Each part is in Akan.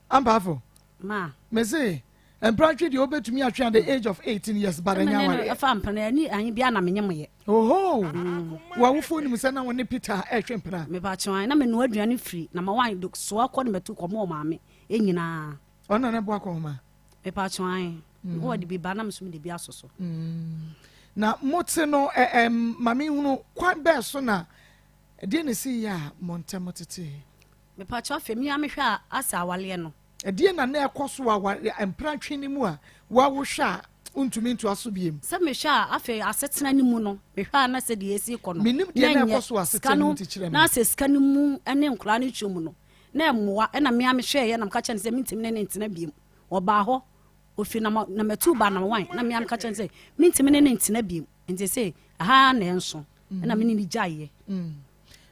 Ampafo. Ma. Me say, and practically the obey to me at the age of 18 years, but I know a farm penny and be an amenya. Oh, what phone me send when Peter a shrimper. Me patch I am no adrian free. Number one, look so I call me to come more, mammy. Engina. On an abwakoma. Me patch I. What be banams with the biaso. Now, Motseno, mammy, no, quite best sooner. Didn't see ya, Montemotity. Me patch off me, I'm sure as our lieno. A dear na near Coswa and Pranchini Mua, what was shot. Untumin to Asubium. Some me sha afe asetena ni mu no me hwa na se de esi kɔ no minim de na kɔso asetena teacher na se ska ni mu ene nkura ni twom no na emmoa na me am hwɛ ye na mka kyɛn sɛ mintim ne ntena biem ɔba hɔ ofi na matu ba na wan na me am ka kyɛn sɛ mintim ne ntena biem nti sɛ aha na enso na me ni gyaye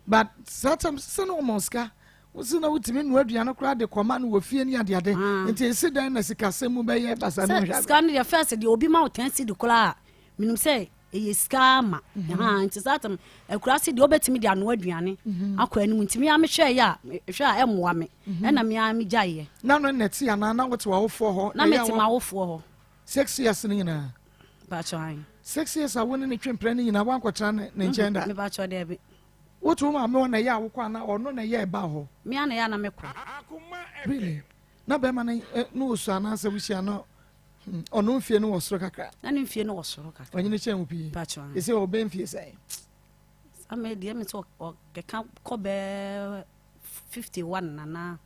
but sometimes se no moska Usina utimi no aduane kra de koma no wofie ni ade ade nti esi dan na sika semu be ye basa no hwa sika no ya first de obi ma otansi de kra minum say eye sika ma nti satam ekura si de obetimi de ano aduane akwa anim ntimi ya me hwe ya hwe a emmoa me na me ya me gyaye na no neti ana na wote wa wofo ho na meti ma wofo ho 6 years ni na ba chan 6 years a woni ne twempre ni na wankotra ne ngenda me ba cho de be wotu ma me wona ya awokwa na ono na ya ba ho me ana ya na me ko really na be ma no osu ana se wuhia no ono mfie no wosoro kakra na ne mfie no wosoro kakra onye ne chen wo pi ba cho ese o be mfie sai ame de me to ke kan ko be 51 na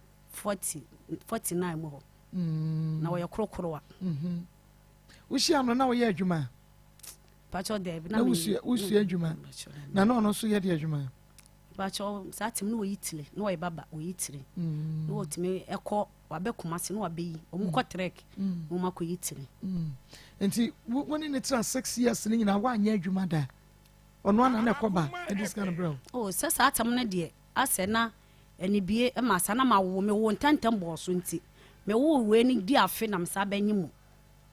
49 mo ho na wo ye krokro wa wuhia no na wo ye adwuma ba cho de be na wusu adwuma na no so ye de adwuma ba cho satim no yitile no ye baba o yitire no otime ekọ wabekuma se no wabeyi omukọ trek mo mako yitire enti woni ne tra 6 years ni nyina wa anya adwuma da ono ana na ekoba this kind of bro oh se satam na de ase na enibie e ma sana ma wo me wo ntantam bo so nti me wo we ni di afe na msa banyimu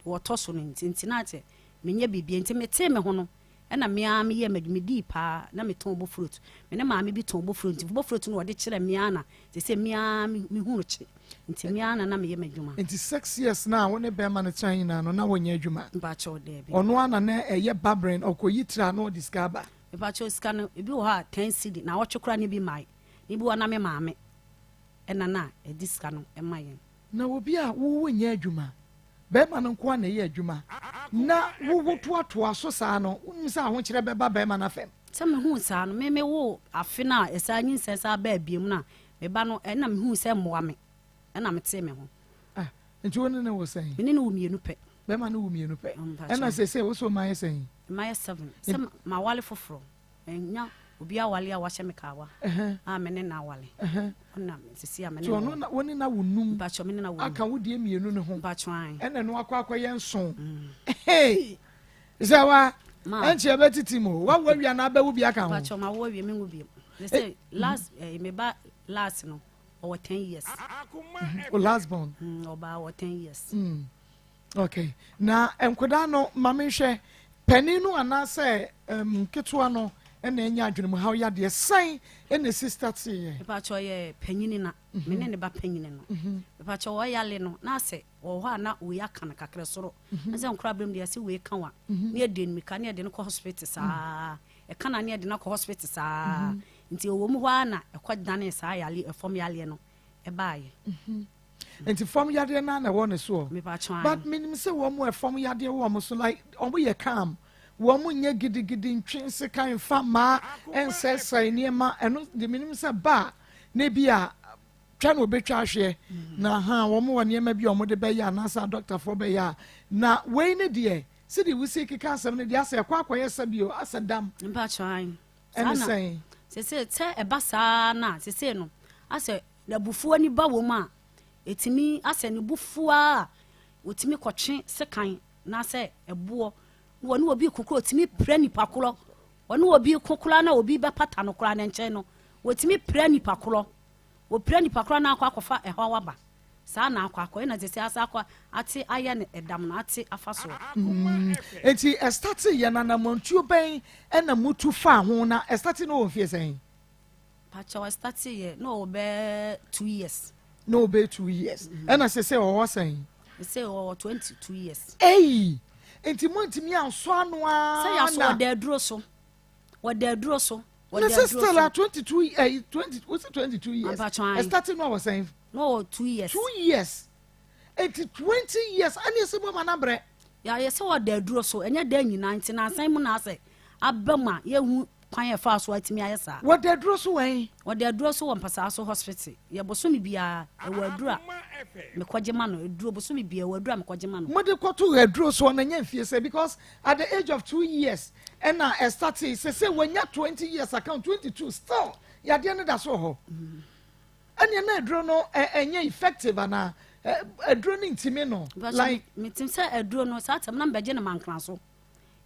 wo to so nti na ate menye bibie nti mete me ho no na me ye medimedi pa na me ton bo fruit me ne ma me bi ton bo fruit no wode kire me ana se me me hunu chi nti me ana na me ye medwuma nti 6 years na woni be ma ne tran na no na wonya adwuma ba cho de bi ono ana na eye babren okoyitra na odiskaba e ba cho ska no e bi wo ha 10 cedi na wo twekura ne bi mai ne bi wo na me maame na e diska no e mayen na obi a wo wonya adwuma be ma no kwa na ye adwuma na wo to aso saa no unsa ho kire be ba be ma na fem se me hu saa no me wo afe na esa nyin sensa ba biem na me ba no na me hu se mmoa me na me te me ho nti woni na wo sen me ne wo mienu pe be ma no wo mienu pe na se wo so ma ye sen ma ye 7 se ma wale foforo enya obi awale a wahye me kawa me ne na awale na sisi a me ne so no woni na wonum ba cho me ne na wonum aka wo die mienu ne ho ba cho an ene no akwa ye nson hey zawa anchi abetitimo wa wawia na abawu bi aka ho ba cho ma wo wie me ngo bi they say last me ba last no over 10 years o last born about over 10 years okay na enkoda no mame hwe paninu anase ketua no ena enya adwene how ya de san ena sister tie e pa cho ye panyini na me ne ba panyini no e pa cho wo yale no na se wo ho na wo ya kan kakra soro na se nkura bem de se we kan wa ne de mi kan ne de no ko hospital sa e kan na ne de no ko hospital sa nti wo mu ho na e ko dane sa yale e fom yale no e baaye nti fom yade na wo ne so me pa cho but minim se wo mu e fom yade wo mo so like omo ye calm womu nye gidigidi ntwense kan fa ma ensesa niema eno de minim se ba ne bia twa no betwa ahwe na ha womu wo niema bia omo de be ya na sa doctor for be ya na we ne de se de wusi kika asem ne de asa kwa akoye sabio asadam mpa chan sana se e basa na se no asa na bufuo ni ba wo ma etimi asa ne bufua otimi kotwe sekan na se eboɔ woni obi kokoro otimi pra nipa koro woni obi kokora na obi be pata no kora na nkyɛn no otimi pra nipa koro wo pra nipa koro na akwa ɛhɔ waba saa na akwa na sese asa akwa ate aya ne edam na ate afaso enti start ye na montuo ben na mutu fa ho na start no ofie sen Pacha was starting here. No, be 2 years. No, be 2 years. And as I say, what was saying? I say, 22 years. Hey, and Timothy, I'm so annoyed. Say, I saw their drosso. What their drosso? What is still 22, 20, what's it 22 years? I started what I was saying. No, 2 years. 2 years. And 20 years. And you say, what number? Yeah, you saw what their drosso, and you're then 19. I say, I say, Abema, you quite fast white me, I say. What their drosso way? What their drosso on Pasaso Hospital. You bosumi be a word drop. Mekojemano, drew bosumi be a word drum, Kojemano. What they call to a drosso on the year, because at the age of 2 years, and I started, say, when you're 20 years, I count 22 still. You're the end of that so. And you're not drone and you're effective, and a droning Timino. Like, me say a drone was at a number gentleman council.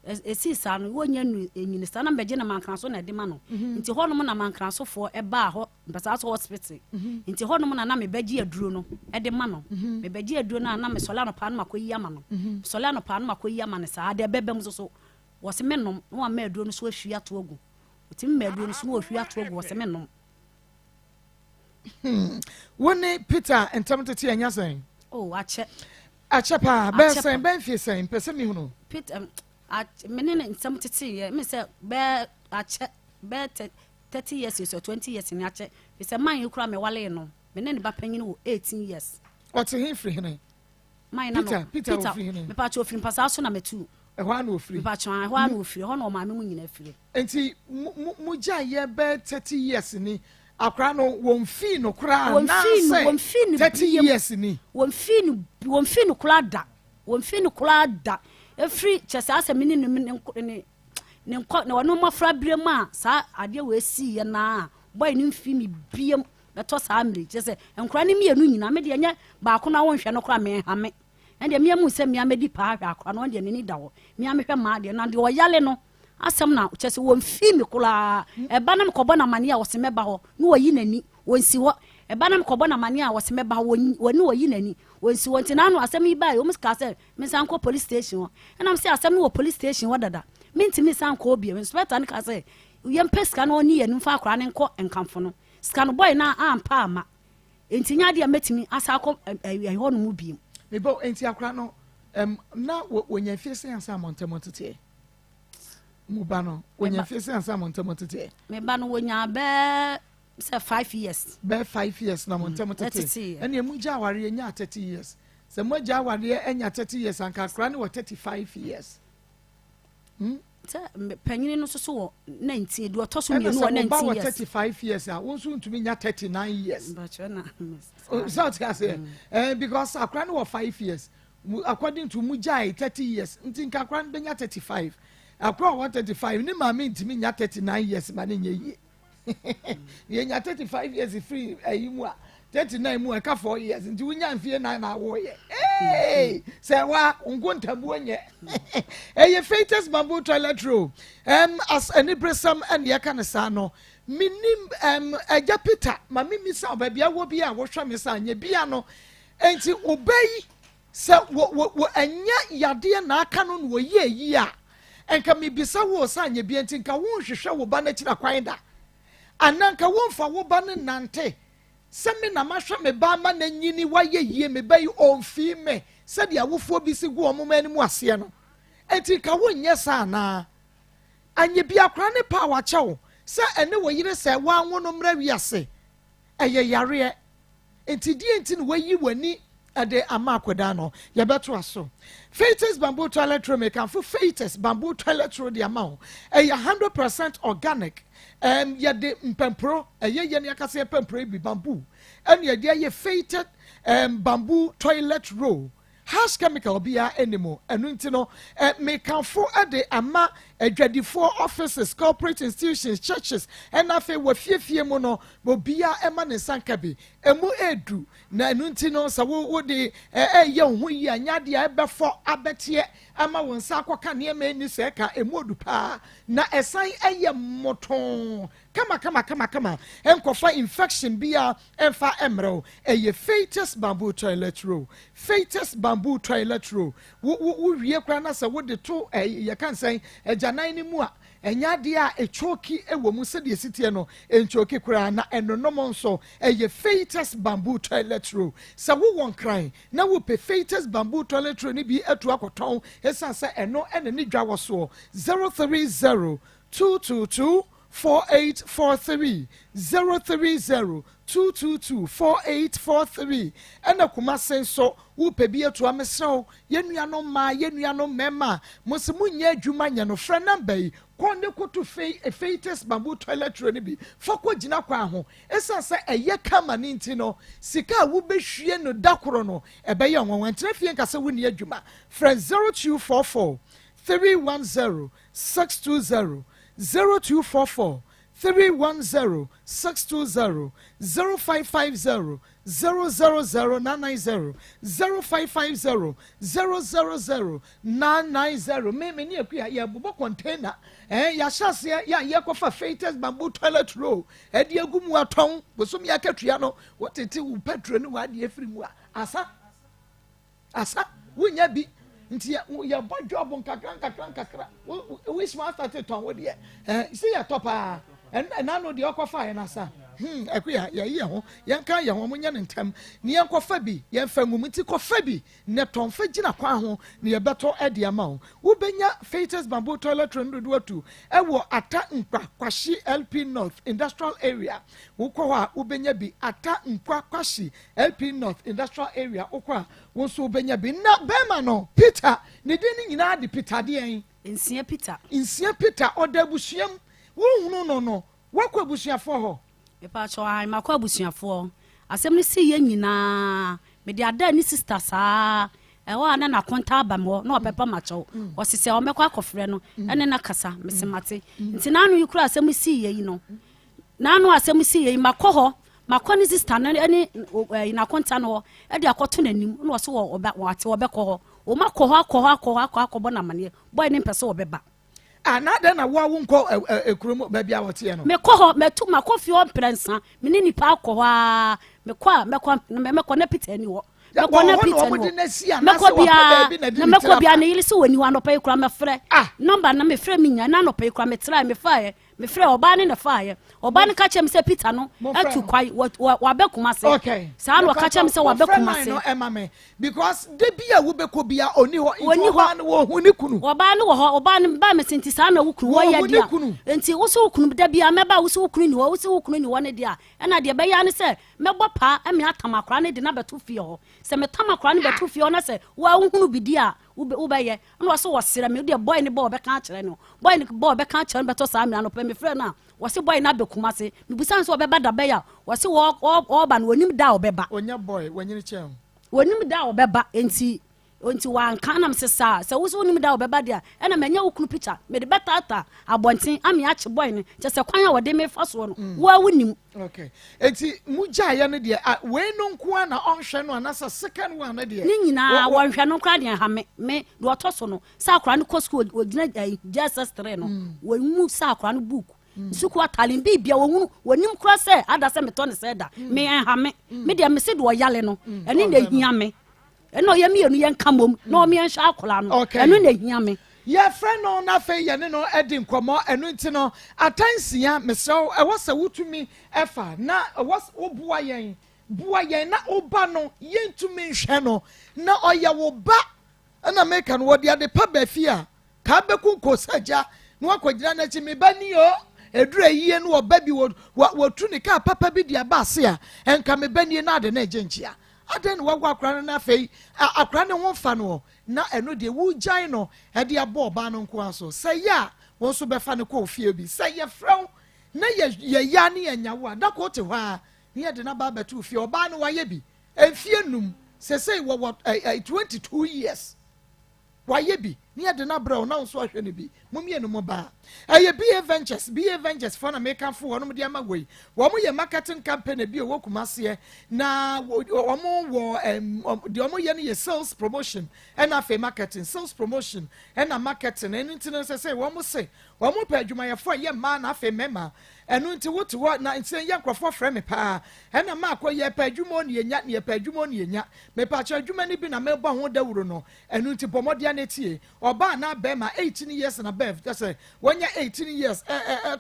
A season, 1 year in the stand, Benjamin Cranson at the Mano. Into Hornomon and Mancranso for a bar, but also hospital. Into Hornomon and Nami Begia Druno at the Mano. Me Begia Druna and Nami Solano Panma Yamano. Solano Panma Yamanesa, their bebums also was a menum, one made drone so she at Togo. With him made drone so she at Togo was a menum. One Peter and Tomati and Yassay. Oh, I check. A chapa, Bess and Benfi saying, Pessimino. Peter. At minute in some tea, Mr. Bear, I check bear 30 years or 20 years in Yache. It's a man you cry me wale no. Menen bapping 18 years. What's a him free him? My Peter, me patch of him pass also number 2. A one will free. Patch one will free, honor my moon in a free. And see, Muja ye bear 30 years in me. A crano won't fee no crown. One fin 30 years in me. One fin clad that. One fin clad that. Every chest as a minute no more frabrema, sir. I dear we see na boy new fee beam that was family. Just say, and crying me a noon, I made ya Bakuna won't shall not cry me, hammy. And the mere send me a medi park, I cry on the any dog. Me, I make a mad and the yaleno. As some now, just one fee, a banam cobana mania was a meba, no yin any, when see what a banam cobana mania was a meba when no yin any. When she went in, I sent me by almost castle, Miss Uncle Police Station. And I'm saying, I sent me a police station, what that? Mean to Miss Uncle Be, and sweat and castle. Young pescan on near and far crying court and comfort. Scan boy now, I'm Palma. In Tinadia met me as I come a horn movie. Me bo ain't ya crano. Now when you're facing some on Temote. Mubano, when you're facing some on Temote. Me ban when you're bear. Say 5 years. Be 5 years na monte motete. And muja wari enya 30 years. Se muja wari enya 30 years and kakra ne 35 years. Say penyin no so 19 do to so me no 19 years. 35 years ah won so ntumi nya 39 years. But na. So what say because akra ne 5 years. According to muja 30 years. Ntin kakra ne nya 35. Akra 35 ne ma me ntumi nya 39 years ma ne nya you 35 years free you 39 mu eka 4 years nti wunya mfie 9 na wo ye say wa ungontabu onye eye fetus bamboo toilet roll as any bresam and ye kan sa no minim eja Peter ma mimi sa ba bia wo bia wo hwa me sa anya bia no enti obey say wo anya yade na aka no wo ye yi a enka me bisa wo sa anya bia enti nka wo hwehwe wo ba na kira kwan da ananka wonfa wo ba ne nante se me na mahwe me ba ma na nyini waye yie me ba yi onfi me se dia wofo bi si gu omoma ni mu ase no enti ka wonye sa na anye bia kra ne pa wa chewo se ene wo yire se wa nwono mra wiase eye yare enti die enti no wayi wani ade amakoda no ye beto aso fetus bamboo toilet roll make am for fetus bamboo toilet roll the amount 100% organic ye de mpempro ye ne akase pempro bi bamboo and ye de fated bamboo toilet roll has chemical bia anymore enu nti no make am for ade ama adwadifo offices corporate institutions churches and afa wa fiefie mu no bo bia ema ne sanka bi emu edu na enu nti no sa wo de ye ho yi anya de ebefo abetie ama won sa akoka ne ema ni se ka emu odu pa na esan eye moton kama enkofa infection bia emfa emro eye fetus bamboo toilet roll fetus bamboo toilet roll wo wie kra na sa wo de to ye kan san janan ni mu a enya de a echoki ewo mu se de sitie no enchoki kura na enonom nso eye Fetus bamboo toilet roll se wo won kran na wo pe Fetus bamboo toilet roll ni bi atu akoton esan se eno ene ni dwa wo so 030 222 4843 030 222 4843 ena kuma senso wo pebi eto amesrew yenuano ma yenuano mema mosimu nya adwuma nya no frɛ number yi konde koto Fetus bamboo toilet roll ni bi foko gina kwa ho esa se eye kama ni nti no sika wo behwie no dakoro no ebeye onwan trafie nka se wo ni adwuma frɛ 0244 310 620 0244 310 620 0550 000 0550 000 990 me ni akuya ya bobo container ya shase ya yekofa Fetus bamboo toilet roll e de agumu aton bosom ya katua no wotete wo petrol ni wa de afiri mu asa wunya bi nti ya bo job nkakra we smart start ton wo de see ya topa na no de okofa na sa akuya ya ye ho yanka ye ho munya ntem ne yankofa bi yemfa ngumti kofa bi ne tonfa gina kwa ho ne ye beto ede ama ho wo benya Fetus bamboo toilet roll do atu ewo ata nkwa kwashi LP North Industrial Area wo ko ha wo benya bi ata nkwa kwashi LP North Industrial Area wo ko ha wo so benya bi na bema no Peter ne de ni nyina de Peter de en nsia Peter odabusuam wo hunu no wakwa busuafo ho epa cho ai makwa abusuafo asem ni si ye nyina me de ada ni sister saa ewa na konta abamo na opepa macho osise o mekwa akofre no ene na kasa mesemate nti nanu yikura asem si ye yi no nanu asem si ye makọ ni sister na ene na konta no e de akoto nanim na so wo wate obekọ ho o makọ akọ na mane boy ni pese obeba anada na wa wo nko ekromo ba bia wote no mekọ ho metu makofi o prensa meni nipa akọ ho a mekọ na Peter ni wo mekọ bia na yili se woni wa no pa ekura mefrɛ number na mefrɛ minya na no pa ekura metra mefrɛ oba ne na faaye oba ne ka chem se Peter no atu kwai wa bekuma se sa no ka chem se wa bekuma se no emame because de bia wo bekọ bia oni ho oba ne wo hu ni kunu oba ne wo ho oba ne ba mesinti sa na wo kunu wo ya dia enti wo so kunu de bia meba wo so kunu ni wo so kunu ni wo ne dia ena de be ya ne se mebọ pa emi atamakra ne de na beto fie ho se metamakra ne beto fie ho na se wa hunu bidia ubeye no so wasira me de boy ne boy be kan kire no boy ne boy be kan kire beto sa me anope me frɛ na wase boy na bekuma se me busan so obeba da be ya wase wo ba no onim da obeba onya boy wanyini chem onim da obeba enti wa nka na msesa se wo so onim da obeba dia ena menya wokunu Peter me de betata abonten ami ache boy ne che se kwan a wode me fa so no wo wonim okay enti muja ya no de we no nko na onhwe no anasa second one na de ni nyina wo nhwe no kra de ha me do otoso no sa akra no kosko ogina Jesus 3 no wo mu sa akra no book suku atalin bibia wo wonim kra se ada se meto ne se da me ha me de me se do yale no ene na hia me eno ye mienu ye nkamom na o me nhwa akola no eno na hia me ye friend no na fe ye ne no edi nkomo eno nti no atansia mesew e wose wutumi efa na was obua yen na oba no ye ntumi nhwe no na oye wo ba na meka no wodi ade pa ba fia ka beku kosaja na wakogira na chi me bani o edura yie no oba bi wotu ne ka papa bi dia ba se a enka me bani na ade na ejenchia aden wagwa akra na fe akra ne ho fa no na eno de wu gyan no e de abo ba no nko aso say ya won so be fa ne ko fie bi say ye frew na ye ya ne anyawo da ko te hwa ne de na ba betu fie oba no wa ye bi enfie num say wo 22 years wa ye bi ne de na bra na so ahwe ne bi mumie no mo ba aye BA Ventures for na make fo wono de ama wei wo mo ye marketing campaign bi wo kumase na wo mo de wo ye ne sales promotion and afa marketing sales promotion and marketing anything say wo mo pa adwuma ye fo ye ma na afa mema enu nti wotu wo na nti ye nkrofo frɛ me pa na ma akɔ ye pa adwuma ne nya ne pa adwuma ne nya me pa cha adwuma ne bi na me bɔ ho dawuro no enu nti bomode na tie oba na bema 18 years na above just say when you 18 years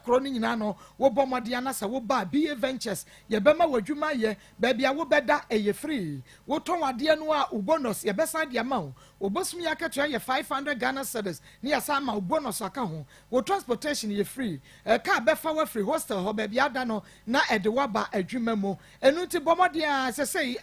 kro ni nyina no wo bomode anasa wo ba BA Ventures ye bema wadwuma ye ba bia wo beda eye free wo ton wade no a bonus ye besa de ama wo bosum ya ka ye 500 Ghana cedis ni ya sama wo bonus aka ho wo transportation ye free ka befa wa free hostel ho ba bia da no na ede wa ba adwuma mo enu ti bomode a say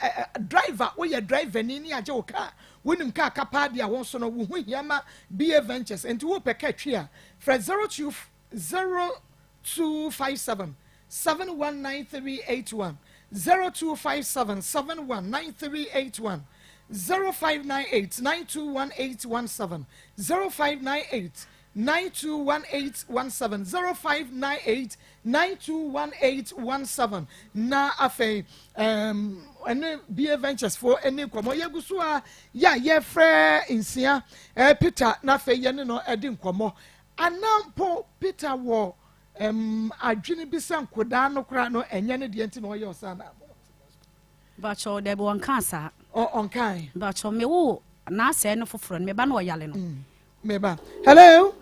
driver wo ye driver ni age wo ka wonim ka kapa dia won so no wo hu hiama BA Ventures enti wo peka twa fra 0257 719381 0257 719381 0598 921817 0598 921817 0598 921817 na afei ene BA Ventures for ene komo yeguso a ya ye frɛ nsia Peter na afei ye ne no edi nkomo anampo Peter wo adwene bi san koda no kra no enye ne de enti no ye osana ba cho de bo nkansa on kai ba cho me wo na ase no foforo me ba na oyale no me ba hello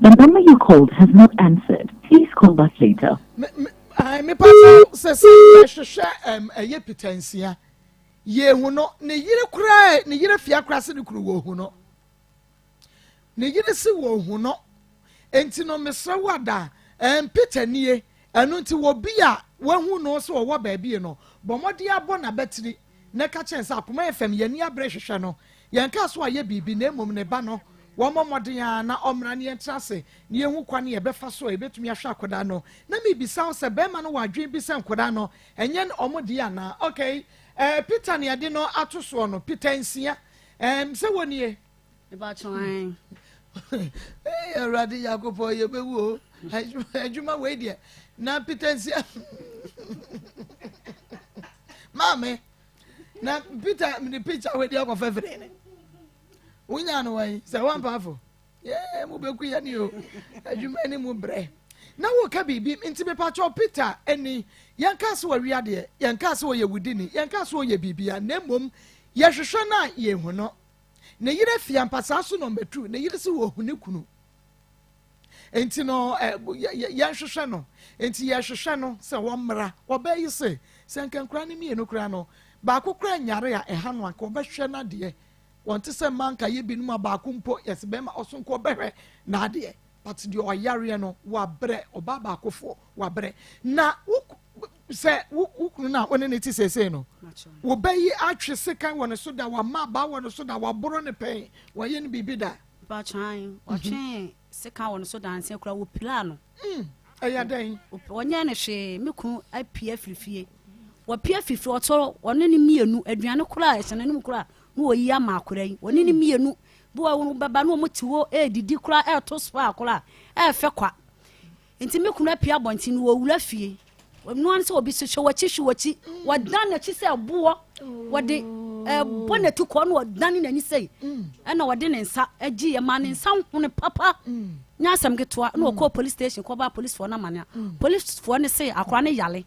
The number you called has not answered. Please call back later. Me pata se hwehwe eye pitansia ye hu no ne yire kura ne yire fia kura se ne kuru wo hu no ne yire se wo hu no enti no mesra wada pitanie enu nti wo bia wo hu no so wo ba bia no bomode abo na betri ne ka chense Akoma FM ye ni abre hwehwe no ye nka so aye bibi na emom ne ba no wo momode ya na omra ne entrase ne ehu kwane ye befa so e betumi ahwa akoda no na me bisa se be ma no wadwen bi se nkoda no enye omode ya na okay Peter ne ade no atoso no Peter nsia se wonie e ba chon Radi Yakopo ye bewu adwuma we de na Peter nsia mame na Peter me picture we de akofa fere ne unya no wai se wan pafo mo beku ya ni o adwuma ni mu bre na wo ka bibi nti me pacho Peter eni yanka so wi de yanka so ye wudini yanka so ye bibia na mom ye hwehwe na ye hu no ne yire fia mpasa so no metu ne yire se wo hu ne kunu enti no ye hwehwe no enti ye hwehwe no se wo mra wo ba yi se nkankura ne mienu kura no ba kokura nyare a eha no anka wo ba hwe na de wonte se manka ye binum abaako mpo yes be ma osonko behwe na ade but the oyare no wa bre oba baakofo wa bre na se wukunu na one ne ti sese no wo bayi atwe sekan wona so da wa ma ba wona so da wa boro ne pen wa ye ne bibida ba chan o twen sekan wona so da anse kura wo pila no eya den onye ne hwe meku apia firifie wo pia fifi otoro one ne mienu aduane kura a ese ne mu kura no yi ama akura yi one ne mienu bo wo baba no mo tiwo didi kura to spa akura fe kwa enti meku apia bonti no wo wura fie no an se obi so hwachi wadan na chi se boɔ wode bonnetu kɔ no wadan na ni sei ɛna wode ne nsa agi ye ma ne nsa hone papa nya asɛm getoa na ɔkɔ police station kɔ ba police fo na mane police fo ne sei akora ne yale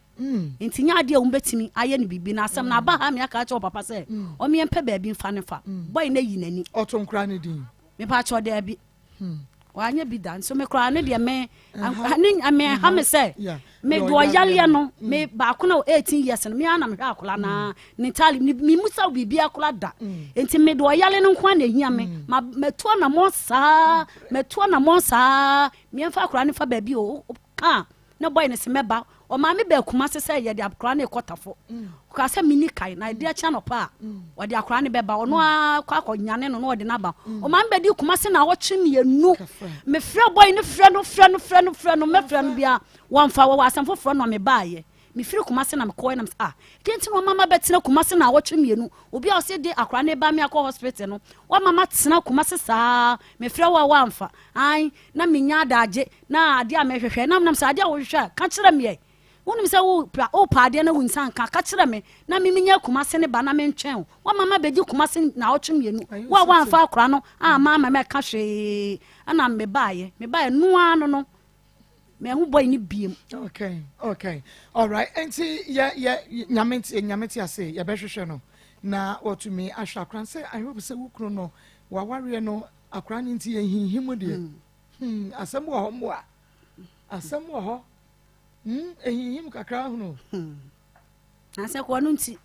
enti nya ade a umbetimi aye ne bibi na asɛm na ba ha me aka kyɛ papa sɛ o me empɛ ba bi mfa ne fa boy na yi nani ɔtonkra ne din me pa kyɛ de bi wanya bi dan so me kra ne de me ame ha me say me do yale no me ba ko na 18 years no me ana me hwa akola na ne tali me musa bibi akola da enti me do yale no kwa na hia me me to na mo sa me fa akola ne fa ba bi o ka na boy ne se meba o ma me ba kuma se say ye de akola na ekotafo ka se mini kai na de acha no pa o de akola ne beba o no akwa nyane no o de na ba o ma me di kuma se na wo twemienu me frɛ boy ne frɛ no me frɛ no bia wamfa wo asamfo frɛ no me baaye me firi kuma se na me koy na kenti no mama betina kuma se na wo twemienu obi a o se de akola ne ba me akɔ hospital no wa mama tena kuma se saa me frɛ wo wamfa ai na me nya daage na ade a me hwehwɛ nam sa ade a wo hwehwɛ ka kyerɛ me wonim sɛ wo paade na wo nsan ka kyerɛ me na meminya kumase ne ba na mentwɛn wo mama bɛgye kumase na ɔtwe mienu wo a woamfa akora no ama mɛka hwee ana mebaeɛ noa no mehu boy ni biem. Okay. All right. Enti nyameti ase ya behwehwe no na otumi ahwa akran say I hope say wukro no wa ware no akran nti ehinhim de. Asem wo ho mo a. Asem wo ho. Ehinhim kakra ho no. Na se ko no nti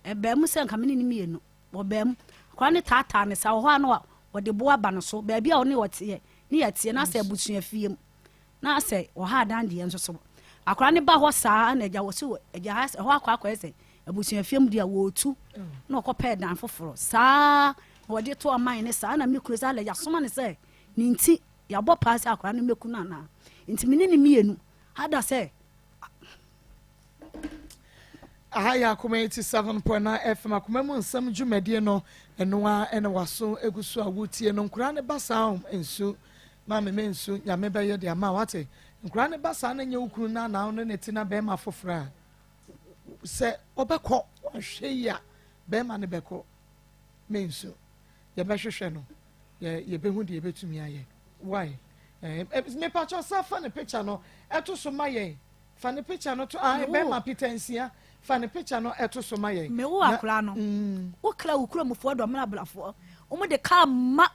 ebe mu se nka me ni mienu. Wo be mu. Akran ne tata ne sa wo ho ano a wo de bo aba no so. Ba bia wo ne wote ye. Ne yatie na se abusua fiem. Na say oha dan de enso so akora ne ba ho saa na eja wo so eja ho akwa ese abusua fiem dia wo tu na okopɛ dan foforo saa wo de to aman ne saa na mikuru saa le ya soma ne say ni nti ya bɔ pass akora ne meku na na nti mini ni mienu hada say ahaya Akoma 87.9 FM Akoma mu nsam dwumade no enoa ene waso egusu a wotie no nkura ne ba saa ensu mama mensu ya mebeye de ama wate nkura ne basa na nya ukuru na na no ne tina be ma fofora se obekọ hwe ya be ma ne beko mensu ya be hwehwe no ye be hu de ye betumi aye why me pacho sa fa ne picture no eto so maye fa ne picture no to be ma pitensia fa ne picture no eto so maye me wo akura no wo kra ukuru mfo do mena blafo o mo de ka ma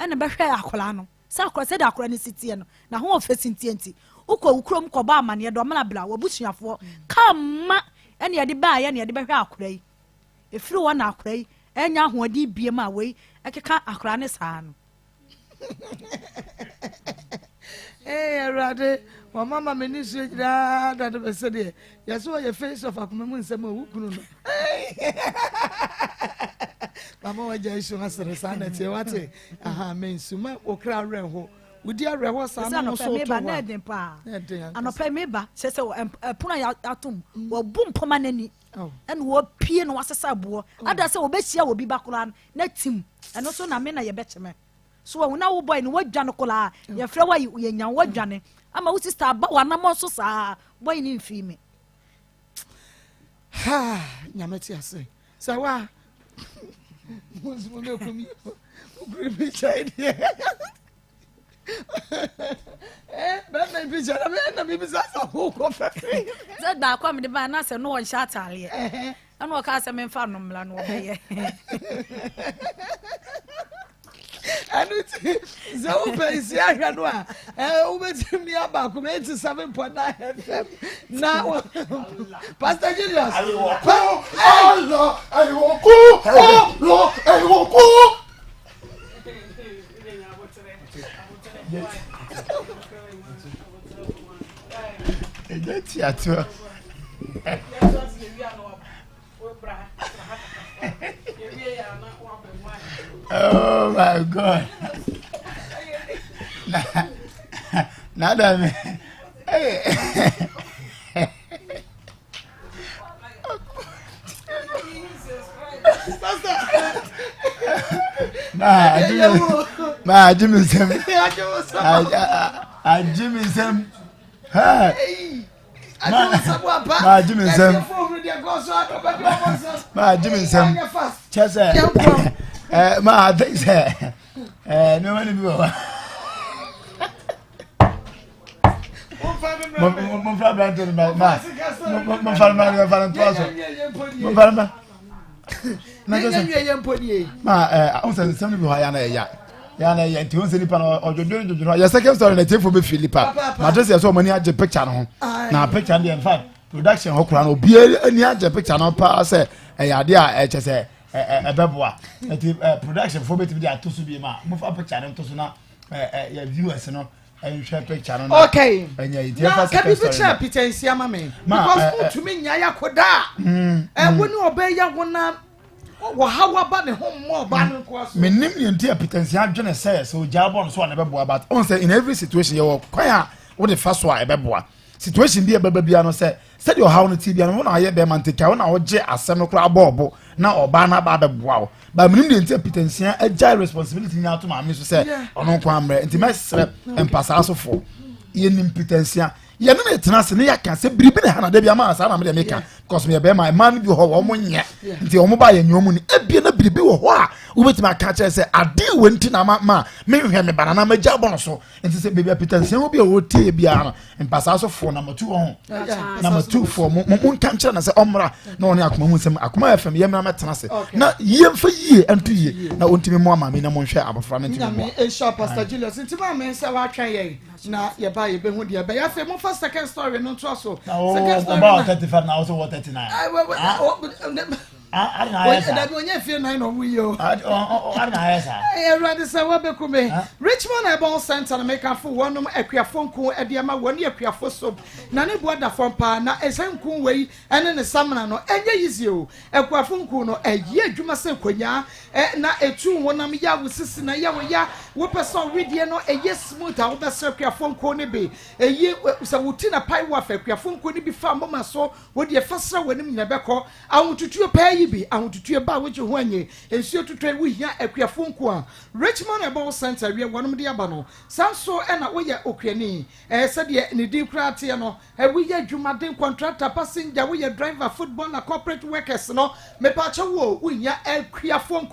ene be hwe akura no sa akora se da akora ne sitie no na ho ofesi ntienti ukọ ukrom kọ ba amane do mena bla wabusuafo kama ene ye de ba ye ne ye de be hwe akora yi efiri wo na akora yi enya ho adi bie ma wei ekeka akora ne saa no Rade wa mama meni so jira da de se de yaso ye face of Akoma mu nsem a wukunu no mama wa jai so asere sana tie wate aha mensuma okra reho wudi areho sa no so to wa na den pa anopa meba se puna ya atom wo bum poma nani en wo pie no wasesa bo ada se wo behia wo bi bakora na tim eno so na me na ye becheme so wo na wo boy no wadwane kola ye frɛ wa ye nya wadwane ama wo sister ba wa na mo so sa boy ni mfi me ha nyameti ase sa wa mo me komi green child ba na bi jara me na bi sa ho ko fe za da kwa me de ba na se no won sha atale anu o ka se me mfa no mla no obeye anuti za upensi ahwa no a ubetimi aba Akoma 87.9 FM na Pastor Julius Allah Oh my God. Nada me. Hey. Ma Jimmy Sam. Jimmy Sam. Hey. Ma Jimmy Sam. Ma Jimmy Sam. Chese. Ma I think say no money be wa. Mon frère Brandon ma. Mon frère ma toaso. Ma on say some people ya na ya nti on say nipa na ojojo ya second story na tefo be Philippa ma dress ya so money age picture no na picture dey in fact production ho kura no obi ani age picture no pa say ya de a eche say ebeboa eti production for beti dey atoso bi ma mo fa picture no toso na ya viewers no share picture no okay enya iti fa picture pitensia ma me because to me nya yakoda woni obey ya wona wo hawa ba ne ho mo ba ne ko aso menim ne ntia pitensia adwene say so jabon so na beboa but on say in every situation you wo kwan a wo de fa so a ebeboa situation bi ebeba bia no say said your how no tibia no na aye be manteka wo na wo je asem no kra bobo na oba na ba beboa wo ba menim ne ntia pitensia agile responsibility nya to ma me so say ono kwa amre nti mesre empasa so fo ye nim pitensia ye no tena se ne yaka se biribi ne hana da bia ma asa na me de meka because me be my man bi ho wo mo nya nti o mo ba ye nyomu ni ebie na biribi wo ho a wo betima ka kire se ade we nti na ma me hwe me banana ma gya bon so nti se bibia Peter se wo bia wo tie bia no mpasa so fo na matu ho na matu fo mo nka kire na se omra na oni akoma hu sem akoma fm ye me na tena se na ye mfa yie antu yie na ontimi mo ama me na mo hwe abofra na ntimi mo e Pastor Julius ntimi me se wa twan ye na ye ba ye be hu de be ya fe mo first second story no to so second story about 35 now also what 39 Richmond Ebon Center make a full one equiafon ko ediama one equiafo soap na ne boada fon pa na esanku wei ene ne samna no enye yizi o equiafon ko no eye adwuma se kwanya na etu wonam ya wosisi na ya wo ya wo person redie no eye smooth a wo be se equiafon ko ne be eye se wuti na pai wa fa equiafon ko ne bi fa mama so wo de fasra wonim na beko awututuo pa yi bi awututuo ba wo je ho anye ensuo tutwe wo hia equiafon ko a Richmond Ebon Center we wonom de aba no sanso na wo ye okuani se de ne din krate no wo ye adwumaden contractor passenger wo ye driver football na corporate workers no me pa che wo hia equiafon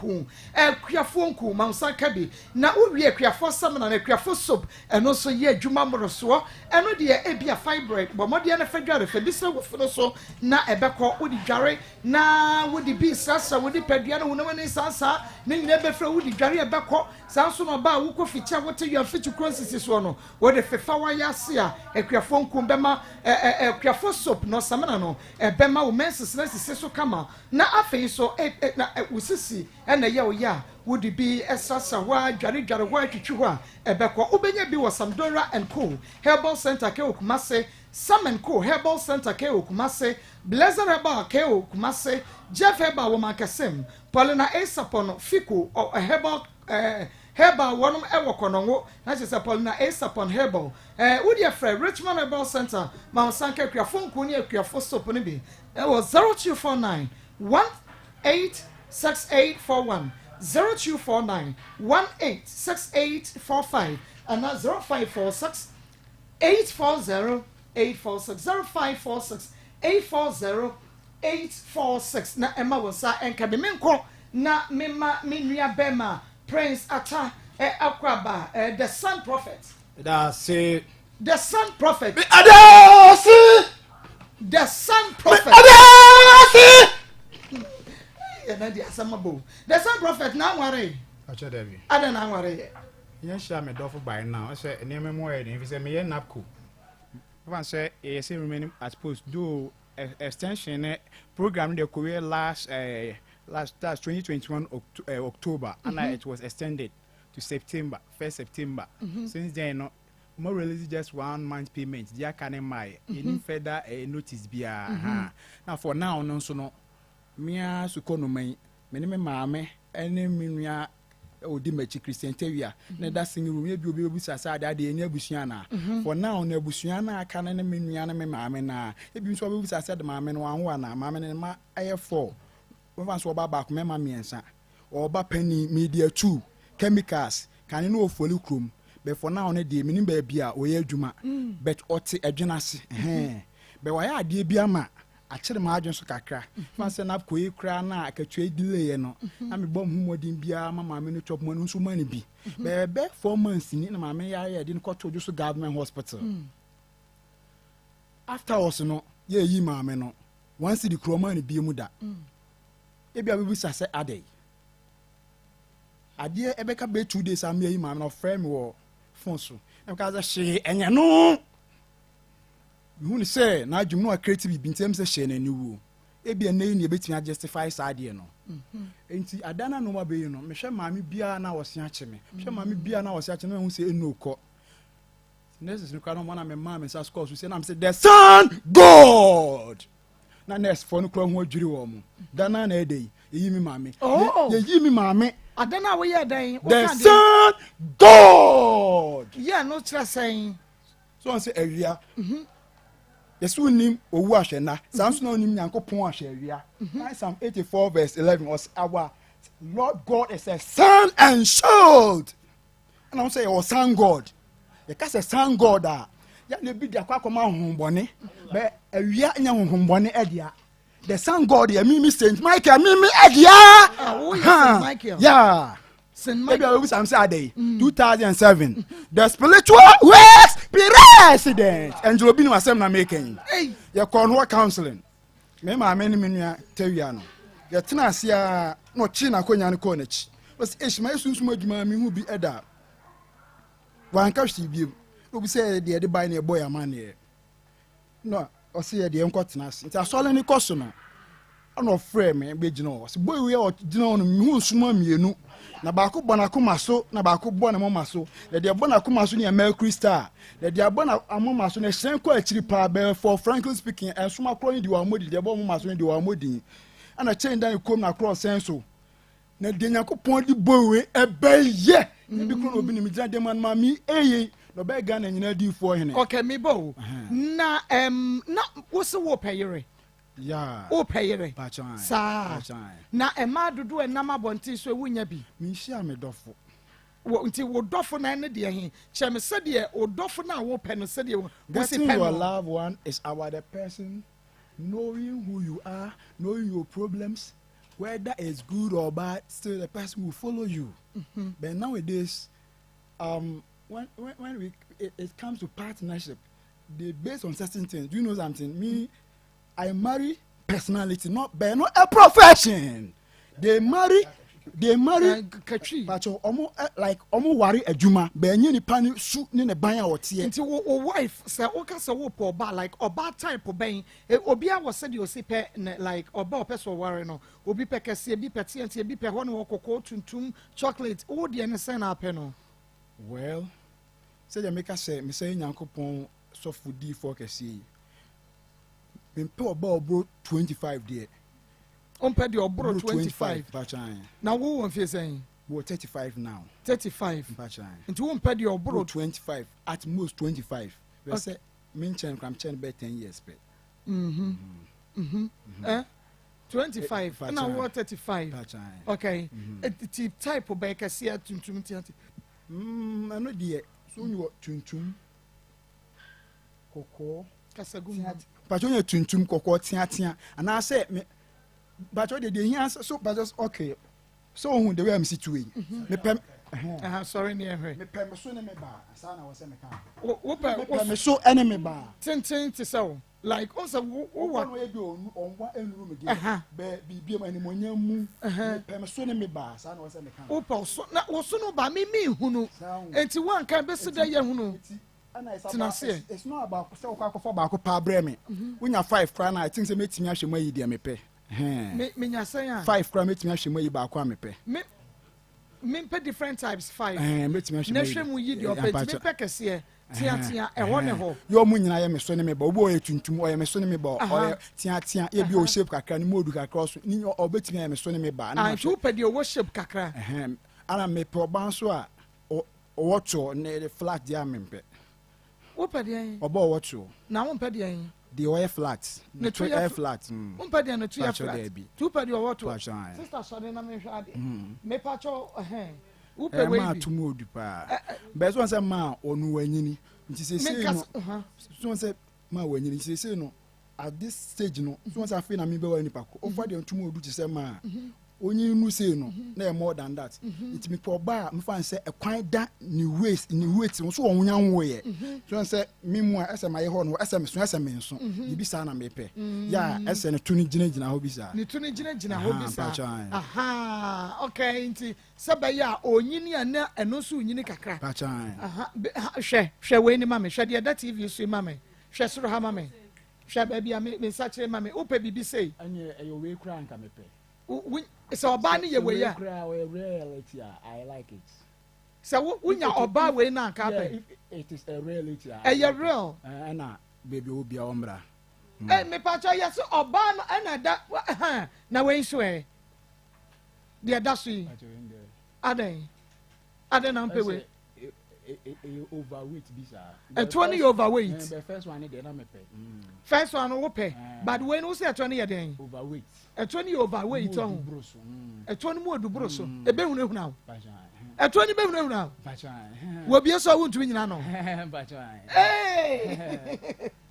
ko mansa kabi na wo wie equiafo sam na equiafo soap eno so ye adwuma moroso eno de ebia fibroid bo modie na fadware fa bisa wo fo so na ebekọ wo di dware na wo di bi sasa wo di padua na wo na wani sasa ne nyina be fra wo di dware ebekọ sanso no ba wo ko ficha wo te your fichu cross so no wo de fefa wa ya se a equiafo nkum bema equiafo soap no samana no ebema wo menses na sisi so kama na afei so na usisi na ye wo ya wo di bi esasa wa dware wa twitwi ho a ebekọ obenya bi wo Samdora and Co Herbal Center ke Okumase Sam & Co Herbal Center ke Okumase Blazer Herbal ke Okumase Jeff Herbal wo makasem Paulina Asapon Fiku or Herbal Herbal one ewo konongo na se Paulina Asapon Herbal wo dia frɛ Richmond Herbal Center ma sanka kuafo nko ne kuafo soap ne bi was 0249 186841 0249 186845 and now 0546 840 846 0546 840 846 na Emma wasa enka be menko na mema menua bema Prince Ata Akwaba the Sun Prophet that's it the Sun Prophet the Sun Prophet na dia samabo the Sun Prophet na nware acha David ada na nware yen sha me dofo by now say eneme mo e dey say me yen napco one say e say remaining at post do extension program the career last that's 2021 October and it was extended to September 1st September since then no more release just 1 month payment dia can my any further notice bia now for now no so no mia sukono me maame ene minua odi machi Christian Tewia na da sing room e bi obi busasa da de eni abusua na for now na abusua na aka na minua na me maame na e bi so obi busasa de maame no anwo na maame ne ma aye 4 we so oba back me ma miensa oba penny media 2 chemicals kan no ofoli krom but for now na de minim ba bia oye adwuma but ote adwenase be wa ya ade bia ma akere ma adwen so kakra fa se na koyi kra na akatwe delay no na me bom humodin bia mama me no chop mo no so mani bi be 4 months ni na mama ya de ko to so government hospital after us no ye yi mama no once the kroma ni bi mu da e bia be sase ade ebeka be 2 days am yi mama no frame wo phone so e ka za she enya no who say na adwum no a creative bi ntem se she na niwu e bia na yi ne betia justify side no enti adana no ma be yi no me hwe maami bia na wose ache me hwe maami bia na wose ache na hu se enu ko next no kwa no na me maami sa score so say na me say the Son God na next for no kro ho adwiri wo mo dana na ede yi mi maami ye yi mi maami adana wo ye dan the Son God yeah no try saying so on say area Yesu nim owu ahwena sanso na onim Nyankopon ahwewia Psalm 84 verse 11 was our Lord God is a sun and shield and I say our sun God you can say sun God ya na bi dia kwa koma honhombone be awia nya honhombone edia the sun god ya mimi Saint Michael mimi edia Saint Michael yeah Saint Michael maybe we some say day 2007 the spiritual works president Angelo Binu asem na making ya corner counseling me ma me ni menua tawia no ya tena asia no chi na konya no ko na chi was ishma sunsun adwuma mi hu bi eda wan ka hwi bi obi say de buy na boy amane no o say de enko tena asia nti asole ni koso no ono frame me be gina o say boy we o gina on mi hu suma mienu na ba ko bona ko maso na ba ko bona mo maso de bona ko maso ni Mercury Star de bona amo maso na hyen ko akiri pa be for frankly speaking suma kro ni de wa modi de bo mo maso ni de wa modi ana chain dan kom na cross senso na de Yakopon di bowe ebeye bi kro obi ni mi gina de man ma mi eye no be ga na nyina di fo hene okay me bo na na wo se wo peyere yeah o peyere bachan sa na ema dodo enam abonti so ewunya bi mi hia me dofo wo nti wo dofo na ne de he cheme se de o dofo na wo pe no se de wo se getting pe your no loved one is about the person knowing who you are, knowing your problems, whether it's good or bad, still the person will follow you. But nowadays, when it comes to partnership, they based on certain things. Do you know something? Me, I marry personality, not a profession. They marry katri but like wari adwuma be nyi ni pani su ni ne ban a wote nti wo wife say o ka say wo po ba like oba type ben obi a wo say de o si pe like oba o person ware no obi pe kese bi pe tie bi pe ho no kokko tuntum chocolate wo de ne say na pe no well say the maker say me say Yakopon so foodie for kese me pe oba obro 25 there on pay the obro 25 bachan now wo won fie saying we 35 now 35 bachan nti wo pay the obro 25 at most 25 we say me chen kram chen be 10 years pe 25 na wo 35 bachan okay it type of baker see tuntum tiati I know the so you tuntum koko kasagu bachan you tuntum koko tia and I say but what they hear so but just okay so who the way I'm situated me pem sorry near her me pem so ne me ba asa na wo se me kan wo me so enemy ba tin to so like also wo wa no e bi onwa enuru me dey be bibiem animonyam mu me pem so ne me ba asa na wo se me kan wo pa so na wo so no ba me hunu enti wan kan be se da ye hunu it's not about so kwa ba ko pa bre me wonya 5 kra na I think say metimi ahwe mu ayi dia me pe me nya say 5 kra metimi ahwe mu ayi ba ko amepe me pe different types 5 metimi ahwe mu na hwe mu yi di opet me pe kese tia ho ne ho yo mu nyina ye me so ne me ba obo ye tuntum o ye me so ne me ba o tia ye bi o shape kakra ni modu kakra so ni obetimi ye me so ne me ba na tu pe di o shape kakra ana me pe oban so a o to ne flat dia mempe wo pe di an obo o to na wo pe di an the oil flat the two air flat wo pe di na two air flat tu pe di o to sister so de na me hwa ade me pa cho wo pe we ma to modu pa be so say ma onu wanyini nti say no so say ma wanyini nti say no at this stage no so say afi na me be wani pa ko over the to modu ti say ma onyi nu say no na more than that it me po ba me fan say ekwan da ni waste so won nya wo ye so say me mu a ese maye ho no ese me so ese me nso ye bi sa na me pe ya ese ne tuni gina ho bi sa ni tuni gina ho bi sa aha okay nti sebe ya onyini ana eno so onyini kakra bachan hwe we ni mame hwe de da tv so mame hwe soro ha mame hwe ba bia me sa kire mame ope bibi sei anye eyo we kura nka me pe so oba ni ye we ya reality I like it so wunya oba we na nka pe it is a reality real na baby obi a omra me pa cho yes oba no na da na we nso de da so yi aden na mpe we overweight bisa 20 overweight the first one dey na me pe first one wo pe but when you say 20 ye den overweight 20 overweight on 20 mu odubro so ebe hunu na ɛto ni bɛ wuna wuna wo bie so wo ntumi nyina no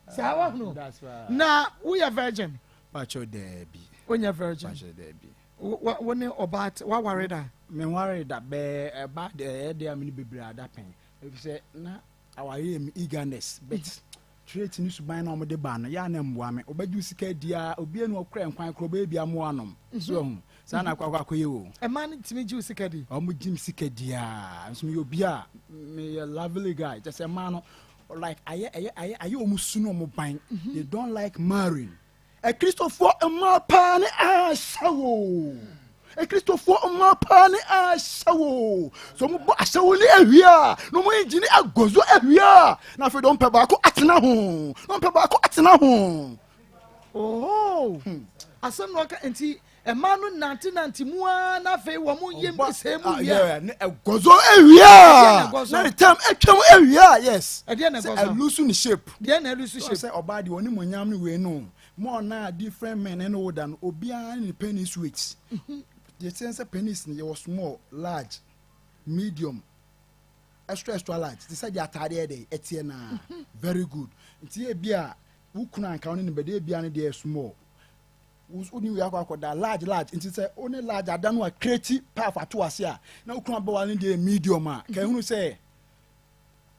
saa wa hunu na wo yɛ virgin pacho debi wo nyɛ virgin pacho debi wo ne obat wa worry da me worry da be ba de e am ni bebre ada pen e say na aware am eagerness but trait ni suban na o de ba no ya na mboa me obaju sika dia obi enu okra nkwan kro ba bia mo anom so hu sa na kwakwa koye o e man timi ju sika di o mo jim sika dia nso me obi a me a lovely guy just a man like aye o mo sunu o mo ban they don't like marrying a Christopher Mapani ashawo a Christopher Mapani ashawo so mo ashawo ni awia no mo engine agozo awia na fe don pe ba ko atena ho don pe ba ko atena ho oh asem no ka enti e ma no nanti mu na fe wo mo yem se mu yeah agozo awia na the time etwem awia yes e de na gozo a loose in shape de na loose shape say oba de oni mo nyam no we no more na different men and older no obia ni penis weight the sense penis ni was small large medium extra large they say the atade dey etie na very good nti e bia wukuna anka oni be dey bia ni dey small uni we akwa large nti say only large adanu a create power ato ase a na wukuna be wa ni dey medium a kan hunu say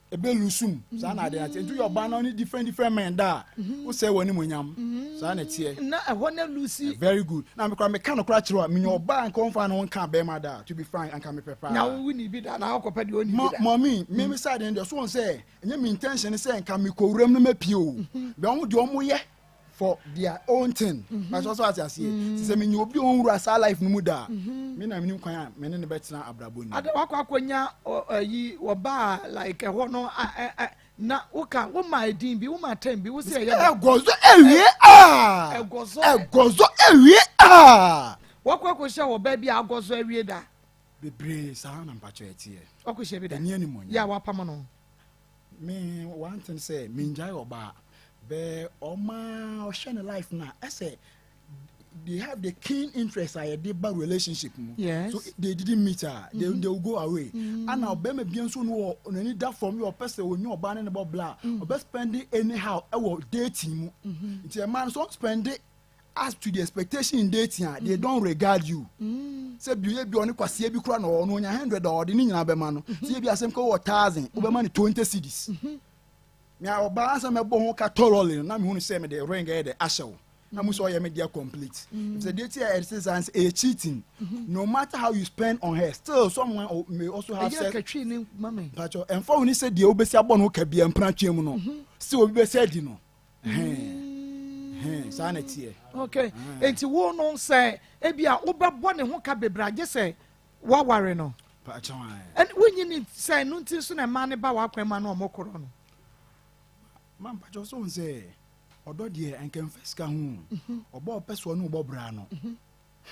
ebe lusum sa na de ati ntu your ban on different men da wo say woni monyam sa na tie na ehwo na lucy very good na me kan kra kiro me your ban kon fa no nka be ma da to be frank anka me prefer na wo ni bi da na akopa de oni bi da mommy me side en de so won say enye me intention say nka me kowuram no mapie o be on de omo ye for their own thing but so as I see say me obi on wura sa life no mu da me na me nim kwan me ne betina abrabo ni ada wakwakonya yi wo ba like ehwo no na woka wo ma edin bi wo ma tem bi wo se ye egozo ewie egozo ewie wakwakosha wo ba bi agozo ewie da bebre sa na mpacho etie wakosha bi da eni ni monya ya wapam no me one thing say me enjoy oba be oma ocean life na I say they have the keen interest I did bad relationship yes. So they didn't meet her they will go away and now be me bien so no need that from your person when you ban about blah or be spending anyhow dating it's a man so spend it as to the expectation in dating they don't regard you say be on kwase bi kura no no nya $100 or the nyina be ma no say be asem ko 1000 o be ma 20 cedis me oba asa me bo ho ka toroli na me hu say me the ring e the ashaw na mu so ye me dia complete if the dating exercise a cheating no matter how you spend on her still someone may also have sex pacho and for when say the obesi abo no ka bia mpratwe mu no still obi be said no sanity okay enti wo no say e bia wo bebo ne ho ka bebra je say wa ware no pacho and when you need say no tin so na ma ne ba wa kwema no omokoro no man pacho so say odo de enken feska hu obo peso no obo bra no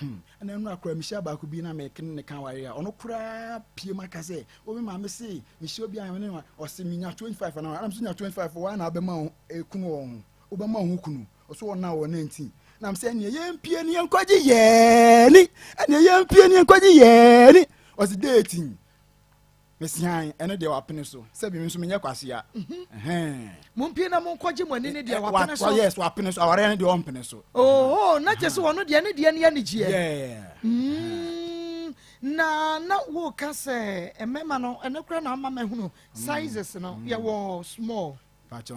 and then akra mi sha ba ku bi na me ken ne kan ware a ono kura pie maka say o me ma me say mi shi obi an ne o se mi nya 25 na am so nya 25 wa na be ma ekunu won o be ma hu kunu o so na wo 19 na am say ne yem pie ne enkoji ye ni ne yem pie ne enkoji ye ni o se dating mesian ene de wapene so se bi nso menye kwase ya mumpie na monkoje mo ne de wapene so yes wapene so aware ne de ompene so oh na je se wono de ne de ne ya ne gie yeah na wo ka se emema no ene kura na ama mahunu sizes no ye wo small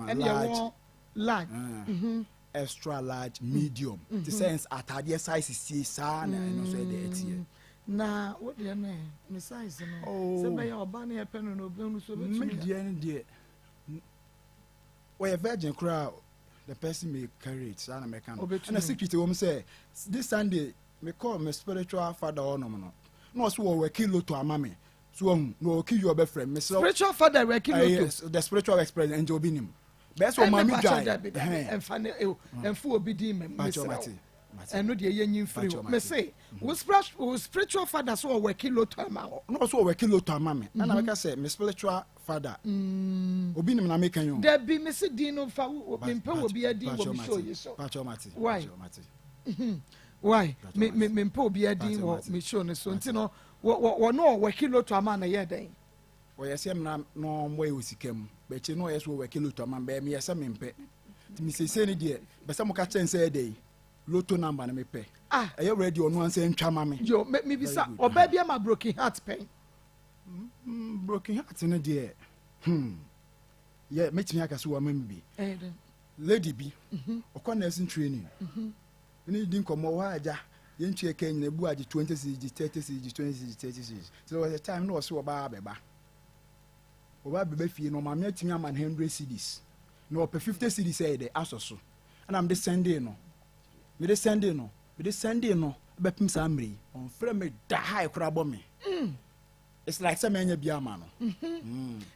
and ye large extra large medium the sense atade size is sa na no so de etie na what the name me size no se be oba na epe no obi no so be me de we virgin crowd the person may carry it and I can and a secret woman say this Sunday me call my spiritual father or no so we kilo to amame so no kill your best friend spiritual father we kilo yes the spiritual experience and obinim best one mommy guy and fan and fu obi di me and no de yen free me say we spiritual father so we kilo to amame no so we kilo to amame and I can say my spiritual father obi nim na make you there be me say din no fa me pay obi adin wo be show you so why me pay obi adin wo me show no so ntino no we kilo to ama na ye den we yesem na no mo e osikam be che no yeso we kilo to ama be me yesem mempe ti mi sese ni de be se mo ka chen say dey lotto number na me pe e ready onu an say ntwa ma me yo me bi sa oba bia ma broken heart pen broken heart ne de yeah me timi aka so wa mam bi lady bi okọ nursing training ni din komo wa aja yen tue ken na bu aje 20 cg 30 cg 20 cg 30 cg so was the time no so oba beba fie no ma me atimi ama 100 cds no op 50 cds say dey asoso and am dey sending no me dey sending no be pim sa amri on frɛ me da high kura bo me it's like some anya bia ma no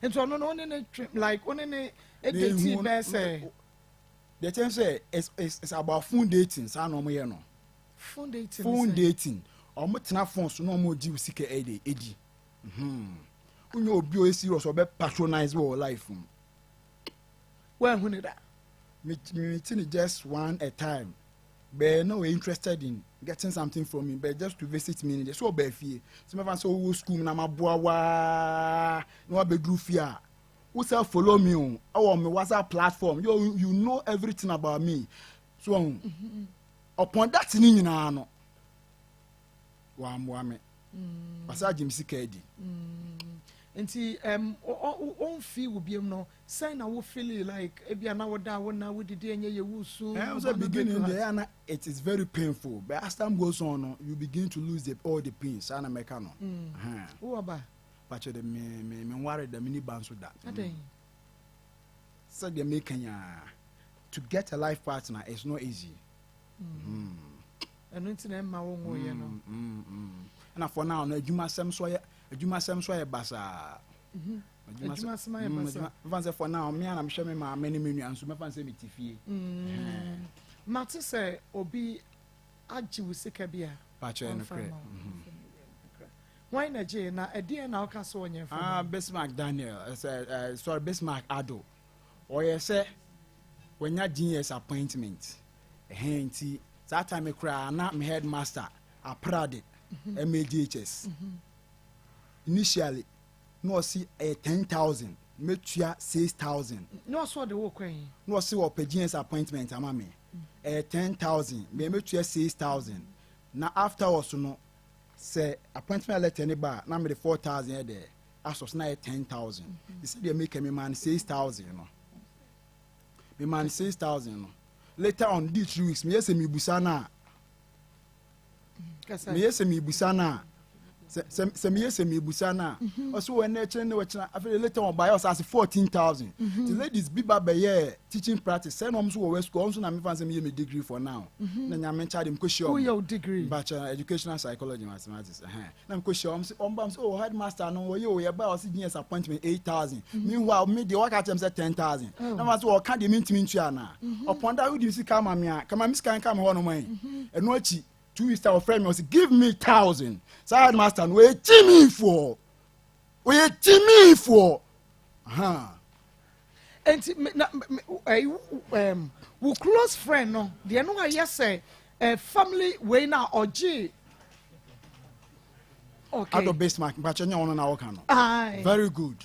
and so no ne like one ne edit be say the thing say it's about phone dating sa no mo ye no phone dating omo tena phone so no mo ji usika edi unyo obi o serious obe patronize your life when who need that me just one a time but no interested in getting something from me but just to visit me just so be fie so me fan so school na maboa wa no be dru fie a who say follow me on our me WhatsApp platform you know everything about me so upon that ni nyina no wa mwa me pasa jimsi kedi nti on feel will be no say na wo feel like e bia na wo da wo na wo didi enye ye wusu so beginning there it is very painful but as time goes on you begin to lose all the pains and make no who aba but me worry the mini banso that so they make to get a life partner is not easy and nti ma wo ngo ye no and for now no adwuma sem so ye basa adwuma sem ye basa fanse for now me na me hwe me ma many menu anso me fanse me tifie mate say obi agye wo sika bia pa che no kre why na je na edie na oka so onye fa Bismarck Daniel sorry Bismarck Ado or ye say when ya genius appointment nti that time me cry na me headmaster aprade MAGHS initially no see 10,000 metua 6,000 no so the work kwen no see what genius appointment ama me 10,000 me metua 6,000 na after also no say appointment letter ni ba na me the 4,000 there asos na 10,000 he said they make me man 6,000 you know me man 6,000 no later on these 3 weeks me yes me busa na me yes me busa na se me yes me busa na also when na chere na we chere after later on buy us as 14,000 the ladies biba be here teaching practice say no so we school also na me fan say me degree for now na nya me charge them question who your degree bachelor educational psychology mathematics na me question am say headmaster no we you buy us genius appointment 8,000 meanwhile me the work at them say 10,000 na ma so can dey minti ntua na upon that we dey see come me come me scan come ho no man eno achi 2 weeks our friend was give me 1,000 so headmaster no we timi for enti we close friend no de no aye say family we na oji okay Ado Bismarck but nya ono na work no very good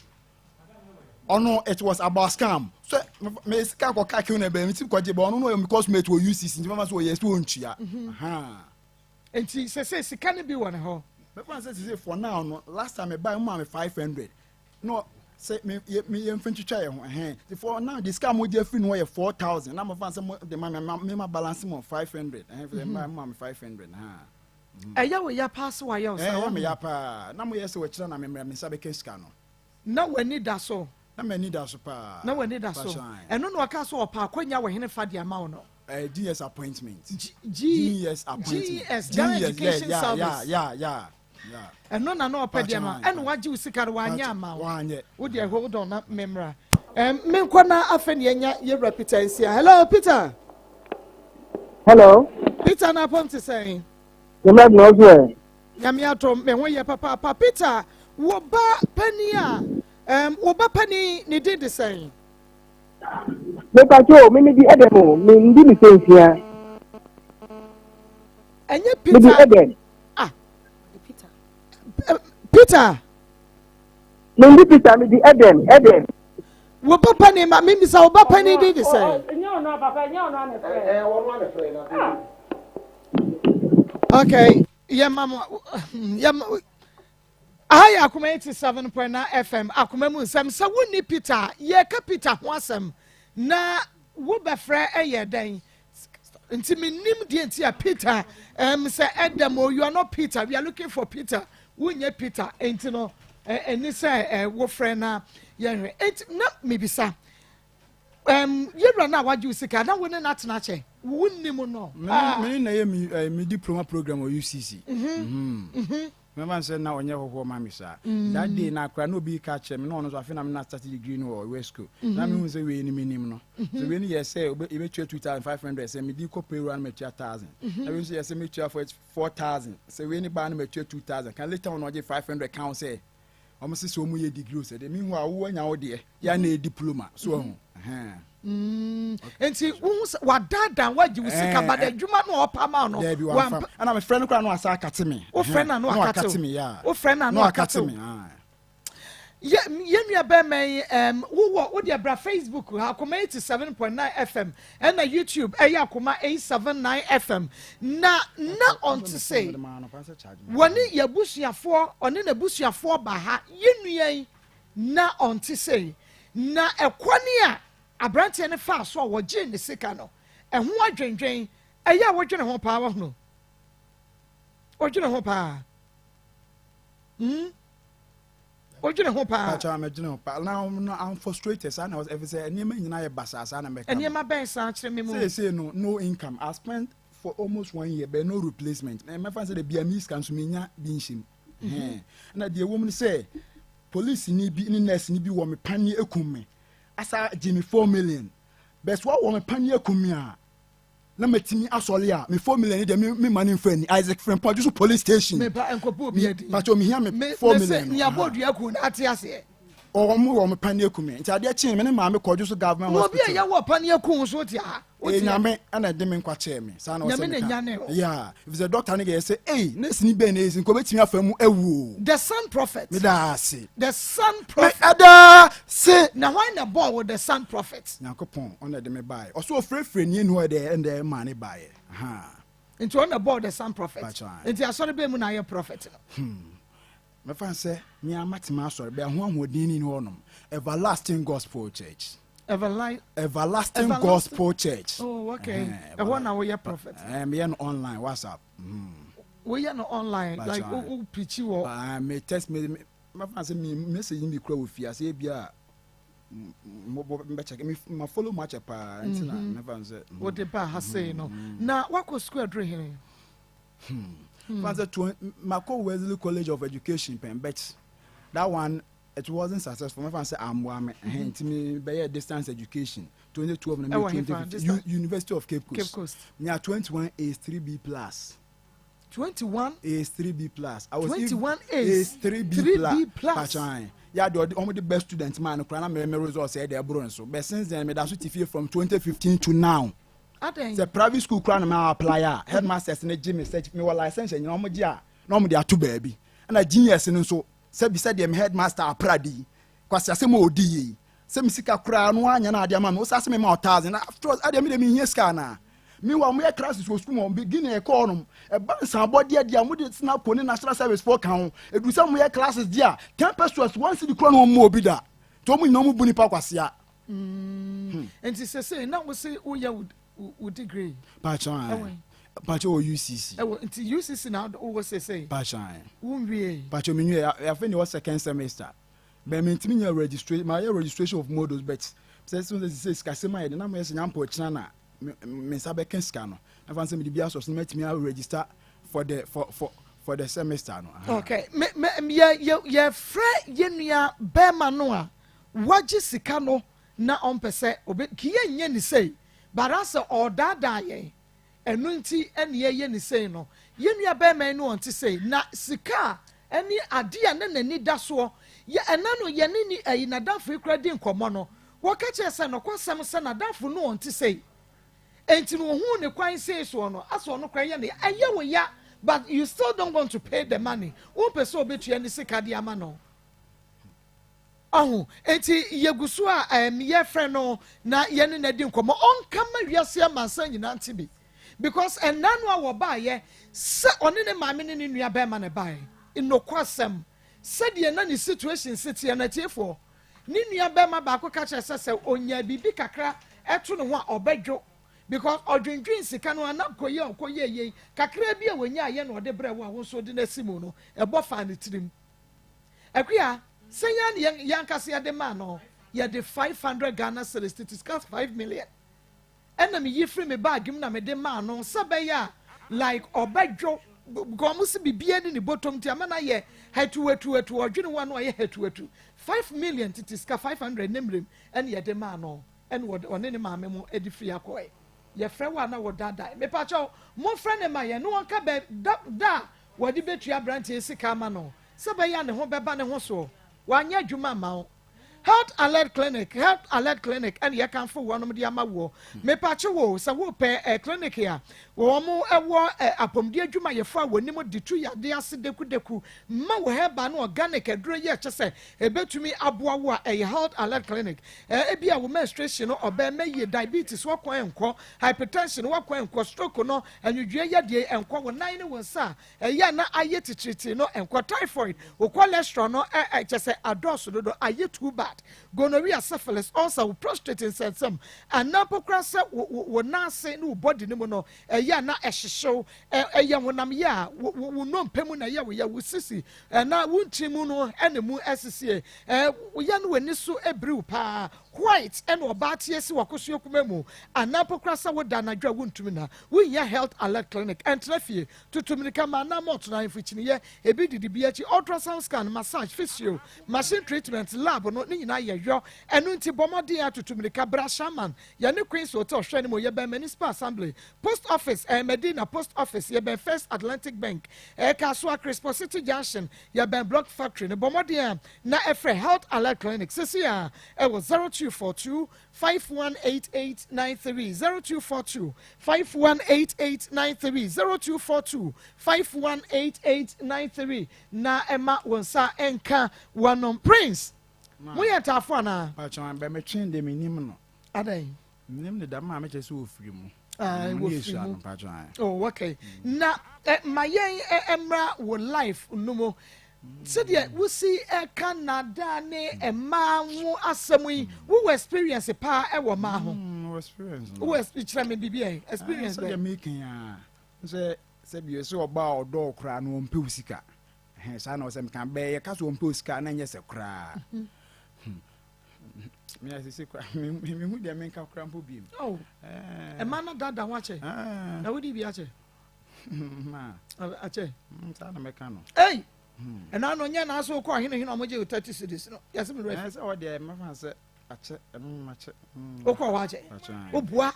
ono it was about scam so me scam ko ka kiu na be mi ti ko je be ono no because mate wo UCC nti mama so yes wo ntua enti say sika ne bi won ho me plan say for now no last time I buy me 500 no say me mfintwitwa ye ho for now the scam mo je free no 4,000 na me fan say the me balance mo 500 for buy me 500 eya we ya pass wa ya o me ya pa na mo yes we kira na me sabe keska no na wani da so na mani da so pa na wani da so eno no aka so opa akwanya we hene fa dia ma wo no GS appointment GS appointment GS education service yeah eno na no opa dia ma eno waji usikare wanya ma wo dia hold on na memra me nkwana afeni enya ye reputation hello Peter na ponte say you let no here nyame atom me ho ye papa Peter wo ba pani a wo ba pani ni did the same me pa jo me di edemo me ndi mi sensia enye Peter Eden Peter Peter. Mindy Peter, me the Eden. Wo papa ni ma mimi sa wo papa ni di say. No, papa, no. Okay, yeah mama. I Akoma 87.9 FM. Akoma mu nsɛm sɛ wonni Peter, yɛ ka Peter ho asɛm na wo bɛfrɛ ɛyɛ dɛn. Nti menim die nti a Peter sɛ Edem, you are not Peter. We are looking for Peter. Wonye Peter. Enti no ɛni sɛ wo frɛ na yɛhwɛ. Enti na mebisa. Yɛwura na wagye sika na wo ne na tena kyɛ. Wonnim no. Me na yɛ me diploma program or UCC. Remember say now on your home mami sa. That day na kra no be catch me no so afina me na start degree no or West School. Na me hu say we ni minim no. So we ni yes say e be 2500 say me di ko pay run me 1000. Na we say yes me for 4000. So we ni ba na me 2000. Can later on get 500 count say. Almost say so mu ye degree say. The meanwhile wo anya wo de ya na diploma. So enti wadada wagye usika ba da dwuma no opama no ana me friend kra no asa akate me o friend na no akate me ya o friend na no akate me ye nua be men wo de bra Facebook Akoma 87.9 FM and na YouTube Akoma 879 FM na on to say woni yabusuafo one na busuafo ba ha ye nua na on to say na ekwani a abrante ne fa so wo gye ne sika no ɛho adwendwen ɛyɛ wo dwene ho paa wo no wo dwene ho paa wo dwene ho paa acha me dwene ho paa now I'm frustrated so na every say enema nyina ye basasa na make enema ben san kyerɛ me mu say no income I spent for almost 1 year but no replacement na me fan say the BMS can so menya bi nhim na the woman say police ni bi ni nurse ni bi wo me pani ekum me asa Jimmy 4 million best what wo me pani ekum a na metimi asole a me 4 million de me money friend Isaac friend point just police station me ba enkopo bi edi but o me hear me 4 million ni abodua ku na ate ase o mo wo me pani ekum nti ade chi me ne ma me kojo so government hospital obi a ya wo pani ekum so ti a nyame ana de me nkwa che me sa na o se yeah if the doctor nigga say hey nurse ni be na ezi nko betimi afamu awu the sun prophet me da see the sun prophet ada say na why na ball with the sun prophet yakopon ona de me buy o so frefre ni enu de and the man buy into on the ball the sun prophet into asori be mu na ye prophet me fan say me amatima asori be ho ahodin ni honom everlasting gospel church everlasting gospel church. Oh, okay. What now we are prophet? Me on online WhatsApp. We are no online like who preach you me text me my fan say me message me kro wo fia say bia me check me follow match pa ntina me fan say what the ba ha say no na wako school dre here fan say Mako Wesley College of Education pen bet that one it wasn't successful. My friend said, I'm me by distance education. 2012 and 2015. University of Cape Coast. Me 21 is 3B plus. 21 is 3B plus. I was 21 is 3B plus. Yeah, the best students man. My results said they're bro so. But since then, me that's what from 2015 to now. The private school crown my apply. Headmasters and Jimmy said me was license and no more they are two baby. And a genius and so. Se bi said dem headmaster apradi kwase asem odi se misika kura no anya na ade ma me usase me ma 1000 after ade me dem hia ska na me wa mo classes wo school mo begin e call no e ban san body ade mo de snap ko ni national service for kan edu se mo classes dia 10 pesos once the kura no mo obi da to mo nyina mo buni pa kwase a enti se na wo se wo ya wo degree pa chan Pacho UCC. Into UCC now always say. Pachan. Pacho minu I think it was second semester. But me ntimi registration my registration of models but soon as it says kasema na me nyam po chana me sabe ken ska no. Na fan say me bia so me ntimi register for the semester no. Okay. Me ya frɛ yenua bema no a wagye sika no na on pese obe kiye nye ni say barasa odada ye enu nti ene ye ni sei no yenua be man no onti sei na sika eni ade a na nani da so ye ena no ye ni ayi na dafo ikra di nkomo no wo ka che se no kwasem se na dafo no onti sei enti no hu ne kwan sei so no aso no kra ye ne aye wo ya but you still don't want to pay the money. One person be to any sika di amano. Oh, enti yegusu a ye friend no na ye ne nadi nkomo on kama wiase amansa nyina ntibi because enanu a wo ba ye se one ne maame ne ne nua ba ma ne ba inokwasem se de na ne situation sitie na tiefo ne nua ba ma ba ko ka kire se onya bibi kakra eto ne ho a obedwo because odwendwen sika no anabkoye ye kakra bi a wonya ye no de bre wo so de na simu no ebo fa ne tirim akua say yan kasi ya de man no ya de 500 Ghana cedis it is cost 5 million and me yi free me bag him na me de man no sabeya like obedwo go musi bibia ni bottom ti amana ye hetu odwene one no ye hetu 5 million it is ka 500 nemrem and ya de man no and one ne ma me mo edi free akoy ye frɛ wa na wo dada me pa cho mo frɛ ne ma ye no anka be da wodi betua branch sika ma no sabeya ne ho beba ne ho so wanya dwuma ma health alert clinic and you can for one of the amawo me pache wo se wo pe clinic ya wo mo ewo apomdi adwuma ye fa woni mo ditu ya de ase deku ma wo heba no organic aduro ye kyese ebetumi aboa wo a health alert clinic ebia wo menstruation no oba meye diabetes wo kwan enko hypertension wo kwan enko stroke no anwudwe ye de enko wo nan ne wo sa ya na aye titriti no enko typhoid wo cholesterol no kyese ados do aye too bad gonorrhea syphilis also prostate insensum and napokrasa wo nase no body no no ya na ehyehew ya wonam ya wo no mpemu na ya wo sisi na wuntimu no enemu asisi wo ya no wani so ebriw pa white and obatie si wakoso kumemu anapokrasa wo danadwa wuntumi na wo ya health alert clinic entrefie tutumika ma na moto na infichini ye ebi didi biachi ultrasound scan massage physio machine treatment lab no ni nyina ye yo enu nti bomodi ya tutumika bra shaman ya ne Queen's Hotel hwani mo ye be municipal assembly post office Medina post office ye be First Atlantic Bank Kasua Crispo City Junction ye be Block Factory ne bomodi ya na efre health alert clinic sisi ya was 0242 518893 0242 518893 0242 518893 na Emma wonsa enka wanom Prince we are tafana Pachon be me twin de minim no adan minim de dama me chese ofiri mu oh okay na my emra wo life numo said we see Canada ne ma wo asemu yi wo experience pa e wo ma ho experience wo experience me bibia experience be making say bi so oba odo kra no mpe usika sa na o se me kan be ye ka so mpe usika na nye se kra me asisi kra me hu de me ka kra mpo bi oh e ma na dada wache na wo di bi ache ma ache sa na me ka no hey and I know nya na so ko hene omoje 30 cedis no yes me ready say o de me fa say ache mache o ko wache o bua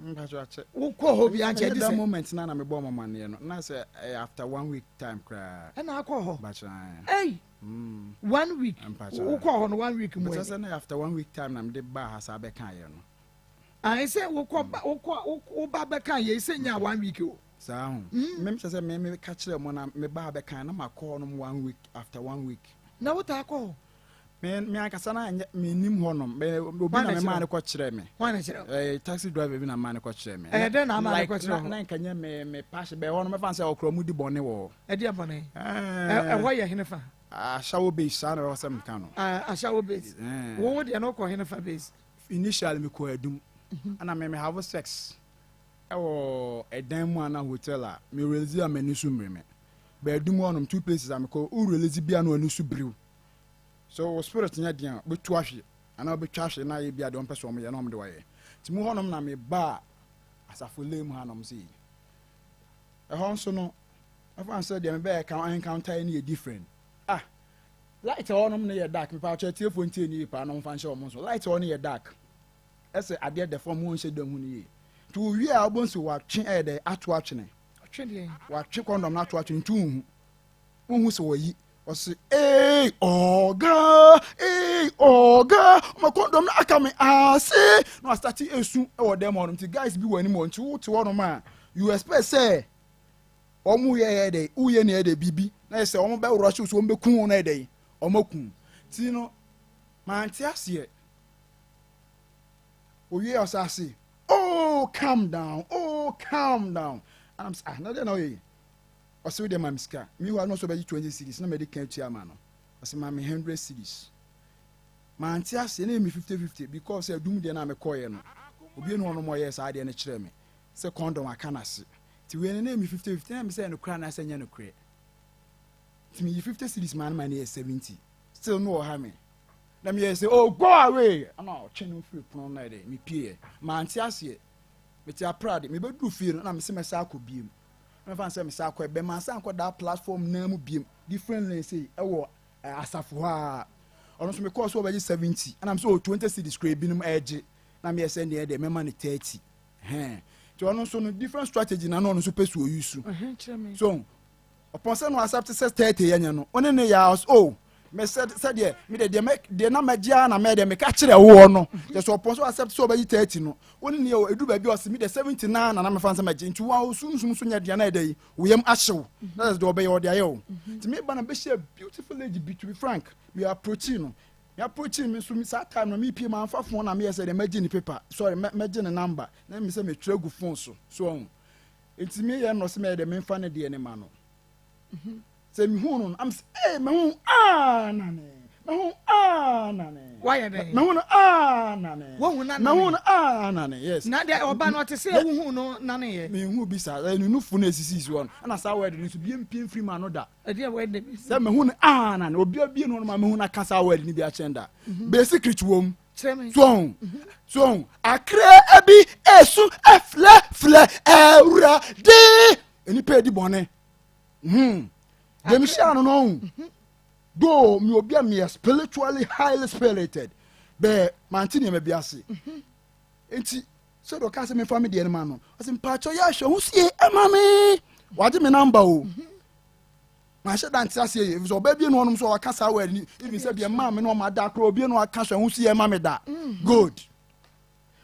mpacho ache o ko ho bi ache this moment na me bo mama ne no na say after 1 week time kra and I ko ho bacha hey 1 week o ko ho no 1 week mo say na after 1 week time na me de ba ha sa be kan ye no I say o ko ba be kan ye say nya 1 week o sa hu mem say me ka kire mo na me ba be kan na ma call no 1 week after 1 week na what I call me akasa na me nim ho no me obi na me ma ne ko kire me wan kire taxi driver bi na ma ne ko kire me den na ma ne ko kire na nka nya me pass be ho no me fan say okro mu di bone wo di bone wo ye henefa ashawo base sana wo sam kan no ashawo base wo de no ko henefa base initially me ko adum ana me have sex edan mu ana hotel a me release am ani su mreme be adum onom two places am ko u release bia na ani su briw so spirit nya dia be tu ahwe ana be twa ahwe na ye bia de on person ye na om de waye ti mu honom na me ba asafo lem hanom si hon so no afa say de me be encounter any different light honom na ye dark me pa cha telefone tie ni pa no fa nche om so light honom ye dark ese ade de form won she dem hu ni to wi a bonso wa twe de ato atwene atwene wa twe condom na ato atwene tu hu so yi o se oga ma condom na aka me ase no start esu e wo dem on ti guys bi wani mo nti wo ti wono ma you expect say omu ye dey uye na dey bibi na say omu be rush so omu be kun na dey omu kun ti no man ti ase oye osase oh calm down and I'm no dey no ye o say dem am ska me who no so be 20 cities na me dey kan tua ma no o say ma me 100 cities man ti ase na me 50-50 because adum dey na me koye no obi no mo ye sa dey na kire me say condom aka na se ti we na me 50-50 na me say no kra na say nya no kre ti me 50 cities man na 70 still no ha me na me say oh go away ana chenu free pon na dey me pie man ti ase me ti proud me be do feel na me say me sa akobiem me fan say me sa akọ be man sa akọ that platform na mu biem different lane say e wo asafo ha ono so me call so be 70 and I'm so 20 cities kra binum edge na me say na dey me man 30 so ono so no different strategy na no so pesu use so upon say no accept say 30 yenya no one ne ya oh me said me de na magia na me de me ka kire wo no just upon so accept so be 30 no one ne edu ba bi o se me de 79 na me fan say magia nti wa sunsun so nya de na dey we am ahyew that is the obey or the ayo nti me ba na be share beautiful lady to be frank we are approaching no me approaching me so me that time no me pie man fa phone na me say de magia ni paper sorry magia ni number na me say me tregu phone so nti me ye no se me de me fa ne de ne ma no say me hu no am say me hu nane why are they me hu nane wo hu na me hu nane yes na de oba no te say wo hu no nane ye me hu bi sa nu fu na esisi one na sa word ni so bi empie free man no da e de word de bi say me hu nane obi abi no ma me hu na kasa word ni bi a chenda be secret wom so akre abi esu fle ewra de eni pe di bone dem shano no do me obi am spiritually highly spirited be mantini me biase enti so do ka se me family de man no asim pacho ya hwe hu sie ema me wade me number o ma she dan tia sie so ba bi no onum so waka sa wa ni even say be ma me no ma da kro obi no aka hwe hu sie ema me da good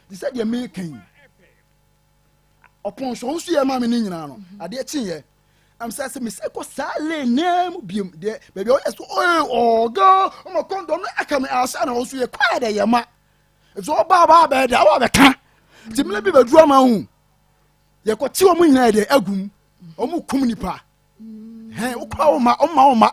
they said you make upon so hu sie ema me ni nyina no ade chinye I'm saying me say ko sale name biem de baby o yes oh go o condom no aka me asa na o so ye kwa de ye ma so ba be da wa be ka ti me bi be duru ma hu ye ko ti o mu nyina de agum o mu kum nipa o kwa o ma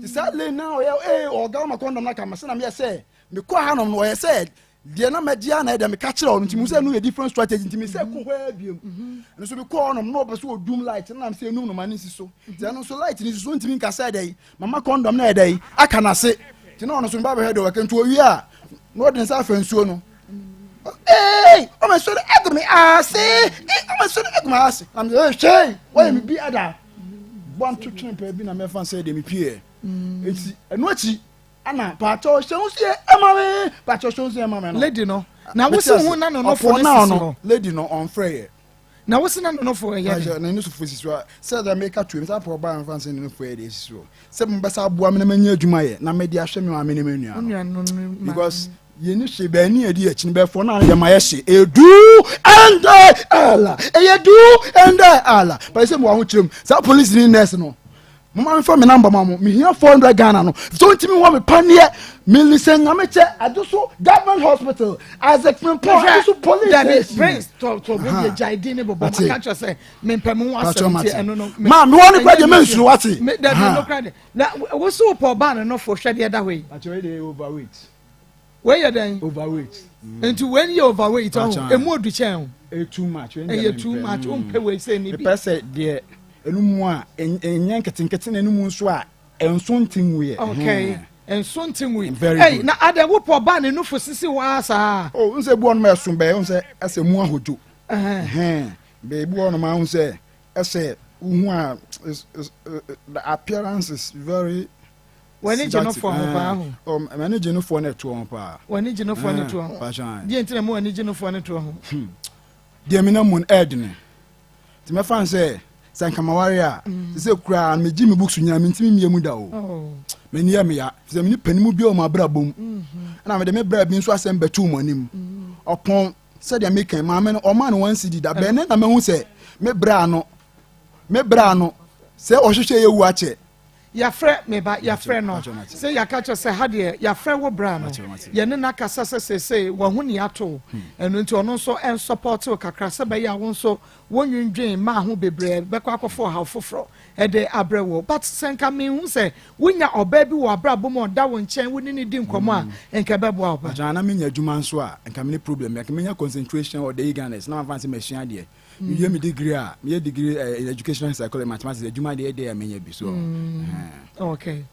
ti sale na o ye o ga o condom na ka me say na me say me ko ha no no ye say de na magia na de me ka kire o nti mu say no different strategy nti me say ko hwa biem no so be ko no no be so doom light na am say no no mani si so de no so light ni so nti mi ka say dey mama condom na dey aka na se ti na no so ba be head o ka nti o wi a no de sa fa nsuo no o me so de egme ase o me so de egme ase am say shey why me bi ada bon to twin pa bi na me fan say de me pie enti eno achi ana pacho shonsie emame pacho shonsie emame no lady no na wo se hu na no for no lady no on frey na wo se na no for ya na no so for siswa say that make to me say for ba fan say no for dey siswa say me besa aboa me na manya adwuma ye na me di ahwe me ma me nua because ye ni hwe ba ni edi achi be for na ye ma ye hwe edu and ala edu and ala but say mo wa ho kirem say police ni nurse no mama me for me number mama me here 400 Ghana no so ntimi wo me panie me listen ngameche aduso government hospital as a aduso police that prince to be jaide ne bobo ma catch say me mpem ho asem ti eno no ma me woni kwa de mensuru wati that no credit na wo so po ban no for hwede da we actually they overweight where you then overweight into when you overweight emu odu chen too much too much umpe we say ni bi the person there enumu a enyen ketenkete na enumu nso a enso ntinwe okay enso ntinwe hey na ade wo po ba ne nufu sisi wa asa oh nse bu onuma esum be nse ase mu ahojo be bu onuma nse ese uhu a the appearance is very when you no for pa ho oh manage no for na to on pa when you no for na to ho die ntina mo when you no for na to ho die me na mun edne ti me fan say sankama warrior se kura me gi me books nya me ntimi miemu da o me ni me ya se me ni panimu bi o ma brabom na me de me brab bi nso asem batu mo anim opon se de me kan ma me o ma no wan cd da be ne na me hu se me bra no me bra no se ohwehwe ye wu ache yafrɛ meba yafrɛ no sɛ yaka kyɛ sɛ ha deɛ yafrɛ wo bra no yɛne na kasa sɛ sese wɔho ne ato ɛno nti ɔno nso ɛn support wo kakra sɛ bɛyɛ a wo nso wonwindwen ma ho bebree bɛkɔ akɔfo ha foforɔ ɛde abrɛ wo but sɛ nka mehu sɛ wonya ɔbaa bi wɔ abrabɔ mu ɔda wo nkyɛn wo ne ne di nkɔmmɔ a nka bɛboa wo ba na menya adwuma nso a nka me problem ya menya concentration or the eagerness na mafanse machine deɛ you hear me degree me degree in educational psychology mathematics adwuma deɛ dey menya bi so okay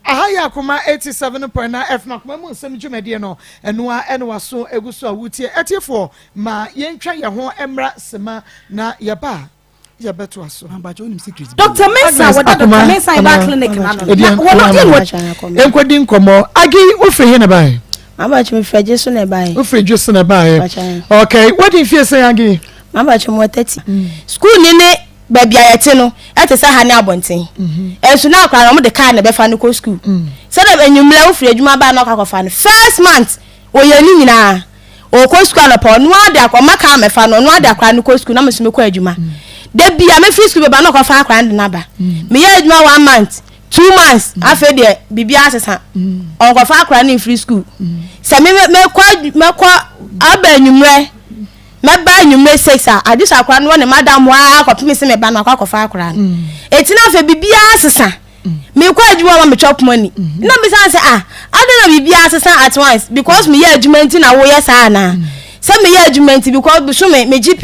aha ya Akoma 87.9 F na Akoma mu nsɛm dwumadie no ɛnoa ɛne waso eguso a wutie ɛtiefo ma yɛntwa yɛ ho emra sema na yɛba yɛbɛto aso Dr. Mensa wada Dr. Mensa iba clinic na no enkodi nkɔmɔ agi ofiri he na bai Mabachi me feje so na bai ofiri just na bai okay what if you say agi Mabachi mo 30 school ni ne baby ayete no ete sa ha ne abonten enso na akwa no de car na be fa no ko school se na enyumla ofiri adwuma ba na akwa no first month oyeni nyina o ko school na pa no ade akwa maka me fa no ade akwa no ko school na me ko adwuma de bia me free school be ba na akwa fa akwa na na ba me ye adwuma 1 month 2 months afa de bibia asesa on ko fa akwa na free school se me ko aba enyumre meba nyumre 6 a adisa akwa no ne madam wa akopime se me ba na akwa fa akwa no etina afa bibia asesa me kwa adwuma ma me chop money na me say adona bibia asesa at once because me ye adwuma nti na wo ye sa na se me ye adwuma nti because so me gipe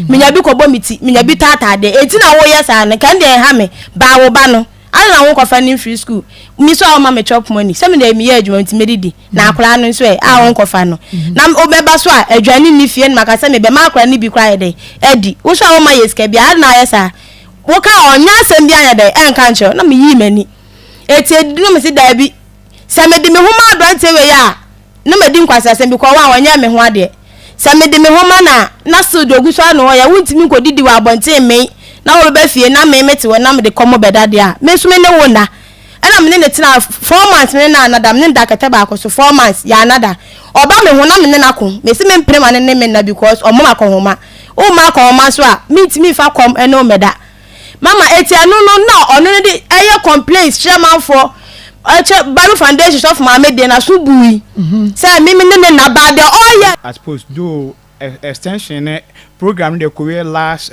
me nya bi kobo miti me nya bi tata de etina wo ye sa na kan de ha me ba wo ba no ana won kofa ni free school mi so ma me chop money se me de me ye adwuma nti me didi na akora no so a won kofa no na obeba so a adwani ni fie na maka se me be ma akora ni bi kwa de edi wo so a wo ma yeska bi ana yesa wo ka onya asem bi anya de enka nche na me yi mani eti edi no me se da bi se me de me homa adwante we ya na me di nkwasa asem bi kwa wa onya me ho ade se me de me homa na so dogu so ano ya wuntimi ko didi wa abonte me na wo be fie na me mete wo na me de komo bedade a me so me ne wo na ana me ne tina 4 months me na anada me da kete ba akoso 4 months ya anada oba me ho na me ne na ko me se me mpre ma ne me na because omo ma ko homa o ma ko homa so a me ntimi fa kom ene o meda mama eti anu no na ono ne de eye complaints chairman for Bible Foundation of Mama de na so bui say me ne na ba de oh yeah I suppose do extension program the career last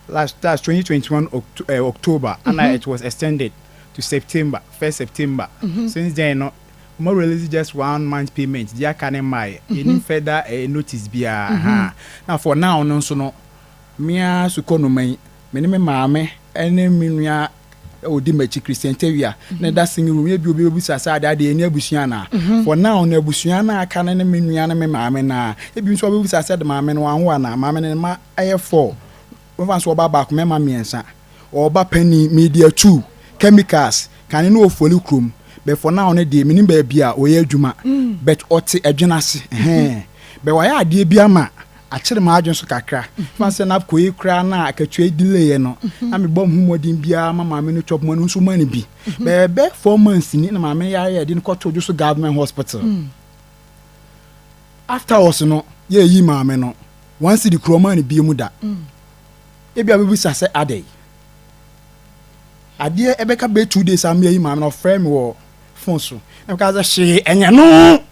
2021 October and it was extended to September 1st September since then no more release just 1 month payment dia can my any further notice bia now for now no so no mia su kono man me ne me maame ene minua odi machi Christian Tewia na da sing room e bi obi sasa da de eni abusua na for now na abusua na aka na minua na me maame na e bi nso obi sasa de maame no anwo na maame ne ma aye 4 we so oba back me ma miensa oba penny media 2 chemicals kan no ofoli krom but for now na de minim ba bia oye adwuma but ote adwenase be wa ya ade bia ma akere ma adwen so kakra fanse na koyi kra na akatwe delay no na me bom humodin bia mama me no chop mo no so mani bi be 4 months ni na mama ya de no koto jo so government hospital after us no ye yi mama no once the kroma ni bi mu da e bia be sase ade ebeka be 2 days am yi mama no frame wo phone so e ka za she enya no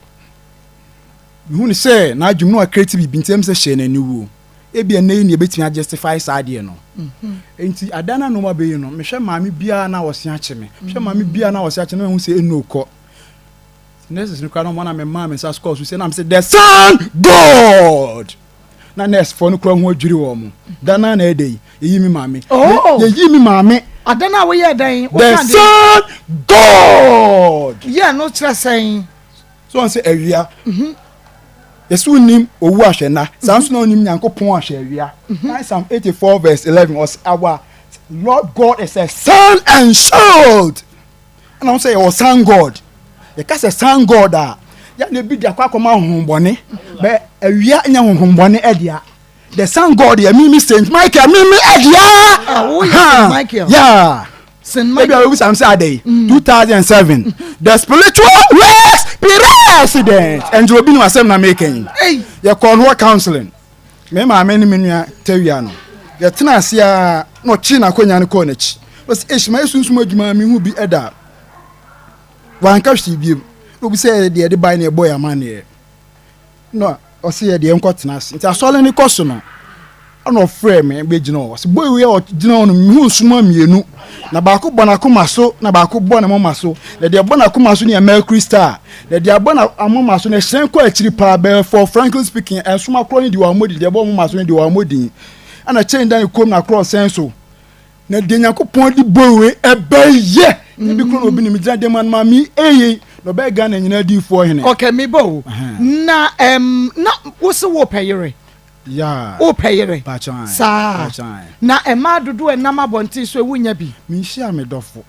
you ni say na adwum no a creative bi ntem say she na niwu e bia na yi ne betimi justify sade no enti adana no ma be yi no me hwe maami bia na wose ache me hwe maami bia na wose ache na hu say enu ko next no kwa no na me maami sa score so say na me say the son God na next for no kwa hu adwiri wo mo dana na ede yi mi maami ye yi mi maami adana we ye dan the son God yeah no try saying so on say area Yesu nim owu ahwena sanso na onim nyankopon ahwewia Psalm 84 verse 11 was our Lord God is a sun and shield and I say your son God you can say son God ya na bi dia kwakoma honhombone be awia nya honhombone edia the son God ya mimi Saint Michael mimi edia Michael yeah Saint Michael we Psalm say 2007 the spiritual race president and you be no asem na making you call what counseling me ma me ni menua Tewia no get na sia no chi na konya ne ko na chi was ehima esunsum adwuma mi hu bi eda wan ka hwi bi obi say de buy na boy amane no o say de enko tena ase nti asole ni koso no ono frame me be gina o boy we o gina on mi hu nsuma mienu na ba ko bona ko maso na ba ko bona mo maso de bona ko maso ni Mercury Star de bona amo maso na hyen ko akiri pa be for frankly speaking ensuma kro ni de wa modi de bo mo maso ni de wa modi ana chain dan kom na cross senso na de Yakopon di boy ebeye bi kro obi ni mi gina de man ma mi eye no be ga na nyina di fo hene okay me bo na na wo se wo payere yeah o payere bachan sa na ema dodo enam abonti so ewunya bi mi hia me dofo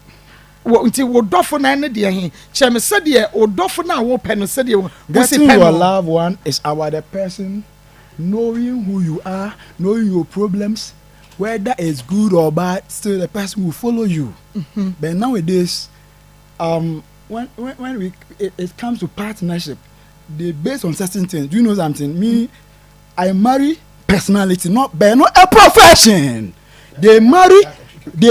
wo nti wo dofo na ne de he cheme se de o dofo na wo pe no se de wo si pe your loved one is about the person knowing who you are, knowing your problems, whether it's good or bad, still the person will follow you. But nowadays when it comes to partnership, they based on certain things. Do you know something? Me, I marry personality, not a profession. They marry but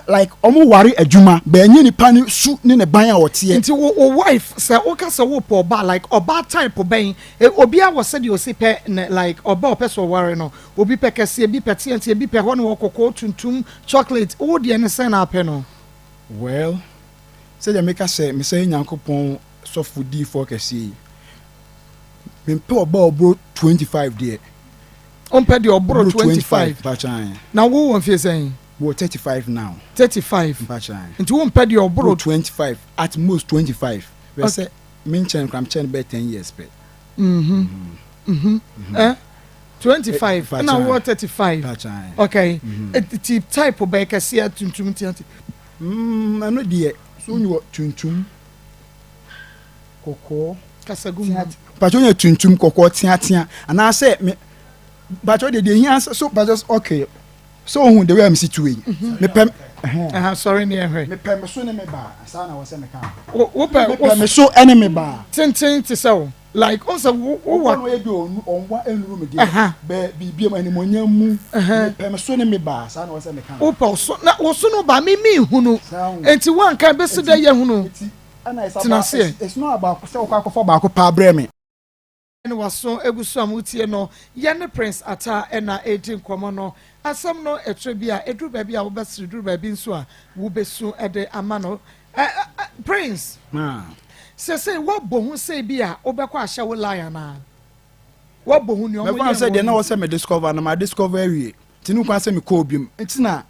like worry adwuma be nyi nipa ni su ni ne ban a wote nti wo wife say o ka say wo po ba like oba type ben obi a wo say de o se pe like oba o person worry no obi pe kese bi pete nti bi pe ho no kokko tuntum chocolate o de ne say na pe no well say the make say me say Yakopon so foodie for kese me pe oba obro 25 there on pay the obro 25 bachan now wo won fie saying wo 35 now 35 bachan into won pay the obro 25 at most 25 we say mean chen cram chen be 10 years pe 25 now what 35 bachan okay it type of be kase tuntum tianti I know the so you tuntum koko kasagu bachan you tuntum koko tia and I say me but what they hear so but just okay so who the way I'm situated me pem sorry me here me pem so ne me ba asa na wo se me kan wo pem me so enemy ba tintin to so like also wo no e bi onwa enuru me dey be bibiem animonyam mu me pem so ne me ba asa na wo se me kan wo pa so na wo so no ba me hunu enti wan kan be so da ye hunu it's not about so kwa ba ko pa bre me ne waso egusu amutie no ye ne prince ata na edin komo no asam no etwe bia eduru ba bia wo besiri duru ba bi nso a wo besu ede amano prince se wo bohu se bia wo bekọ ahye wo lion na wo bohu ni omo ye say de na wo say me discover na ma discover wi tinu kwa say me ko obim ntina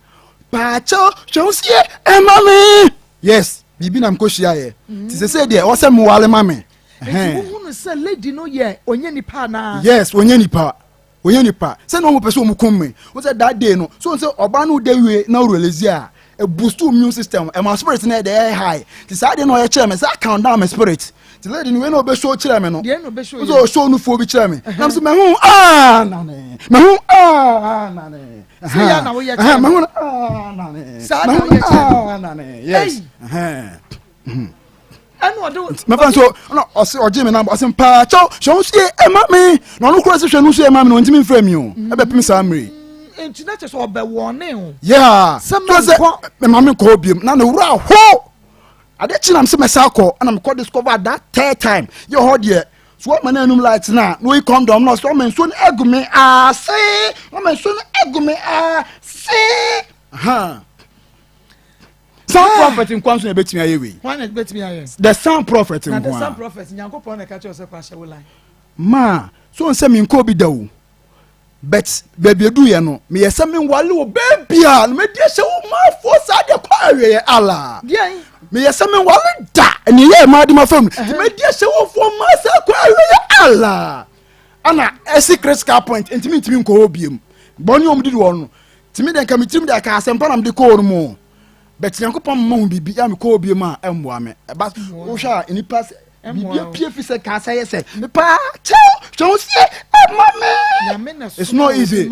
paacho chonsie emami yes bibi na mko hia ye ti say de wo say me wale mame who say lady no ye onye nipa na yes onye nipa say no mo pese o mu kom me wo say that day no so say oba no dey we na release a boost immune system and my spirit na dey high ti say dey no ye chere me say count down my spirit ti lady no we no be show chere me no dey no be show so show no fo bi chere me na so me hu na ne say ya na wo ye chere me hu na ne say na wo ye chere na ne yes anu odo me fan so no o Jimmy na o se pa cho so sie e ma me no no kura se hwe no so e ma me no ntimi mfra mi o e be pim samre internet so obe wone o yeah so me ma me ko biem na no wura ho ade chi na me se me sa ko na me ko discover that third time you hold here so man anum light na no e condom no so man so egume say no man so egume say some prophet in kwanso ebetimi ayewe one ebetimi aye the some prophet in kwanso the some prophet Yakopon na ka che ose kwa hye wo line ma so nse mi nko bi da wo but baby edu ye no me yesa me wale wo baby a me die hye wo ma fo sa de kwa awe ala die me yesa me wale da eni ye ma de ma fam me die hye wo fo ma sa kwa awe ala ana a secret scar point ntimi nko obiem boni omdi do no timi den ka mitim da ka asempa na me de ko mo but Yakopon mo bibi ya me ko obiem a emboa me ba wo hwa eni pass bibi pie fi se ka say say pa chou sie mama it's not easy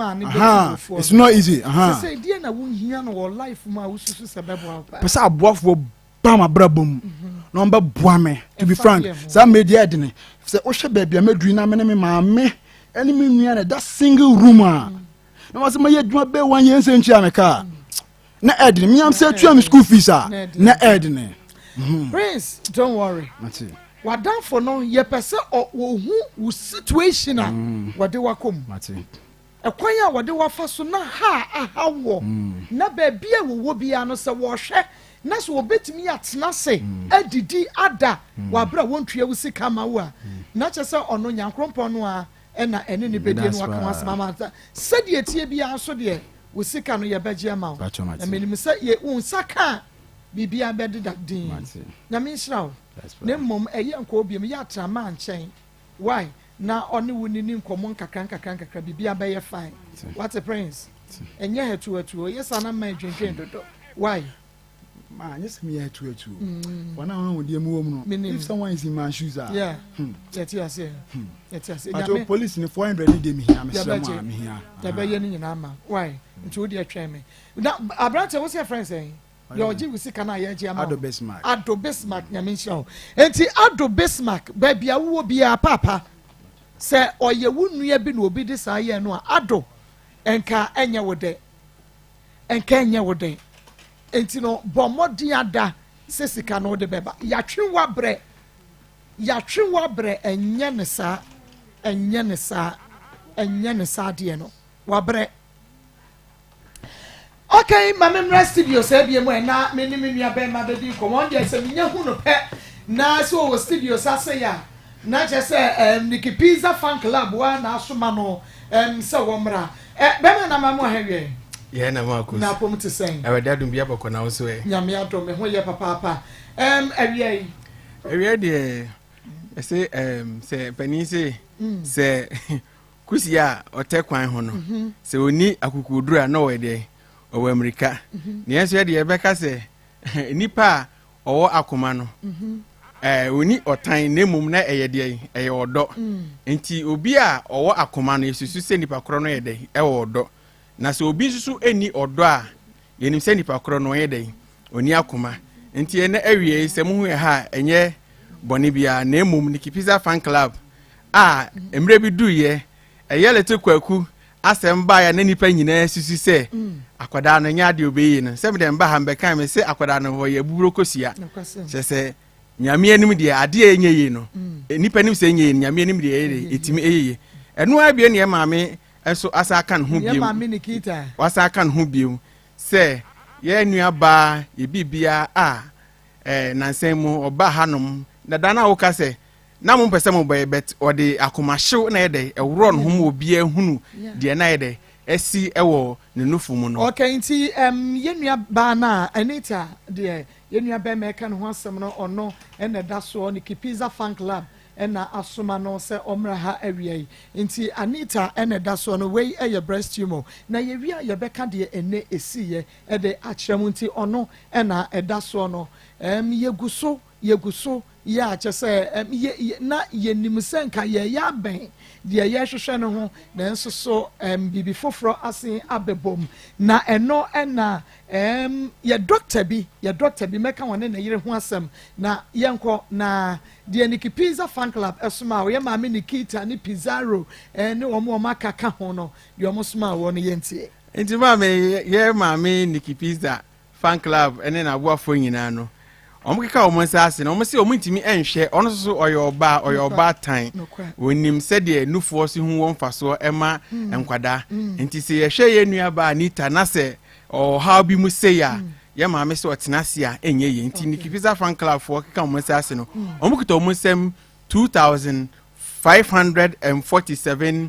it's not easy say die na wo hia no wo life ma wo susu se bebo pesa aboafo ba ma brabom no mba boa me to be frank sa media de ne se wo hwe ba bia maduri na me ne me maame eni me nua na that single room a na was my adwuma be 1 year nse ntua me ka na edne me am say tua me school fees na edne Prince don't worry mate wadan for no ye pese wo hu situation a wode wakom mate ekwan a wode wafa so na ha wo na ba bia wo bia no se wo hwe na so obetimi atena se adidi ada wabra wontua wo sika ma wo a na che se ono nyankrompon no a na ene ne bedie no waka wasema ma sede etie bia so de wo sika no ye begie ma wo na menim se ye unsaka bibia bedida din na me nshrawo ne mom eye nko obiem ya trama nchen why na oni wuni ni nkomo nkakra bibia be ye fine what a prince enye hetu yes ana ma dwendwen dodo why ma yes me hetu wana wana wodi emu wom no if someone is in my shoes yeah yeti ase but police ni 400 dey me here me sema me here da be ye ni nyina ma why nti wodi atwa me na abrante wo se friends eh your ji wisi kana ye ji ama Ado Bismarck nyame nhyia enti Ado Bismarck ba bia wo bia papa se oye wunua bi na obi de saa ye no Ado enka enye wode enti no bomodi ada se sika no de beba yatwe wa bre enye ne sa de no wa bre. Okay, Mamma Studio said you na many be my baby command yes and yahuno pet na so studio sasaya na just Niki Pizza Fan Club one asumano so womra bema na mamu hewe ye na Maa Akos na pom to say e weda dum bia boko na wo so e nyame adom me ho ye papa awie de say say pani say kusia otekwan ho no se oni akukudura na we de owo America ne enso de ebeka se nipa owo Akoma no oni otan nemum na eyede eye odo enti obi a owo Akoma no yesusu se nipa kro no yede odo na se obi susu eni odo a yenim se nipa kro no yede oni Akoma enti ene awie se mu hu ha enye boni bia nemum Niki Pizza Fan Club emre bi duye eyelete kwaku asemba ya na nipa nyina susu se akwada no nya de obeyi no se me dem ba ha mbeka me se akwada no ho ye buburo kosia se nyame anim de ade enye yi no nipa nim se enye nyame anim de ye etimi eyeye eno abie ne maame eso asa kan ho biem maame Nikita wasa kan ho biem se ye nua ba ye bibia nansemu oba hanom na dana wo ka se na mo pese mo boy bet odi Akoma hyew na yede ewro no hom obi ahunu de na yede esi ewo ne nufu mu no okay nti yenua ba na Anita de yenua ba me ka no ho asem no ono ene da so Niki Pizza Fan Club ena asoma no se omra ha awie nti Anita ene da so no we eye breast tumor na ye wia ye beka de ene esiye e de akyerem nti ono ena eda so no yeguso ya chese na yenim senka ye ya ben de ye hwehwe no ho na nso so bibi foforo asen abebom na eno ena ye doctor bi meka wona na yire ho asem na yenko na de Niki Pizza Fan Club esoma wo ye maame Nikita ni Pizarro ne wo mo makaka ho no de wo soma wo no yentie enti maame ye maame Niki Pizza Fan Club ene na aboafo nyina no omukeka omonsaase na omse omntimi enhwe ono so oyoba tan wonim sede nufuo se hu wonfaso ema enkwada enti se ye hwe ye nua ba Anita na se o how bi mu se ya ye maame se otenase a enye ye enti Niki Pizza Fan Club fo keka omonsaase no omuketa omonsem 2547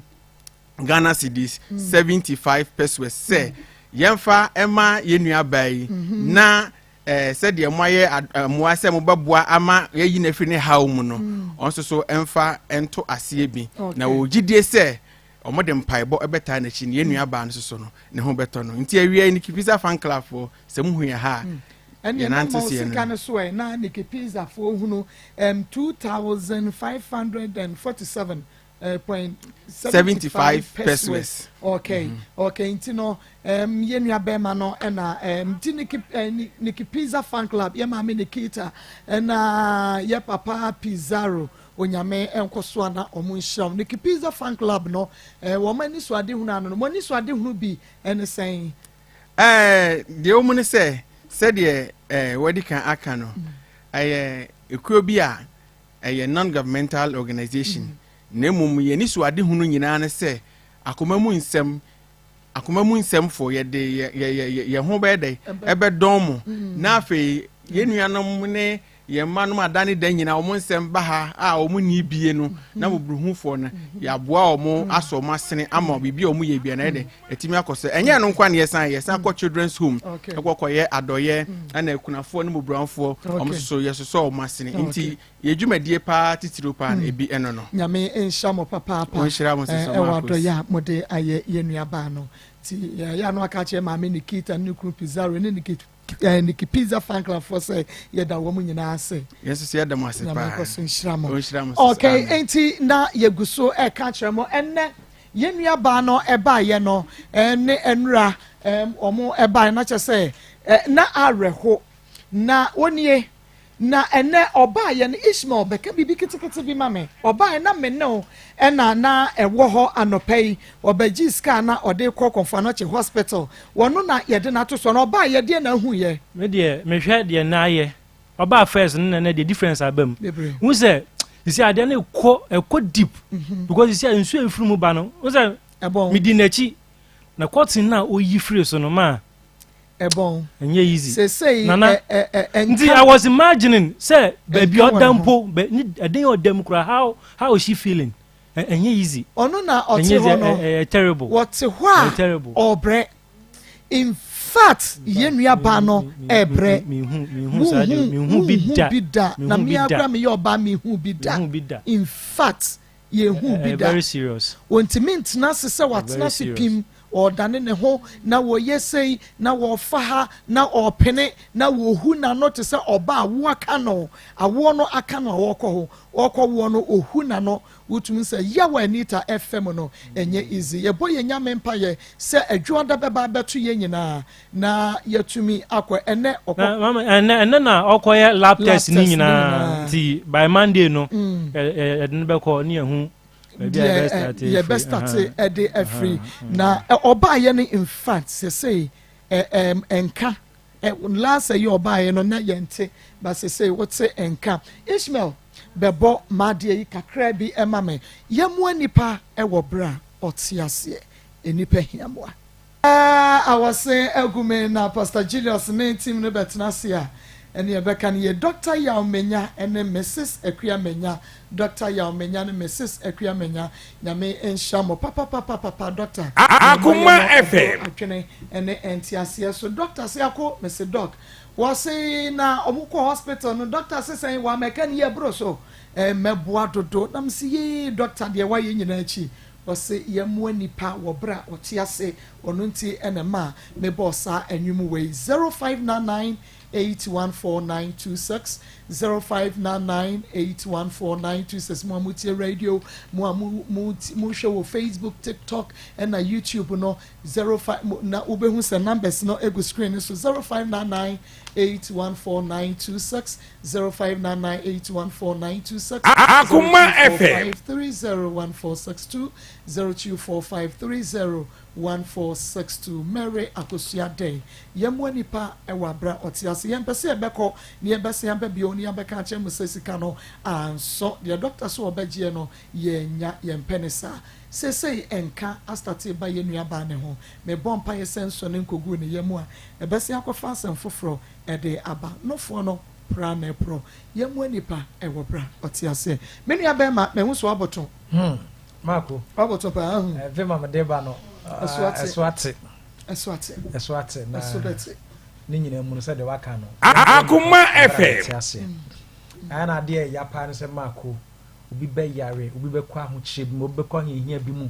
Ghana cedis 75 pesos se yemfa ema ye nua bai na said ye moye moa se mo baboa ama yeyi na firi ne hawo mu no onso so emfa ento ase bi na wo gidie se omode mpaebo ebeta na chi ne nua ba no so no ne ho beto no nti awie Niki Pizza Fan Club fo se mu hu ya ha ene na mo sika no so na Niki Pizza fo hu no 2547 .75 pesos. Okay. Okay. Intino yenua bema no ena Niki Pizza Fan Club ye maame Nikita ena ye papa Pizarro onyame enkoso na omo nhyiam Niki Pizza Fan Club no wo mani so ade hunu ano no mani so ade hunu bi ene sen de o mu ne se de wadi kan aka no ekuo bi a non-governmental organization na mum ye ni so ade hunu nyina ne se akoma mu nsem for ye de ye ho be de ebe don mu na afi ye nuanom ne ye manum adane dan nyina omo nsem ba ha a omo ni bie no na bobruhu fo na ya boa omo aso masene ama bibi omo ye bia na de etimi akose enye no nkwa ne yesan kwa children's home ekwokoye adoye na ekunafo ne bobruanfo omo so yeso masene nti ye dwumadie pa titiro pa ebi eno no nyame enhyamo papa onhyira mo sesa ma adoya mode aye ye nuaba no ti ya no aka che ma me Nikita ne kru Pizarro ne Niki Pizza Fan Club for say ye da wo nyina ase yes ye da mo ase pa okay enti na ye guso e ka kire mo enne ye nuaba no eba ye no ne enra omo eba na che say na areho na wonie na ene oba ye no Ishmael beka bibi kitikiti bi mame oba na me no na ewo ho anopai obaji ska na ode kokofo no che hospital wono na ye de na to so na oba ye de na hu ye me de me hwe de na ye oba first na the difference abam hu se isi ade na ekọ deep because isi nsu efuru mu ba no hu se me di nachi na cotton na oyi free so no ma ebon enye easy say nti I was imagining say baby odampo eden odam kura how is she feeling enye easy ono na ote ho no terrible what ho terrible obre in fact ye nuaba no ebre mi hu bida na mi agra me yoba mi hu bida in fact ye hu bida very serious ontimi ntena se watena sipim or dane ne ho na wo yesei na wo faha na opene na wo hu na no te se oba wo aka no awo no aka no wo ko wo no ohu na no wotumi se ya wa anita fm no enye easy ye boye nyame mpa ye se adwoda beba beto ye nyina na yetumi akọ ene okọ mama ene na okoye lab test ni nyina ti by Monday no edin be ko ni ehu ye best start ede free na oba ye ni in fact say enka last year oba ye no na yente but say what say enka Ishmael bebo madie yi kakra bi emame yemu anipa ewo bra otiase enipa hiamwa I was saying egume na Pastor Julius ne team no betnasia ene ebeka ne Dr. Yaomenya ene Mrs. Ekwamenya Dr. Yaomenya ne Mrs. Ekwamenya nyame enshamo papa Dr. Akoma FM atwene ene entiase so Dr. Siako Mr. Doc was say na omuko hospital no doctor say wa meka ne ye bro so meboa dodo nam si doctor de wa ye nyina achi wose yemu nipa wo bra otiase onunti enema me bossa enwum we 0599814926 0599814926 Muamuti radio mu show Facebook TikTok and na YouTube no 05 na ubehu se numbers no ego screen so 0599814926 0599814926 Akoma FM 301462 0245301462 Mary Akosia Day yemwa nipa ewabra otiase yempese ebeko ne yebese yambe bio ne yabeka ache musesika no anso the doctor so obegie no yenya yempenesa sesei enka astarte ba yenuaba ne ho me bompa yesenso ne nkogu ne yemu a ebese akofa asem foforo ede aba nofo no prane pro yemwa nipa ewabra otiase menuaba ma me hu so aboton Marco aboton pa vema madeba no eswate na ni nyina mu se de waka no Akoma FM ana de ya pa ne se Marco obi be yare obi be kwa ho chire bi obi be kwa hia bi mu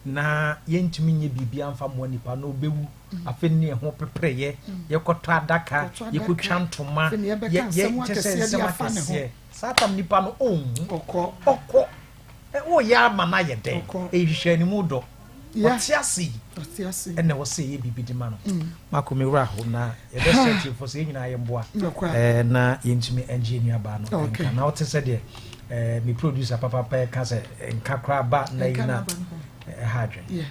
na yentumi nye bibia amfa mo nipa no obewu afeni e ho pepreye ye kotọ adaka ye kotwa ntoma ye chese se makase satam nipa no okọ o ya mana ye de ehwehwe ni mu do otiasi ene wo se ye bibidi ma no Marco me wura ho na ye be set for se nyina ye mboa na yentumi engineer ba no na o te se de me producer papa ka say nkakra ba na ina hadwen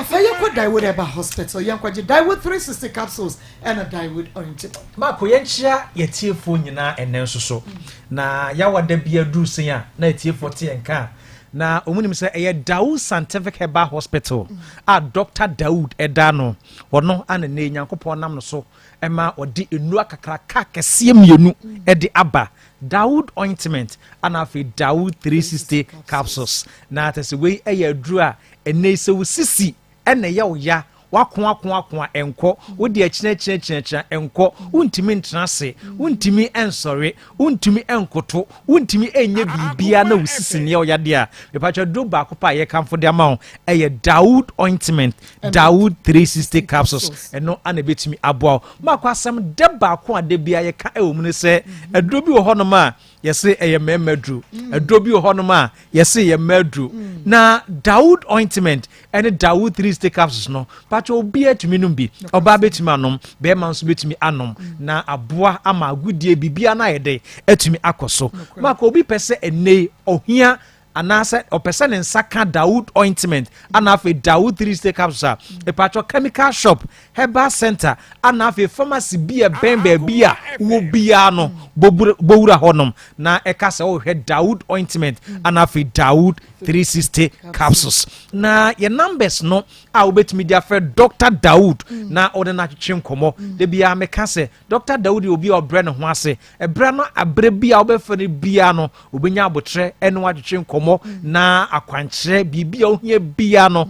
fire kwa Daiwood Eba Hospital yankwaje Daiwood 360 capsules and a Daiwood ointment mako yenchia yetiefo nyina enen so na yawada bia duru sen a na yetiefo te enka na omunim se eye Dawood Scientific Herbal Hospital a Dr. Dawood Edano wono ana na nyankopon nam no so ema odi enu akakraka kese mienu edi aba Dawood ointment ana fe Dawood 360 capsules na tese we eye aduru a ene se wosisi ene ye oya wakwa enko wodi akina enko untimi ntrase untimi ensore untimi enkoto untimi enye bibia na wosisi ne oyade a mepacho do ba kopa ye kamfo de amawo eye Dawood ointment Dawood 360 capsules eno ana betimi aboa makwa asem de ba ko ade bia ye ka ewo mu ne se edo bi wo honom a yesi eye memadu edo bi wo honom a yesi ye madu na Dawood ointment ene Dawood 360 capsules no pacho obi etumi num bi oba betumi anom be man so betumi anom na aboa ama agudie bibia na yede etumi akoso maka obi pese ene ohia anase opese ne nsaka Dawood ointment anafe Dawood 360 capsules e pacho chemical shop herbal center anafe pharmacy bia bembe bia wo bia no bowura honom na ekase o he Dawood ointment anafe Dawood 360 capsules na ye numbers no a obetimi dia fe Dr. Dawood na ode na twetwe komo de bia meka se Dr. Dawood obi obre ne ho ase ebre no abre bia obefere bia no obenya abotre ene wa twetwe komo na akwankyere bibia ohia bia no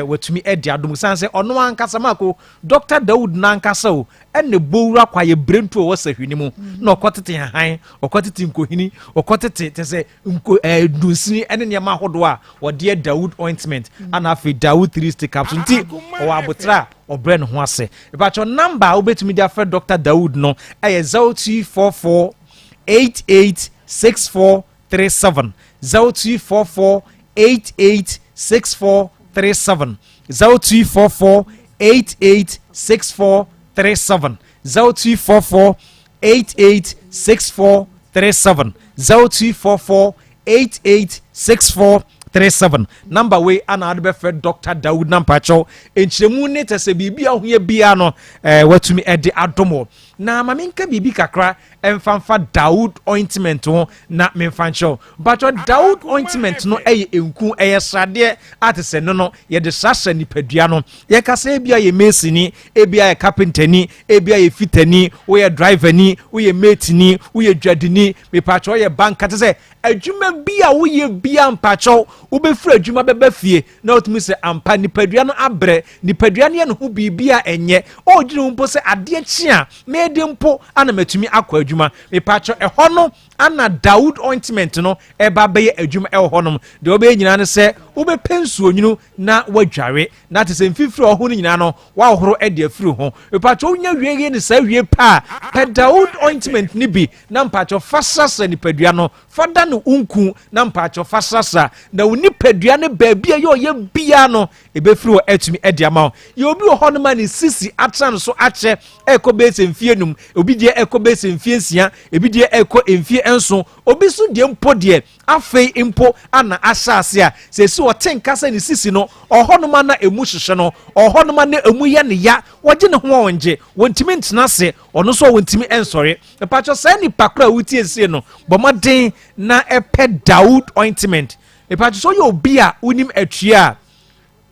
watumi edi adom sanse ono ankasa mako Dr. Dawood na ankasa o ene bowura kwa ye brentu o wasahwini mu na okotete han okotete nkohini okotete tese nko dusini ene ne ma hodo a wode Dawood ointment ana afi Dawood 360 capsule nti o abotra obre ne ho ase ebacho number obetumi dia fe Dr. Dawood no eye 0244 886437 0244 886437 0244 886437 0244 886437 0244 886437 number we ana adbe fe Dr. Dawood Nampacho enchiremu ne tese bibia hoye bia no watumi ede adomo na maminka bibi kakra emfanfa Dawood ointment ho na memfancho bacho Dawood ointment no enku srade atese no ye de sasa nipadua no ye kasa ebia ye mesini ebia ye carpentani ebia ye fitani wo ye driverni wo ye mateni wo ye dwadini mepacho ye banka tese adwuma bia wo ye bia mpacho wo be fira adwuma beba fie na otumi se ampa nipadua no abre nipadua ne ho bibia enye o gire mpo se ade chia de mpo ana matumi akwa adwuma mepacho ehono ana Dawood ointment no eba beye adwuma ehonom de obe nyina ne se obe pensuo nyinu na wadware na tese mfifiri oho nyina no wa ohoro ede afiri ho mepacho onya wiege ne sa wie pa pe Dawood ointment ni bi na mpacho fasasa ni padua no fada no unku na mpacho fasasa na uni padua ne baabia ye bia no ebefiri o etumi ede ama ye obi oho ma ne sisi atran so ache ekobese mfie num obi die ekobese mfie nsia ebi die eko mfie enso obi so die mpo die afei mpo ana asase a sesi otenka se ne sisi no ohonoma na emu hyehye no ohonoma na emu ye ne ya woje ne ho wonje wontimi ntena se ono so wontimi ensore epacho sa ni pakra wutie sie no bomaden na epe Dawood ointment epacho so ye obi a unim atua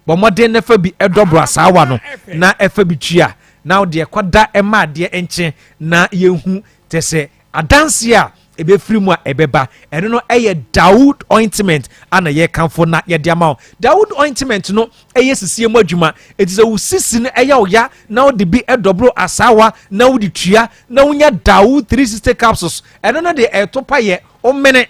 bomaden na fa bi edobro asawa no na efa bi tua now de kwada ema de enche na yehu tese adanse a ebe free a ebeba eno no eye Dawood ointment ana ye kanfo na ye de ama Dawood ointment no eye sisie mu adwuma etize wo sisi no eye oya na wo de bi edobro asawa na wo de tua na wonya Dawood 360 capsules eno no de etopa ye o mene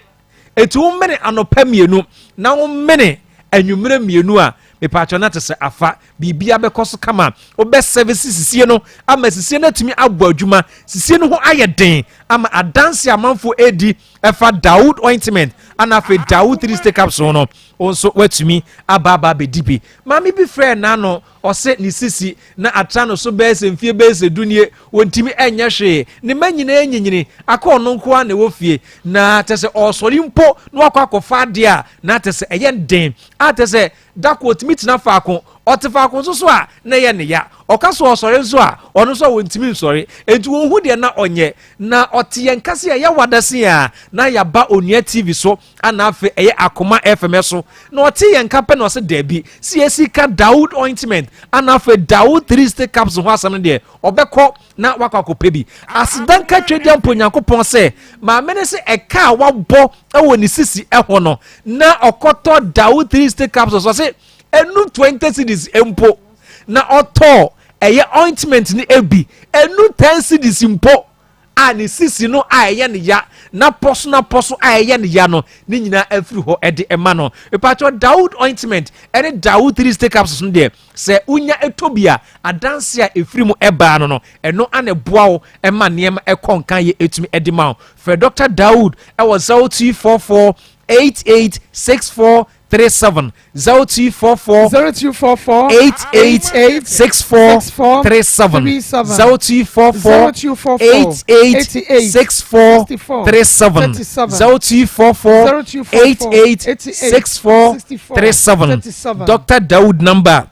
etu o mene anopa mienu na wo mene anwumere mienu a mepacho na tese afa bibia bekoso kama obe service sisie no ama sisie na tumi abo adwuma sisie no ho ayeden ama adanse amanfo edi ɛfa Dawood ointment ana fe Dawood 3 stick capsule no also watumi ababa bedibi mami bi frɛ na no ɔse ni sisi na atra no so bɛse mfie bɛse dunie wontimi ɛnyɛ hwe ne manyina nyinyini akɔ no nko a na wo fie na tese ɔsɔre mpo na wakɔ akɔfa de a na tese ɛyɛ den a tese dako otimi tina faako ɔtefaako so a na yɛ ne ya ɔka so ɔsɔre so a ɔno so wontimi nsɔre enti wo hu de na ɔnyɛ na ɔte yɛn kase a yɛ wadase a na yaba onua TV so ana afe ɛyɛ Akoma FM so na ɔte yɛn ka pɛ na ɔse dabi si ka Dawood ointment ana afe Dawood 3 stick capsule ho asam de ɔbɛkɔ na wakɔ bi asidan ka twɛdia mponyankopɔn sɛ maame ne se ɛka a wabɔ ɛwɔ ne sisi ɛho no na ɔkɔtɔ Dawood 3 stick capsule so se enu 20 cedis empo na ɔtɔ ɛyɛ ointment ni ebi enu 10 cedis mpo a ne sisi no a ɛyɛ ne ya na poso a ɛyɛ ne ya no ne nyina afiri hɔ ɛde ɛma no epacho Dawood ointment ɛne Dawood 3 stick capsules no de sɛ unya etobia adanse a efiri mu ɛbaa no ɛno ana boa wo ɛma nneɛma ɛkɔnkan ye etumi ɛde ma wo fɛ Dr. Dawood ɛwɔ 0244 886437 0244 886437 0244 886437 886437 Dr. Dawood number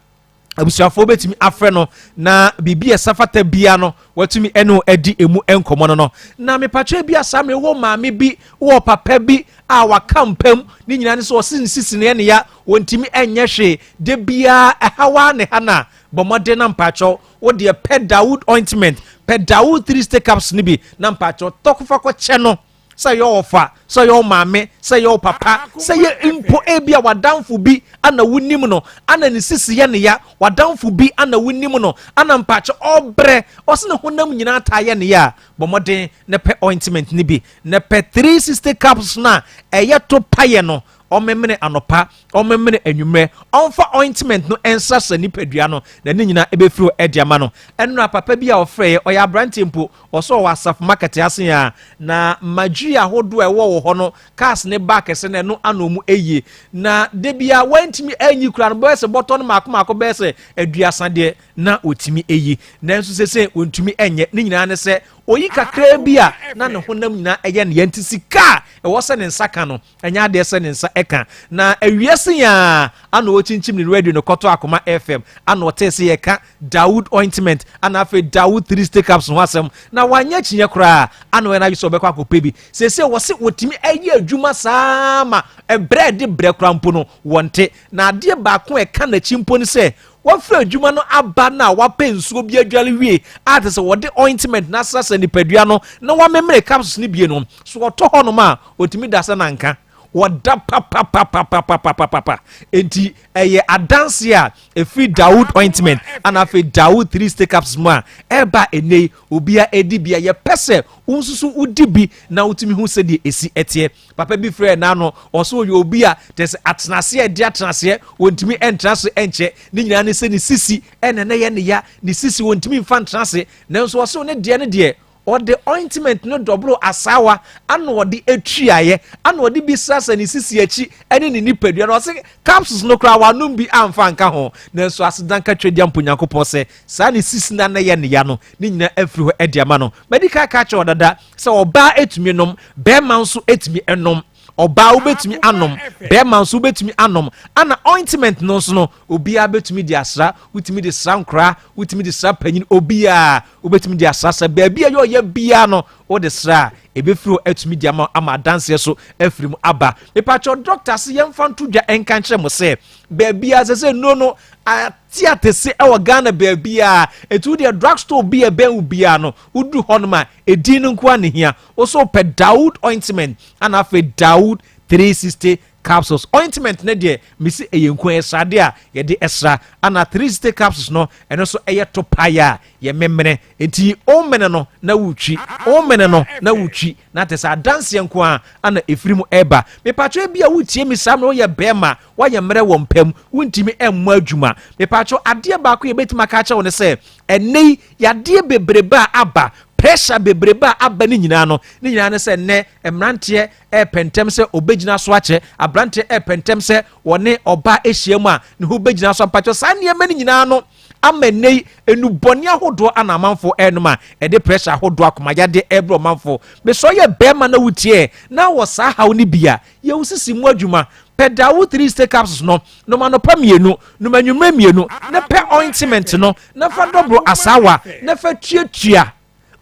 abusuafo betimi afrɛ no na bibia safata bia no watumi eno edi emu enkomo no na mepatwa bia sa me wo maame bi wo papa bi a wakampam ni nyina ne so ɔsisi ne ya wontimi enye hwe de bia ɛhawa ne hana bomode na mpatwa wo de pɛ Dawood ointment pɛ Dawood 3 stick capsules ni bi na mpatwa tokofa ko kye no sɛ yɛ ɔfa sɛ yɛ maame sɛ yɛ papa sɛ yɛ impo ebia wadamfo bi ana wunim no ana ne sisi yɛ ne ya wadamfo bi ana wunim no ana mpache obre ɔse ne honam nyina ta yɛ ne ya bɔmɔden ne pɛ ointment ne bi ne pɛ 360 capsules na ɛyɛ to paye no ɔmemene anopa ɔmemene anwumre ɔmfa ointment no ensa sa nipadua no na ne nyina ebefiri ediama no ɛno papa bi a ɔfrɛ ɔyɛ abrante mpo ɔso wɔ asaf market ase a na madwi ahodo ɛwɔ wɔ hɔ no cars ne back ese na no anomu eye na de bia wantimi anyi kura no bɛsɛ bɔtɔ no maako bɛsɛ aduasa de na otimi eyi na nso sese ontumi enye ne nyina ne sɛ oyi kakra bi a na ne honam nyina ɛyɛ ne yanti sika ɛwɔ sɛ ne nsaka no ɛnya de sɛ ne nsa ɛka na awiase ya ana ochinchim ne radio no kɔtɔ Akoma FM ana ɔtese yɛ ka Dawood ointment ana afa Dawood 3 stick capsules ho asɛm na wanya kyinya kora ana wena yi so bɛkɔ akɔpɛ bi sese wɔ se wotimi ɛyɛ adwuma saa ma ɛbrɛ de brɛ kora mpo no wɔnte na adeɛ baako ɛka na chimpo ne sɛ wafra adwuma no aba na wapɛ nsuo bi adwale wie ate sɛ wɔde ointment na sasa nipadua no na wamemere capsules ne bie no so wɔtɔ hɔ no ma otimi da sɛ nanka wada pa enti ɛyɛ adanse a efi Dawood ointment ana fe Dawood 3 stick capsules mu a ɛba enei obia edi bia yɛ pɛsɛ unsusu udi bi na utimi hu sɛ de esi etie papa bi frɛ na no ɔso yɛ obi a tese atenase ɛde atenase wontimi entrase enche ne nyina ne sɛ ne sisi ɛna ne yɛ ne ya ne sisi wontimi mfa entrase nanso ɔso ne de or the ointment no double asawa and what the etriaye and what the bisas and sisi echi any ni pedua no say capsules no kra wanum bi amfa nka ho na so asidanka twediam ponyankopon se sa ne sisi na ye ne ya no ni nyina afiri ho ediama no medical catch odada se oba etumi nom be man so etumi enom oba obetumi anom be man so obetumi anom ana ointment no so no obia betumi di asra utumi di sankra utumi di sapanyin obia obetumi di asasa ba bia ye bia no o de sra ebefiro etumi di ama dance so afrim aba mepacho doctor se yemfa ntodwa enka nkyere mo se ba bia se no atiate se e wo Ghana ba bia etu de drugstore bia ben bia no udu honoma edin nko anehia o so pe Dawood ointment ana fe Dawood 360 capsules ointment ne de misi eyenku esade a ye de esra ana 360 capsules no eno so eye to paya ye memene enti o mene no na wutwi o mene no na wutwi na tesa dance enko a ana efirimu eba me patcho bia wutie mi sam no ye bema wa ye mere wo mpam wuntimi emmo adwuma me patcho ade ba ko ye betima ka che wo ne se enei ya de bebreba aba pressure bebreba aba ni nyina no ni nyina ne se ne emrante pentem se obegyina so ache abrante pentem se wone oba ehyiam a ne ho obegyina so ampacho sa ne ma ni nyina no amenei enuboni ahodo anamanfo enuma de pressure ahodo akomagade ebro manfo me so ye bema na wutie na wo sa haw ni bia ye usisi mu adwuma pedawo 3 stay capsules no ma pa mienu no manwumra mienu na pe ointment no na fa dobro asawa na fa tuatua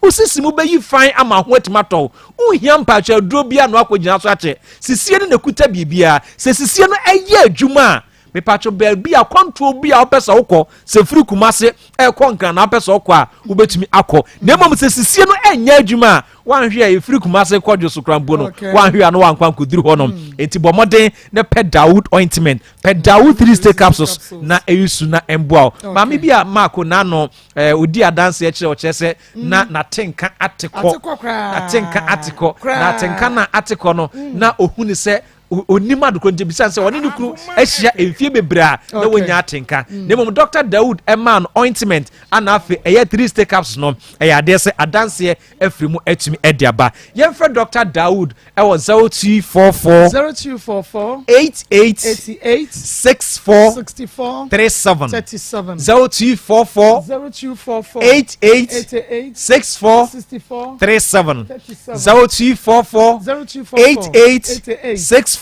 usisi mu beyi fan ama ho atimato uhia mpacha duro bia no akogina so ache sisie ne nakuta bibia se sisie no eye adwuma me pacho bel bia control bia opesa ukọ se free kumase konkan na opesa ukọ a ubetumi akọ na emom se sisie no enya adwuma wan hwe e free kumase kwadwo so krambo no wan hwe no wan kwan kodiri honom enti bomoden na Dawood ointment Dawood 3 stay capsules na eyusu na emboa ma me bia mako na no odi adanse e kire o kire na tenka ateko na tenka na ateko no na ohuni se onima dukro nje bisan se woni ne kru ahia emfie bebra na wonya atenka nemom Dr. Dawood Eman ointment anafe eye 3 stay capsules no eye ade se adanse afrimu atumi ediaba yemfa Dr. Dawood e wo 0244 88 64 37 0244 88 64 37 0244 88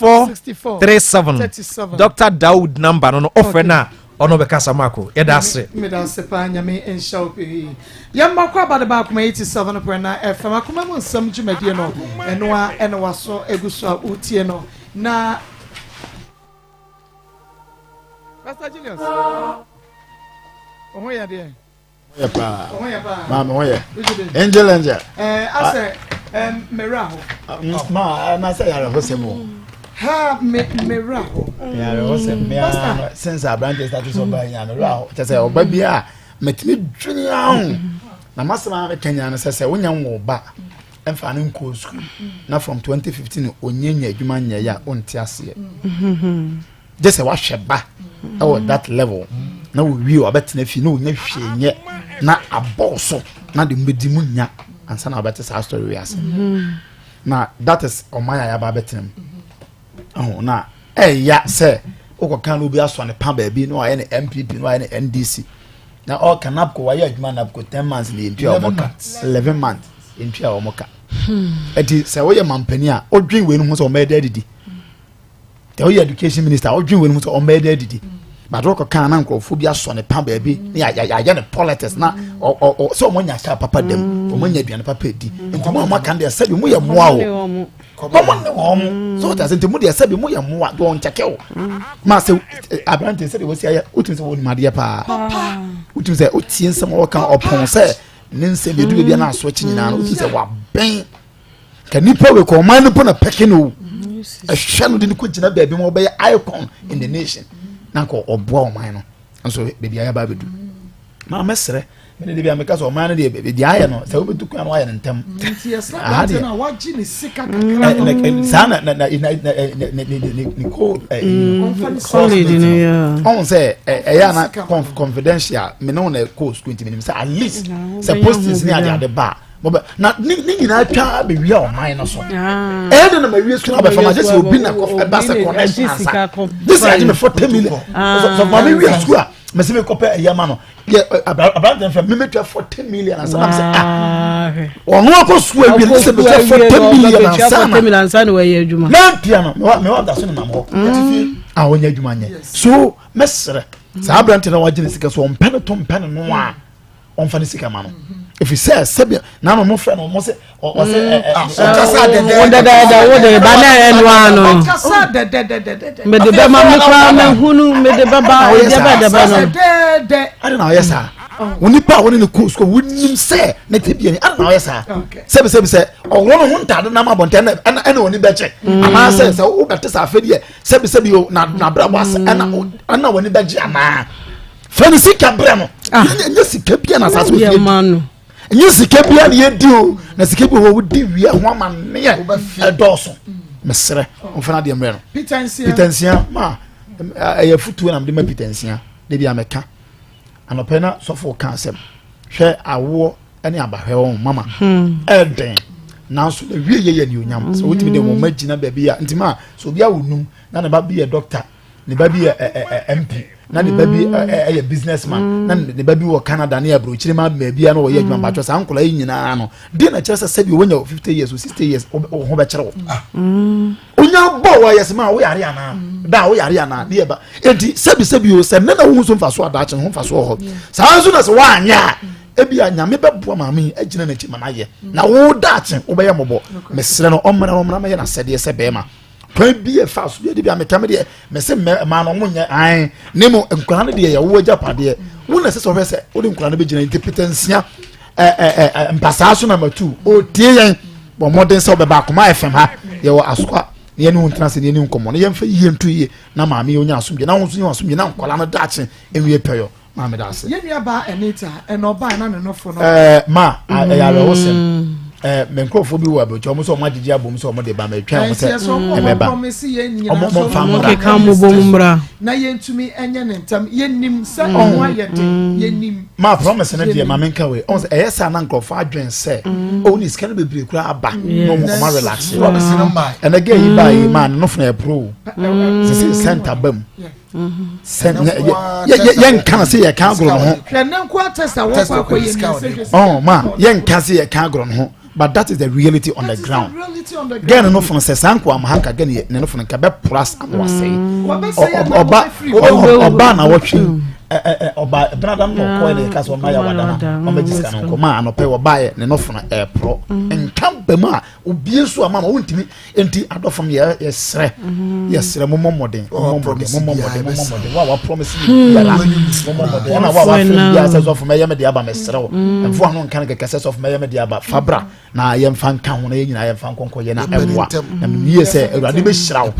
Dr. Dawood number no offer na ono be kasa mako ye da se me da se pa nya me ensha opi yamba kwa ba de ba kuma 87.9 FM akuma mo nsam dwumadie no eno wa so eguso a utie no na Pastor Julius oho ya de Mama oye Angel ase meraho ma na say ya hosemo ha meraho ya hosemo since abrante status oba ya no raho say oba bia metimi dwuni ahụ na masama me Kenya na say wonya nwo ba emfa no nko school na from 2015 onyenya adwuma nya ya onti ase just say wa hweba at that level na we wi obetena fi na onya hwenye na aboso na de mbedimu nya ansa na obete sa story we ase na that is omaya ya ba betem na ya say okokan obi aso ne pa ba bi no aye ne MPP no aye ne NDC na all canap ko waya adwuma na ko 10 months ni entua omoka 11 months entua omoka eti say wo ye mampani a odwin we no ho so omeda didi te wo ye education minister odwin we no ho so omeda didi but okokan na nkrofo bi aso ne pa ba bi ya ne politics na so omonya sha papa dem omonya aduane papa edi enti mo amaka de sabi mo ye moa o so that enti mo de sabi mo ye moa do onchake o ma se abrante se de wo sia utin se wo ni made pa utin se otie nsem wo kan opon se ne nsem edu bia na aso chi nyina utin se wa ben ka nipa we ko man no na peke no ehwa no de ko gina baabi mo be icon in the nation na ko oboa o man no nso bebi aya ba bedu ma mesre me de bia me ka so man no de aya no se obedu kwa no aya ntem na waji ni sika sana na ni code on say eya na confidential me no na code school ntimi say at least supposed to ni ade ba na ni nyina twa be wi o man no so de na ma wi school aba fama just obi na ko ba se connection this is me 40 million so ma wi school me se me ko pe eya ma no about them me twa 40 million and some say ono ko school wi se be 40 million and some 40 million san we ye adwuma na piano me wa da so na mo a wonya adwuma nye so mesre sa abrante na wagine sika so mpene no a onfa ne sika ma no if you say sebia na no mo friend no mo say o say kasa de ba na enwa no kasa de me de ba ma me kwa me hunu me de baba o de ba no de I don't know yes sir woni pa woni ne ko wonim say na tebia ni I don't know yes sir sebe say o wono ho ntade na ma bonte na woni be che ama say o bete sa afedie sebe yo na bra was ana woni be je ama fani sika bra no nya sika bia na sa so ye manu nya sika bia na ye di o na sika bia wo di wi ho ama ne ye edoso mesre o fana de mre no Petensia ma ya futu na mde ma Petensia de bia meka anopena sofo kansem hwe awo ɛne abahwɛ wɔn mama ɛden nanso na wie yɛ ni onyam so wotimi de wɔn magina baabi a ntima so obi a wonum na ne ba bi yɛ doctor ne ba bi yɛ MP na ne ba bi ɛyɛ businessman na ne ba bi wɔ Canada ne abrochire ma baabi a na wɔyɛ adwuma batwa sa ankola yi nyinaa no de na kyerɛ sɛ sɛbi wɔnya 50 years or 60 years ho bɛkyerɛ wo onya bɔ wɔ yɛ sema wo yare ana da wo yare ana ne yɛba enti sɛbi o sɛ na wo so mfa so adaakye ho mfa so hɔ saa nso na sɛ wanya ebi anyame bɛboa maame agyina n'akyi ma n'ayɛ na wo daakye wo bɛyɛ mɔbɔ mesrɛ no ɔmmra mɛyɛ na sɛdeɛ sɛ bɛɛma twan bi yɛ fa so bi a metam deɛ mɛsɛ ma no mo nyɛ an ne mo nkura no deɛ yɛ wo agya padeɛ wo na sɛ sɛ ɔbɛ sɛ wo de nkura no bɛgyina ntepetansia mpasaa so na matu o tie yɛn bɔ mmɔden sɛ ɔbɛba Akoma FM ha yɛwɔ asoa ne yɛne ho ntena sɛ ne yɛne nkɔmmɔ ne yɛmfa yie nto yie na maame yɛ onya asomdwe na wo nso nyɛ asomdwe na nkɔla no daakye ɛwie pɛyɔ maame da ase yɛnua ba Anita ɛna ɔbaa na ne nofo no ma ɛyɛ wo sɛm me nkrofo bi wo abotwa mo so mo agigi abom so mo de ba ma twa mo se ebeba mo fa mo ka mo bom mbra na yentumi enye ne ntam yennim se onwa yede yennim ma promise na de ma menka we on se eyesa na nkrofo adwen se o ni scan bebre kura aba no mo ma relax promise no ma and again yi ba yi man no fna pro se center bam yen kan se ye kan agro no ho hwe nan ko atesa wo kwa ko yennim oh ma yen kan se ye kan agro no ho but that is the reality on the ground. Again, no from Sanko Amahaka again, no from Cabe plus and was saying, Obana watching. Oba brother no ko le ka so ma ya wadana o magis kan ko ma no pe wo bae ne no fona pro enkam be ma obi so ama no wontimi enti adofom ye sre momoden wa promise ya la momoden na wa friend ya say so for me ya me de aba me sre wo enfo no kan ke kase so for me ya me de aba fabra na ye mfa nkan ho na ye nyina ye mfa nkonko ye na emwa na me ye say awurade be hyira wo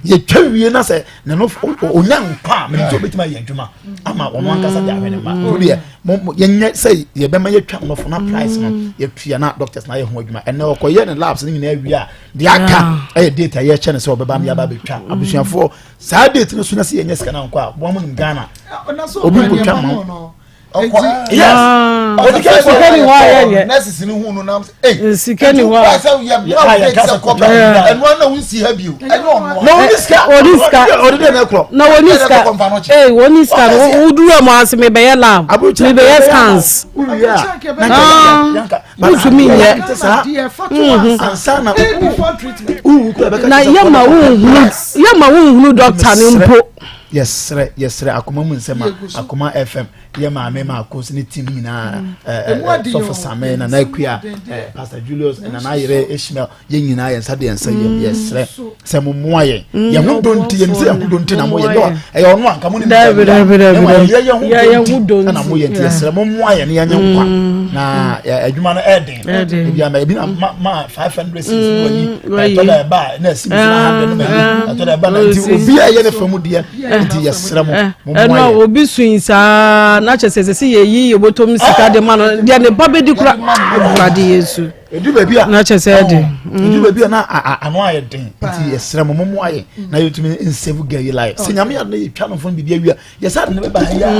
ye twawie na say ne no onyan pa me to betima ye adwuma ama wono ankasa de ahwene ma wo de yenye say ye be ma ye twa no for na price no ye tua na doctors na ye ho adwuma ene okoye ne labs ni nyina awie a de aka data ye che ne say obeba me ya ba betwa abusuafo saa date no so na say yenye sika na nko a bo mo nim Ghana obi ko twa mo yes sikeni wa ye nurses ni hu no nam eh sikeni wa ya kasa copy and one na unsi ha bio no oniska odide na kro na oniska oniska udura mo ase me be ye lab me be ye scans na mi ye ansana na yama wu doctor ni mpo yes Akoma mu nsema Akoma FM ye maame Maa Akos ni team nyina so for same na akua Pastor Julius na na yere Ishmael ye nyina ye nsa de nsa yes se mo moa ye ho donti ye nse ho donti na mo ye do e ono anka mo ni ye ho donti na mo ye nti yes mo moa ye ne ye nkwa na adwuma no eden bia ma bi na ma 500 cedis wani to da ba na sim na 100 na to da ba na ti obi a ye ne famu de nti yesra mo no obi suinsa na chese ye yi obotom sika de ma no de ne babedi kura de Yesu edu ba bia na chese de edu ba bia na ano aye den nti yesra mo mo aye na yetumi nsave gay life senyame ya na yetwa no fon bibia wia yesa de ne ba ya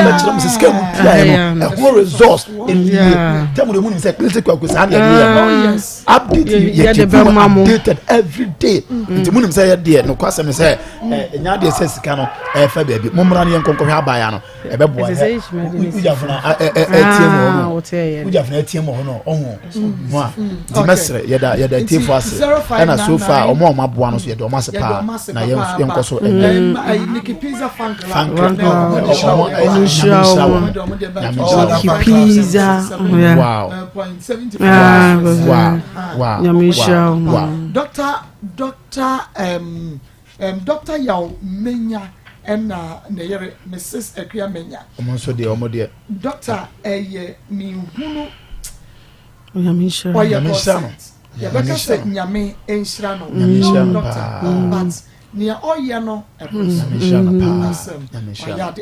ba chira mo sika mu ya no a resource in the temu de mu say critical ko sa na ya update ye de be updated every day nti mu nim say ya de no kwasem say nya de say sika no fa baabi mo mra ne yenkonko hwa ba ya no e be boa ujafuna atiem ho no ohun mo di mesre yeda tifo ase na so far omo maboa no so yeda omo ase pa na yenko so Niki Pizza fan Pizza Dr. Yaw Menya and Nayere Mrs. Akria Menya. Omo Doctor mi hunu Yamisha Yabaka said Nyame Enshirano, but nia oye no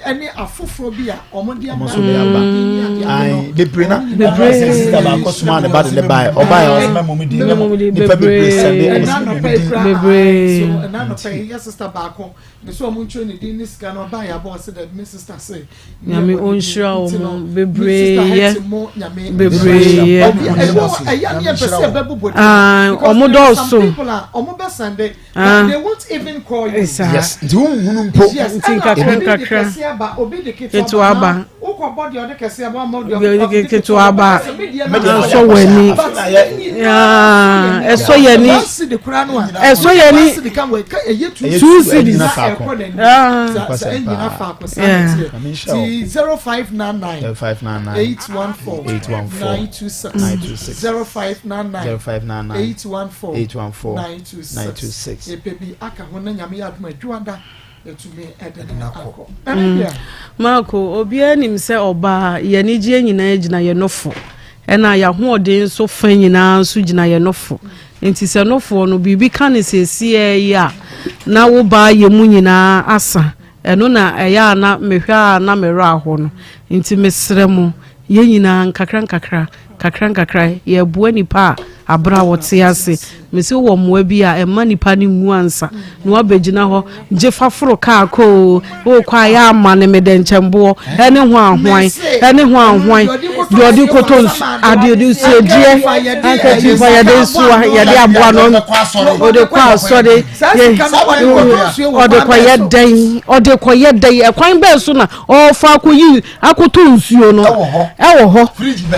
any afoforo bi a omode ai bebrena sister ba kosuma ne ba de buy oba ya momidi ni pa bebre sende so na no pay yes sister ba ko me so mo ntwe ni din ni sika no ba ya boss that my sister say nyame onshira o bebre ye bebre omodo so omobe Sunday they won't even call you. Yes, do mpo. Kakra. Ketu aba. Ukwa body ode kese aba mo de ketu aba. So wani. Eso yani. Eso yani. 2 cities. 0599 814 epebi aka hona nyame ya aduma adwanda etumi edene akọ Mako obi anim se oba ye ni gye nyina agina ye nofo ena ya hoode nso fa nyina nso gina ye nofo enti se nofo no bibi kan sesie ya na wo ba ye mu nyina asa eno na eya na mehwa na mero aho no enti mesrɛ mu ye nyina nkakra ye bua nipa abra wote ase mesi wo moa bi a ema nipa ni mu ansa no abegina ho je faforo ka ko o kwa ya ama ne medenchembo ene ho ahwan jodi kotonsu adiodi sedie ankachi fa ya de suwa ya de aboa no ode kwa asode ode kwa ye den ekwan be so na o fa akoyi akoto nsuo no ewo ho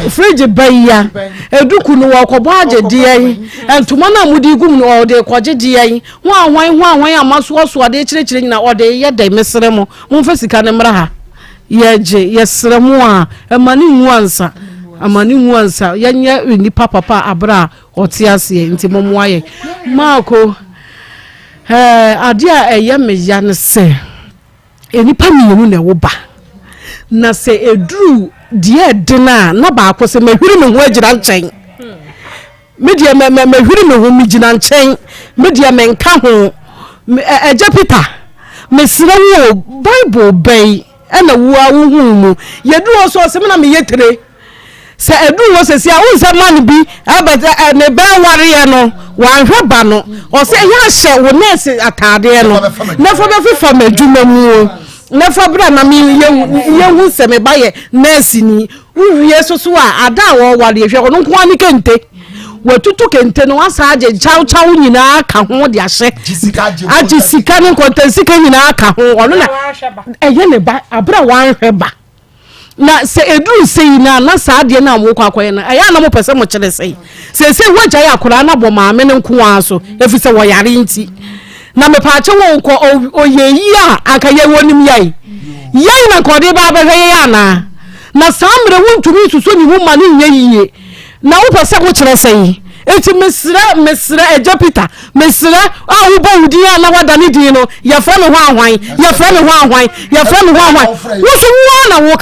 fridge baya eduku no wakobo agede entuma na mudi gum no ode kwaje de ho ahwan amaso so ade kirekire nyina ode ye dai mesere mo fa sika ne mra ha ye sere mo a amani nwansa yenye ni papa abra otiase nti momoaye Mako ade a eye me ya ne se enipa mienu na wo ba na se eduru die dena na ba akose mahwiri me ho agira nchen media mahwiri me ho migina nchen media menka ho eje Peter mesire wo Bible bay ena wo awu mu yeduru so se me na me yetere se edu wo se sia unse man bi abata ne be ware no wanhwe ba no o se ya hye wo nurse atade no na fo be fifa madwuma mu na fo bra na me yehu se me baye nurse ni uwie so a ada wo ware hwe no nko ani kente watutu kente no asa age chaw nyina ka ho de ahye age sika ne kontensika nyina ka ho ono na eye ne ba abra wanhwe ba na se eduru sei na saade na mo kwakoye na aya na mo pese mo kire sei se wagya ya akora na bo maame ne nko aso efise wo yare nti na me paache wo nko oyeyi a aka ye wonim yai na kode ba ba ya na samre wontumi suso ni wo ma ne nyeyiye na wo pese ko kire sei eti mesra eja Peter mesra wo ba wudi na wada ne din no ya fa me ho ahwan wo so wo na wo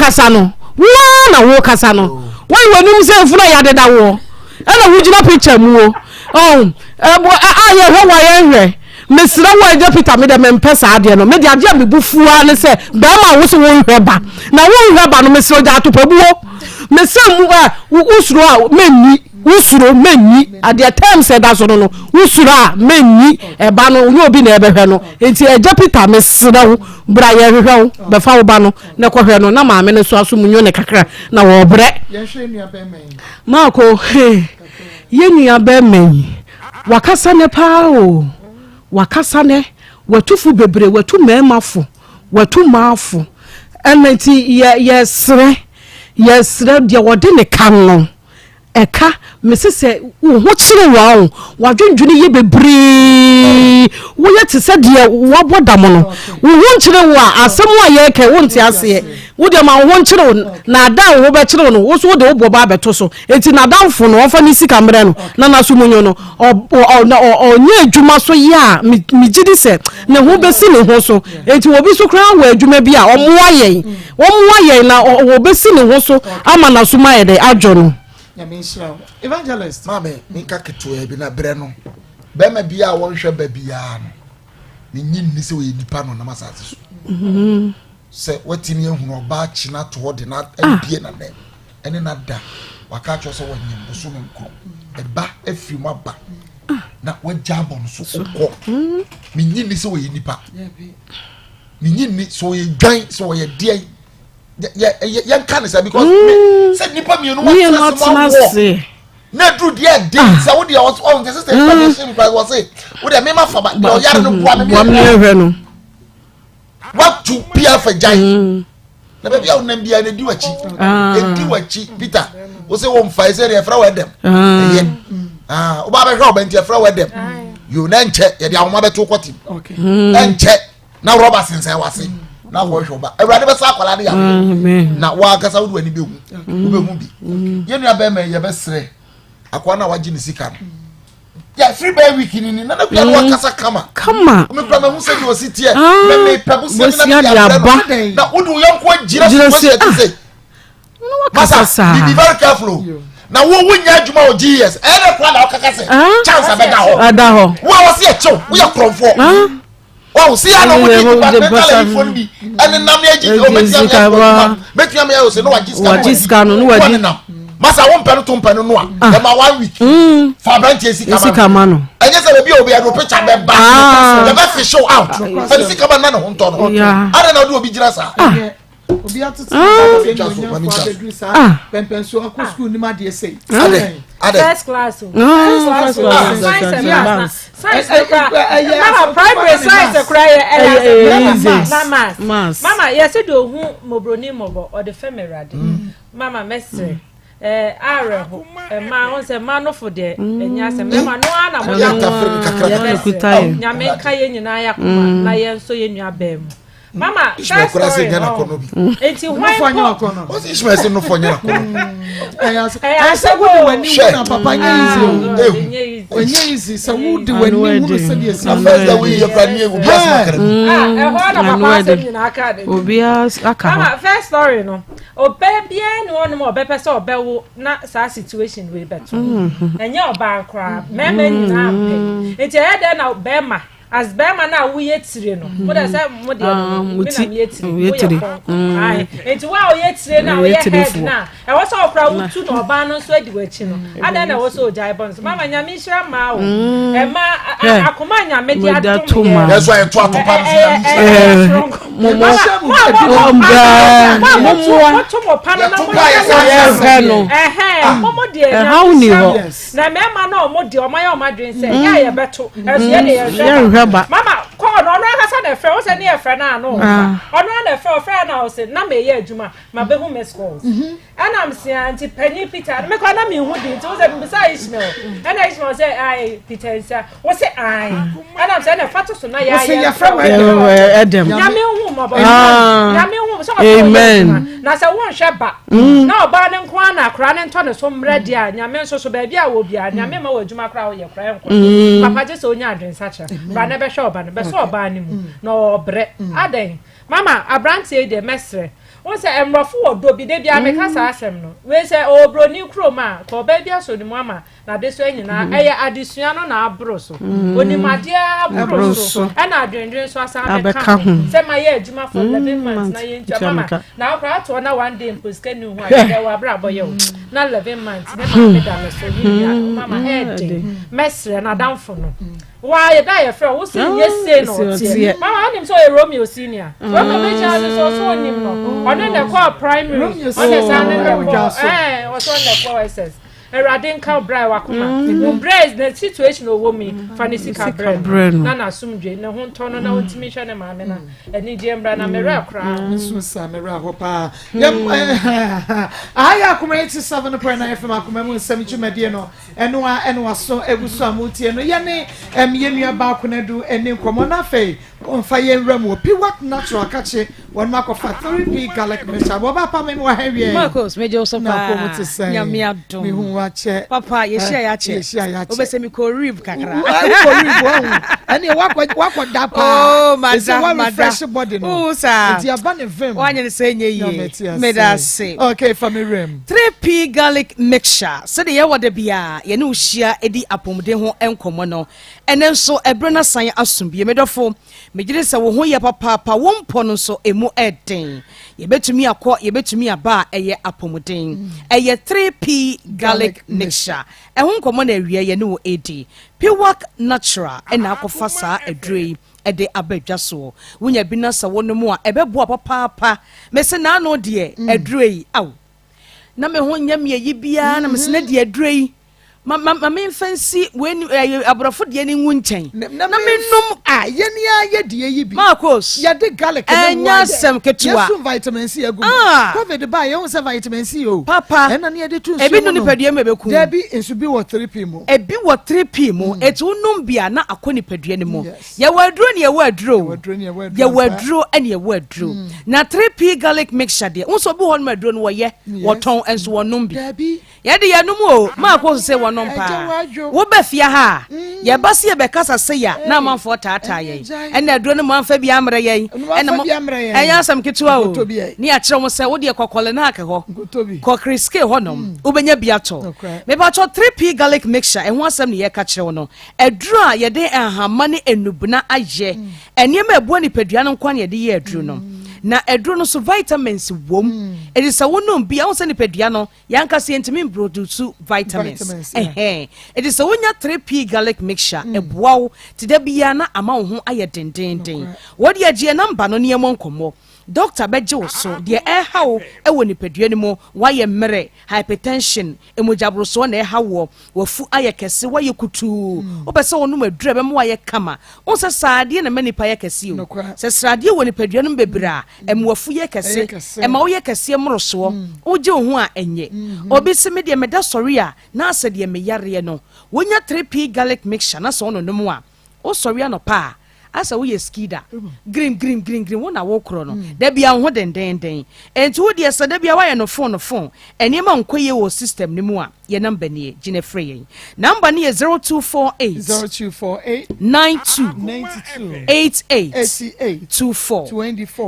kasa no won wanum se funa ya deda wo ana wugina picture mu o aye ho wa ye hwe mesra wo eja Peter me de mempesa ade no me de ade me bufuwa ne se ba ma wo so wo hwe ba na wo hwe ba no mesra ja atopabuo mesra mu usuro a menni usuro menni at the time said that no usuro a menni e ba no nyo obi na ebehwe no enti eja Peter mesra wo bra ye hwe wo be fa wo ba no ne ko hwe no na maame ne so aso munyo ne kakra na wo bre ye hwe nua be men Mako ye nua be men wakasa ne pa o wakasa ne watufu bebre watu memafo watu maafo enenti yesre de wode ne kan no eka mesese wo ho kire wa wadwundwune ye bebre wo ye tese de wabodam no wo ho kire wa asem wa ye ke wo nti ase wo de ma wo kire na adan wo be kire no wo so de wo boba beto so enti na danfo no ofa ni sika mbre no na so munyo no onye adwuma so ye a mi gidi se ne ho be si ne ho so enti wo bi so kra wa adwuma bi a omoa ye na wo be si ne ho so ama na so ma ye de adwo no evangelist mame minka keto e bi na bre no be ma bia won hwe ba bia no ni nyin ni se we nipa no na masase so se watimi ehunu oba china to de na abie na dem ene na da waka cho so wanyem bo so menko eba afiri mu aba na wagya bon so okọ ni nyin ni se we nipa ni nyin ni so ye dwan so ye de yan kan say because say nipa mi no want to na do dia dey say wo dia on the system information price was say wo dia me ma fa ba o yare no bua me hwe no what to pia for jai na be bia unam bia na di wachi di wachi Peter wo say wo mfa say dey fra wedem wo ba be hwe obanti fra wedem you na nche ye dia wo ma be to kwoti nche na roba sense wase na wo hwe ba awurade be sa akwala de ya na wa akasa wo ani be hu bi ye nua be me ye be sere akwana waji ni sika ya free by week ni na na kwa wakasa kama me kwa me se do sitie me pebu se na na udu yonko jira so say masa be very careful na wo nya adwuma o GS ele kwa na okaka se chance abeda ho wo wo se echo wo ya kromfo oh see I know what the phone be and na me agi o metia me o se no wajiska no waji masa won penu to penu no a ma 1 week for branch esika ma no enye se be obi ado picture be ba the best show out for esika ma na no hunto no ada na do obi gira sa obi atutu pempen so akọ school ni ma de say first class mama primary science cry mama yes do hu mobroni mobo or the femerade mama mesre areho ma on se ma no for de enya se ma no ana mo ya nyame ka ye nyina ya kuma na ye nso ye nua bam mama that's why nyana kono bi enti hwan kono o si shme se no fo nyana kono say wo wani na papa nyi easy so wo de wani wo se de esi first that we your brand new bias makare ho na papa se nyina aka de obias aka mama first story no obebia ni wonu mo obepe se obewo na sa situation we beto enye oba akra mema nyina pe enti e de na bema as bema na wo yetire no mo da say mo de no me na me yetire ai enti wa o yetire na o ye head na e wo so okra wo tu no oba no so adi wachi no ada na wo so jai bon so mama nyame hira ma o e ma akoma nyame di atom that's why to atopa mo to mo pa na mo mo de how ni ho na me ma na o mo de o ma ya o ma dwen say ya ye beto e so ye de mama call no akasa na frɛ wo sɛ ne yɛ frɛ na no ɔno na frɛ na wo sɛ na me yɛ adwuma ma be hu miss calls ana am sia anti panyi Peter me kwa na me hu di wo sɛ mbisa Ishmael ana Ishmael sɛ ai Peter nsa wo sɛ ai ana am sɛ na fato so na ya ya frɛ wo Adam ya me hu mo ba ya me hu so amen na sɛ wo nhwɛ ba na oba ne nko ana akra ne ntɔ ne so mrɛ di a nyame nso so ba bia wo bia nyame ma wo adwuma kra wo yɛ kra nko papa je sɛ onya adwensa kyerɛ na be show ba no be so ba ni mu na obre aden mama abrantie de mesre won se emrofo wodo bi de bia me kasa asem no we se obroni kroma ko ba bia so ni mu ama na de so anyina eye adesua no na abro so onimade abro so e na adwendwen so asa be ka se ma ye adwuma for 11 months na ye ntia mama na akra to na one day mposka ni hu a wa bra boye o na 11 months ne ma me da me so ni mama head mesre na damfo no why da your friend who say yes say no mama anim so Romeo senior Romeo me charge so onim no ono na call primary ono say na was on the call SS Eradin ka bra wakoma no brace the situation owo me fancy ka bra na na sumdwe na ho ntono na ontimi hwe ne maame na eni die mbra na mere akra nso sa mere ahopa aya akoma 87.9 FM akoma mu nsɛmtwumade no ɛno aso egusu amutie no yene yenua ba akona du eni nkomo na fei onfa yenwra mu opi what natural kache wɔn mu akɔfa 3p garlic mixture wɔba pa mi wɔ ha wie. Maa Akos meje o so pa. na kɔn mu ti sɛn. Nyame adum. mi hu wa kyɛ. Papa yɛhyia ya kyɛ. yɛhyia ya kyɛ. Obese mi ko rib kakra. Ko rib wɔn. Ɛni wakɔ da pa. Oh mada. Fresh body no. Oh sir. Nti aba ne vim. Wanyɛ ne sɛ nye yie. Meda se. Okay family room. 3p garlic mixture. Sɛ de yɛ wɔ de bia yɛ ne uhyia edi apɔmuden ho nkɔmɔ no. Ɛne nso ɛbrɛ na san asombi. Medɔfo megire sɛ wo ho yɛ papa wo mpɔ no so emu ɛden. Yɛbɛtumi akɔ yɛbɛtumi aba ɛyɛ apɔmuden. Ɛyɛ 3p garlic mixture. Ɛho nkɔmɔ na awie yɛ ne wo edi. Piwak natural ɛna akɔfa saa adrei ɛde abadwa so. Wonya bi na sɛ wo no mu a ɛbɛboa papa. Mese na no deɛ adrei aw. Na me ho nyam yɛ yi bia na mese na deɛ adrei. Ma fancy when abrafo de ni ngu nkyɛn na menum yɛne die yi bi Maa Akos yɛde garlic anya sem ketewa yɛso vitamin C agu covid ba yɛhu sɛ vitamin C o papa ɛna ne yɛde tu nsuo ebi no nipadua me beku dabi nsu bi wɔ 3p mu ebi wɔ 3p mu etu num bia na akɔ nipadua ne mu yɛwɔ aduro ne yɛwɔ aduro ɛne yɛwɔ aduro na 3p garlic mixture de nso bi hɔ no aduro no wɔyɛ wɔtɔn enso wɔnum bi yɛde yɛnum o Maa Akos sɛ wo be fia ha ye ba se ye be kasa se ya na manfo taata ye ena aduro ne manfa bi amre ye ena asam ketua o ni a kire mo se wo de kokole na aka ho kokri ske ho nom ubenya bi ato me ba cho 3p garlic mixture ehun asam ne ye ka kire wo no aduro a ye de ahama ne enubuna aye enema ebu ni padua no nkwan ye de ye aduro no na aduro no so vitamins wom it is a wonum bia won se ni padua no yanka se ntimi produce vitamins it is a wonya 3p garlic mixture eboawo te da bia na ama wo ho aye dendenden wo de agye number no ne yemo nkomo doctor beje wo so de hawo ewo ni padua ni mo waye mmere hypertension emojabro so na hawo wafu aye kese waye kutu obese wonum adura be mo waye kama won se saade na manipa ye kese o se srade wo ni padua no bebra wafu ye kese ema wo ye kese moroso oje ho a enye obi se me de meda sori a na ase de me yare no wonya 3p garlic mixture na so no no a o sori anopa asa wo ye skida green wona wo kro no da bia ho dendenden enti wo de asa da bia wa ye no phone enema nkoye wo system ni mu a ye number ni gine free yen number ni 0248 92 88 24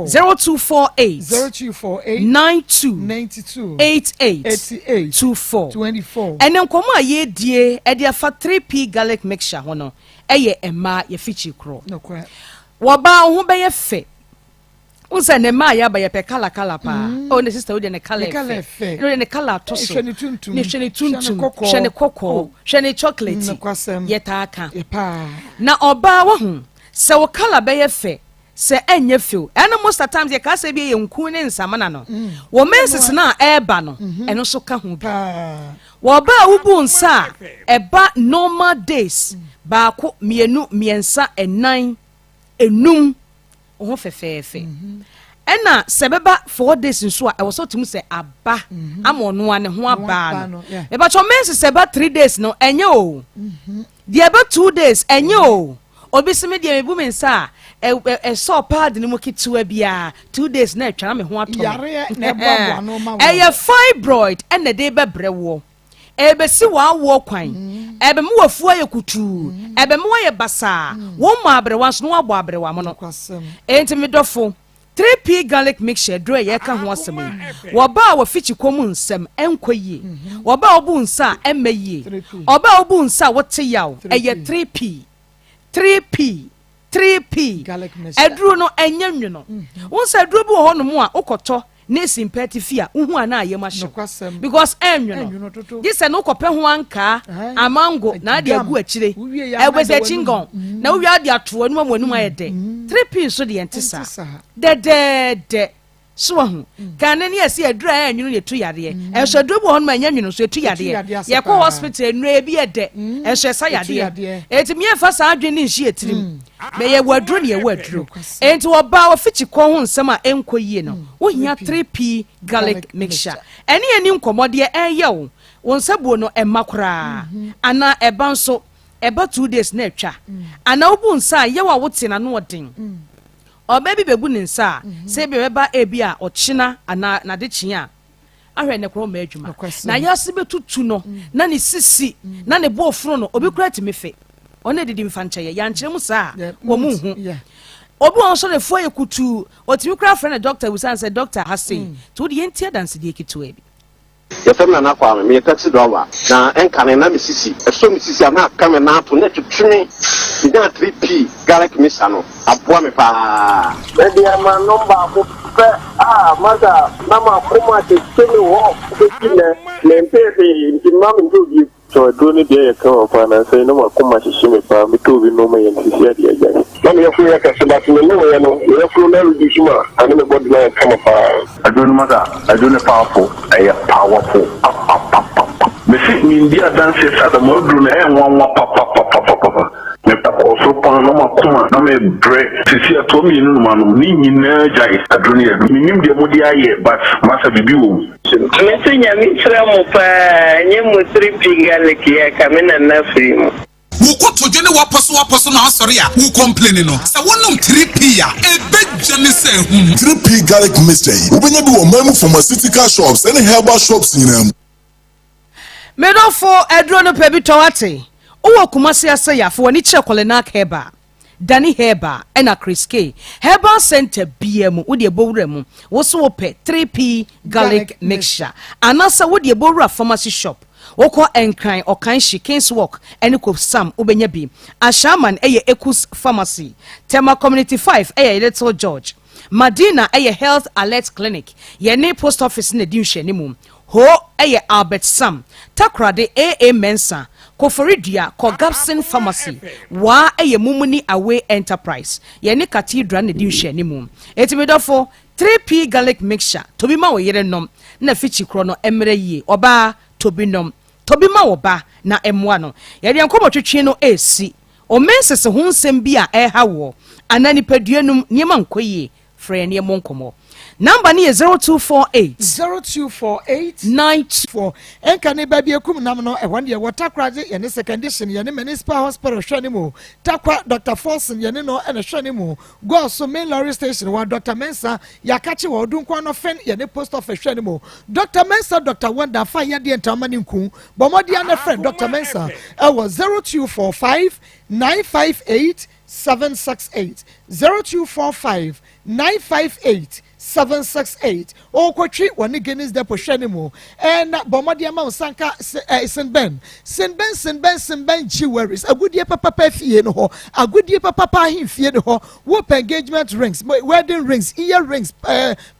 0248 92 88 24 ene nkomo a ye die e de afa 3p garlic mixture ho no eye ema ye fichi kro woba ho be ye fe unsa ne ma ya ba ye pe kala pa o ne sister o de ne kala fe no ne kala to so ne hwene tuntum hwene kokko hwene chocolate ye ta aka na oba wo hu se wo kala be ye fe se enye fe and most of times ye ka se bi ye nku ne nsamana no wo menses na eba no eno so ka hu bi woba wubu nsa eba normal days baako mienu miensa enan enum ho fefefe ena sebeba 4 days nso a ewoso tum se aba amono ane ho aba no e ba cho mense seba 3 days no enye o de eba 2 days enye o obi se me de mebu mensa e so pad ni mo kitua bia 2 days na atwa me ho ato yare na eboa no ma wo eye fibroid ena de bebrewo ebesi wa wo kwan ebe mu wafu aye kutu ebe mu aye basa wo mu abrewa so no abo abrewa mo no enti me dofo 3p garlic mixture dro ye ka ho asem wo ba wo fichi komu nsem enkoye wo ba obu nsa emaye oba obu nsa wote yaw eye 3p edru no enya nwono won sa edru bu ho no mu a ukoto ne sympathy a uhu ana ayema hye because enwono this no kopɛ ho anka amango na ade agu akire ebese chingon na uwi ade ato anu amonum ayede 3p so de entesa de so hu kan ne yesi adura enwono ye tu yade enso aduru bo ho no anya nwono so etu yade ye ko hospital enu e bi ede enso esa yade etimi efa sa adwe ne nhie etirim me ye waduru ne ye waduru enti wo ba wo fichi ko ho nsem a enkoyie no wo hia 3p garlic mixture ene ani nkomode eye wo wonsabuo no emakora ana eba nso eba 2 days na atwa ana obu nsa ye wa wote na no odin ɔbɛ bi bɛgu ne nsa a sɛ bi bɛba ebi a ɔkyena ana na de kyea ahwɛ ne korɔ ma adwuma na yɛase bɛtutu no na ne sisi na ne bɔɔ foro no obi kora tumi fe ɔne didi mfa nkyɛyɛ yɛankyerɛ mu saa wɔ mu hu obi wɔn nso ne fo yɛ kutu ɔtumi kora frɛ ne doctor wusan sɛ doctor ha sei nti wode yɛntia dansedeɛ ketewa bi yɛfɛm na nakɔ ame meyɛ taxi driver na ɛnkane na mesisi ɛsɔ mesisi a na aka me naato na twetweme menya 3p garlic misa no aboa me paa ɛde ama nɔmba ko pɛ a masa na makoma kyekye me wɔ bɛsi nɛ mempɛɛsɛ nti ma mentɛ obi so aduro ne deɛ yɛka wɔ paa na sɛ na makoma hyehye me paa metɛ obi noma yɛ nsisi adeɛ agyae na meyɛforo yɛ kɛse but me ne wɔyɛ no meyɛforo na reduce mu a ane me bɔde na yɛka me paa aduro no masa aduro ne powerful ɛyɛ powerful mesi mindi adanse sada mo aduro no ɛyɛ nwanwa papapapapapa mepakɔ so paa na makoma na mebrɛ sisi atɔ mmienu no ma nom ne nyinaa gyae aduro no yɛ menim deɛ mode ayɛ but masa biribi wɔ mu mese nyame kyerɛ mo paa nyɛ mo 3p garlic yɛ ka me nana firi mu wukoto dwene waposo na asɔre a wu complain no sɛ wonom 3p a ebegya ne sɛ hu 3p garlic mixture wobenya bi wɔ mamu pharmaceutical shops and herbal shops nyinaa medofo aduro no pɛ bi tɔwate wo kumase asɛ yafo wani kyerɛ kolenak heba dani heba ɛna Chris K herbal center BM wo de bowura mu wo so wo pɛ 3p garlic mixture anasa wo de bowura pharmacy shop wokɔ enkran ɔkan hyi Kings Walk ɛne ko Sam wobɛnya bi Ashaman ɛyɛ Ekus Pharmacy Tema Community 5 ɛyɛ Little George Madina ɛyɛ Health Alert Clinic yɛne post office ne di nhwɛ ne mu ho ɛyɛ Albert Sam Takrade AA Mensa Koforidua Kogapsin Pharmacy wa ɛyɛ Mumuni Away Enterprise yɛne Cathedral ne di nhwɛ ne mu etimidofo 3p garlic mixture tobi ma wo yere nom na fichi kro no emre yie oba tobi nom tobi ma wo ba na emwa no yɛde nkɔmɔ twetwe no esi o mensese ho nsɛm bi a ɛha wo anani paduanum niema nkɔyie frɛ ne mo nkɔmɔ number ni 0248 94 enka ne ba bi ekum nam no ehwan de Waterkraje yene secondation yene municipal hospital hwene mu takwa Dr. Forson yene no ene hwene mu go so main lorry station wa Dr. Mensa yakachi wa odunkwa no fen yene post office hwene mu Dr. Mensa Dr. Wanda fa yade entama ne nku bomodi ana friend Dr. Mensa ewo 0245 958 768 0245 958 768 o kwatwi woni Guinness depo hwene mu na bomodi ama sanka Sinben jewelries agudie papa fie no ho agudie papa ahimfie no ho wo engagement rings wedding rings earrings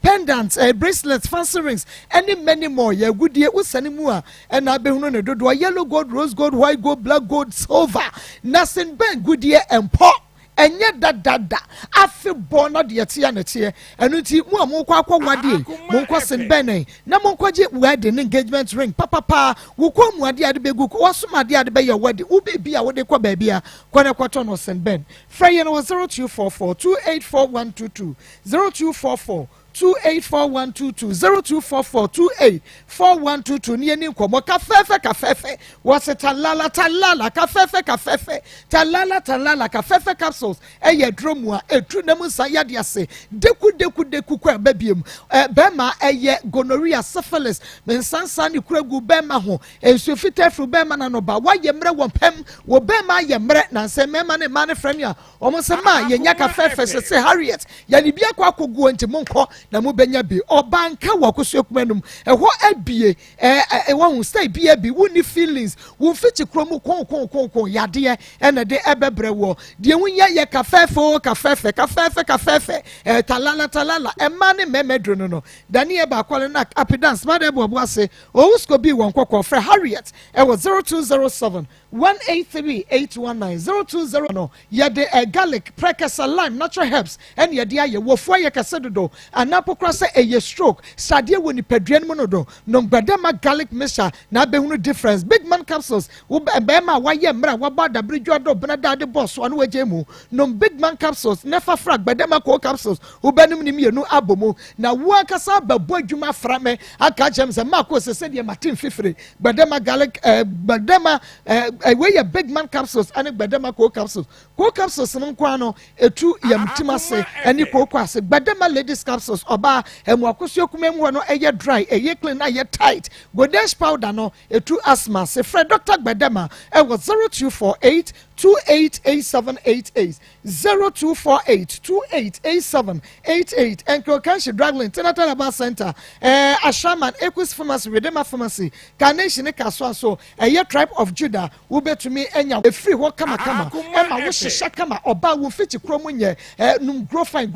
pendants bracelets fancy rings and many more ya agudie usane mu a na behunu ne dodo yellow gold rose gold white gold black gold silver na Sinben gudie empo enye dadada afi bono de yete na tie enu ti mu amukwa wade mu nkɔ Sinben na mu nkɔje wedding engagement ring papa wo kɔ mu ade ade begu wo so ade ade be your wedding wo bebi a wo de kɔ baabi a kɔ ne kɔtɔ no Sinben frɛ ye no 0244 284122 0244 284122 0244 284122 ni eni nkomo kafefe wose talala kafefe talala kafefe capsules eye dromu a etu namu sa yade ase deku kwa babiem bema eye gonorrhea syphilis mensansa ni kuragu bema ho ensu fitafru bema na no ba wa yemre wompem wo bema yemre na nse mema ne ma ne frame a omo se ma yenya kafefe se Harriet ya ni bia kwa kogu ntimonko na mu benya bi obanka wakoso kumanum eho abie wo stay bia bi woni feelings wo fiti kromu kon yade ena de ebebre wo de wunya ye kafefo talala emane memedro no daniel ba kwale na apidance ma de bo ase o usko bi won kokko frɛ Harriet was 0207 183 819 020 no yade garlic prekasa lime natural herbs en yade aye wo fo ye kasedodo ana anapo kra se eye stroke sadie woni padua no do no gbadema garlic mixture na be hunu difference big man capsules wo be ma waye mra wa ba da bridge do benada de boss anu waje mu no big man capsules never fra gbadema ko capsules wo benim ni mienu abomu na wo akasa babo adwuma frame aka chem se Maa Akos se de matin fifre gbadema garlic gbadema we big man capsules and gbadema ko capsules no kwa no etu yamtima se ani ko kwase gbadema ladies capsules oba emu akosio kuma mu no eye dry eye clean na eye tight godesh powder no etu asthma se Fred Dr. Gbadema was 0248 288788 0248 288788 and Krokanshi Draglin Tenatanaba Center Ashaman Equus Pharmacy Redeemer Pharmacy Carnation Kaswaso a year tribe of Judah will be to me and a free walk kama Emma Wisha Kama or Ba will fit Cromunye num grow fine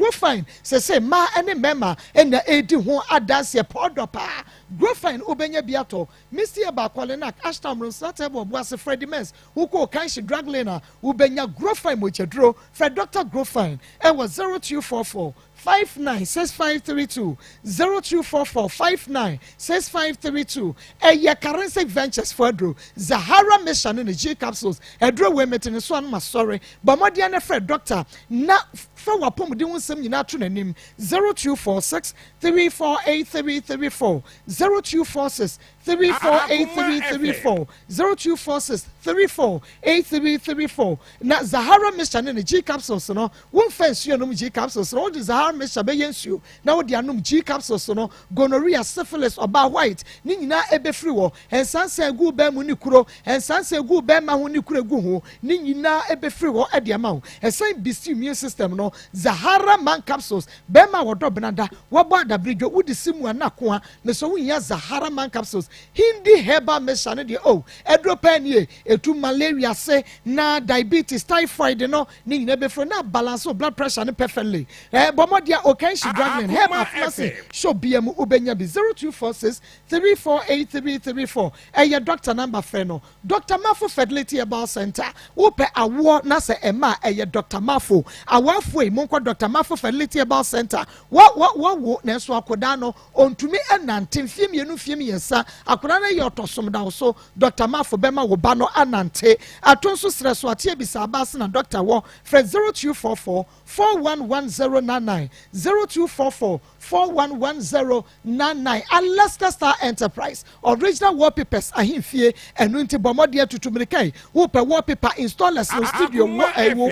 say ma any member and the 80 who are dancing podopa grow fine Ubenya Biato Misty Abakwalenak Ashtam Rosatabo was a Freddy Mens who call Kanshi Draglin Ubenya Grofine Mochedro, Fred Dr. Grofine, and was 0244 596532 0244 596532 Eya Currency Ventures Fedro Zahara Mission in the G capsules Edro Wemetin Swan Masori Bamadiana Fred Doctor na for wapom de wonsam nyina to nanim 0246 348334 0246 348334 0246 348334 na Zahara Mission in the G capsules no won fancy no G capsules no the Zahara Mission be yensu na wo de anom G capsules no gonorrhea syphilis oba white ni nyina ebe free wo ensanse gu ba mu ni kuro ensanse gu ba ma ho ni kuro gu ho ni nyina ebe free wo e de ma ho ensan boost immune system no Zahara man capsules be ma wo do benada wo bo adabridwo wo de simu anako me so wo nya Zahara man capsules hindi herbal mission de o edro panie etu malaria se na diabetes typhoid no ni nyina be free na balance blood pressure ne perfectly bomodia Okanshi Draglin herbal pharmacy show BM ubenya bi 0246 348334 your doctor number freno Dr. Mafo Fertility Herbal Center upe awo na se ema your Dr. Mafo awafo e monko Dr. Mafo Fertility Herbal Center wo na so akoda no ontumi enante fiemienu fiemiensa akoda na yotosom da so Dr. Mafo bema wo ba no anante atonso streso atie bisa abas na Dr. wo Fred 0244 411099 0244 411099 Alaska Star Enterprise original wallpapers ahimfie enu nti bomode tutumirikai wo pe wallpaper installers no studio wo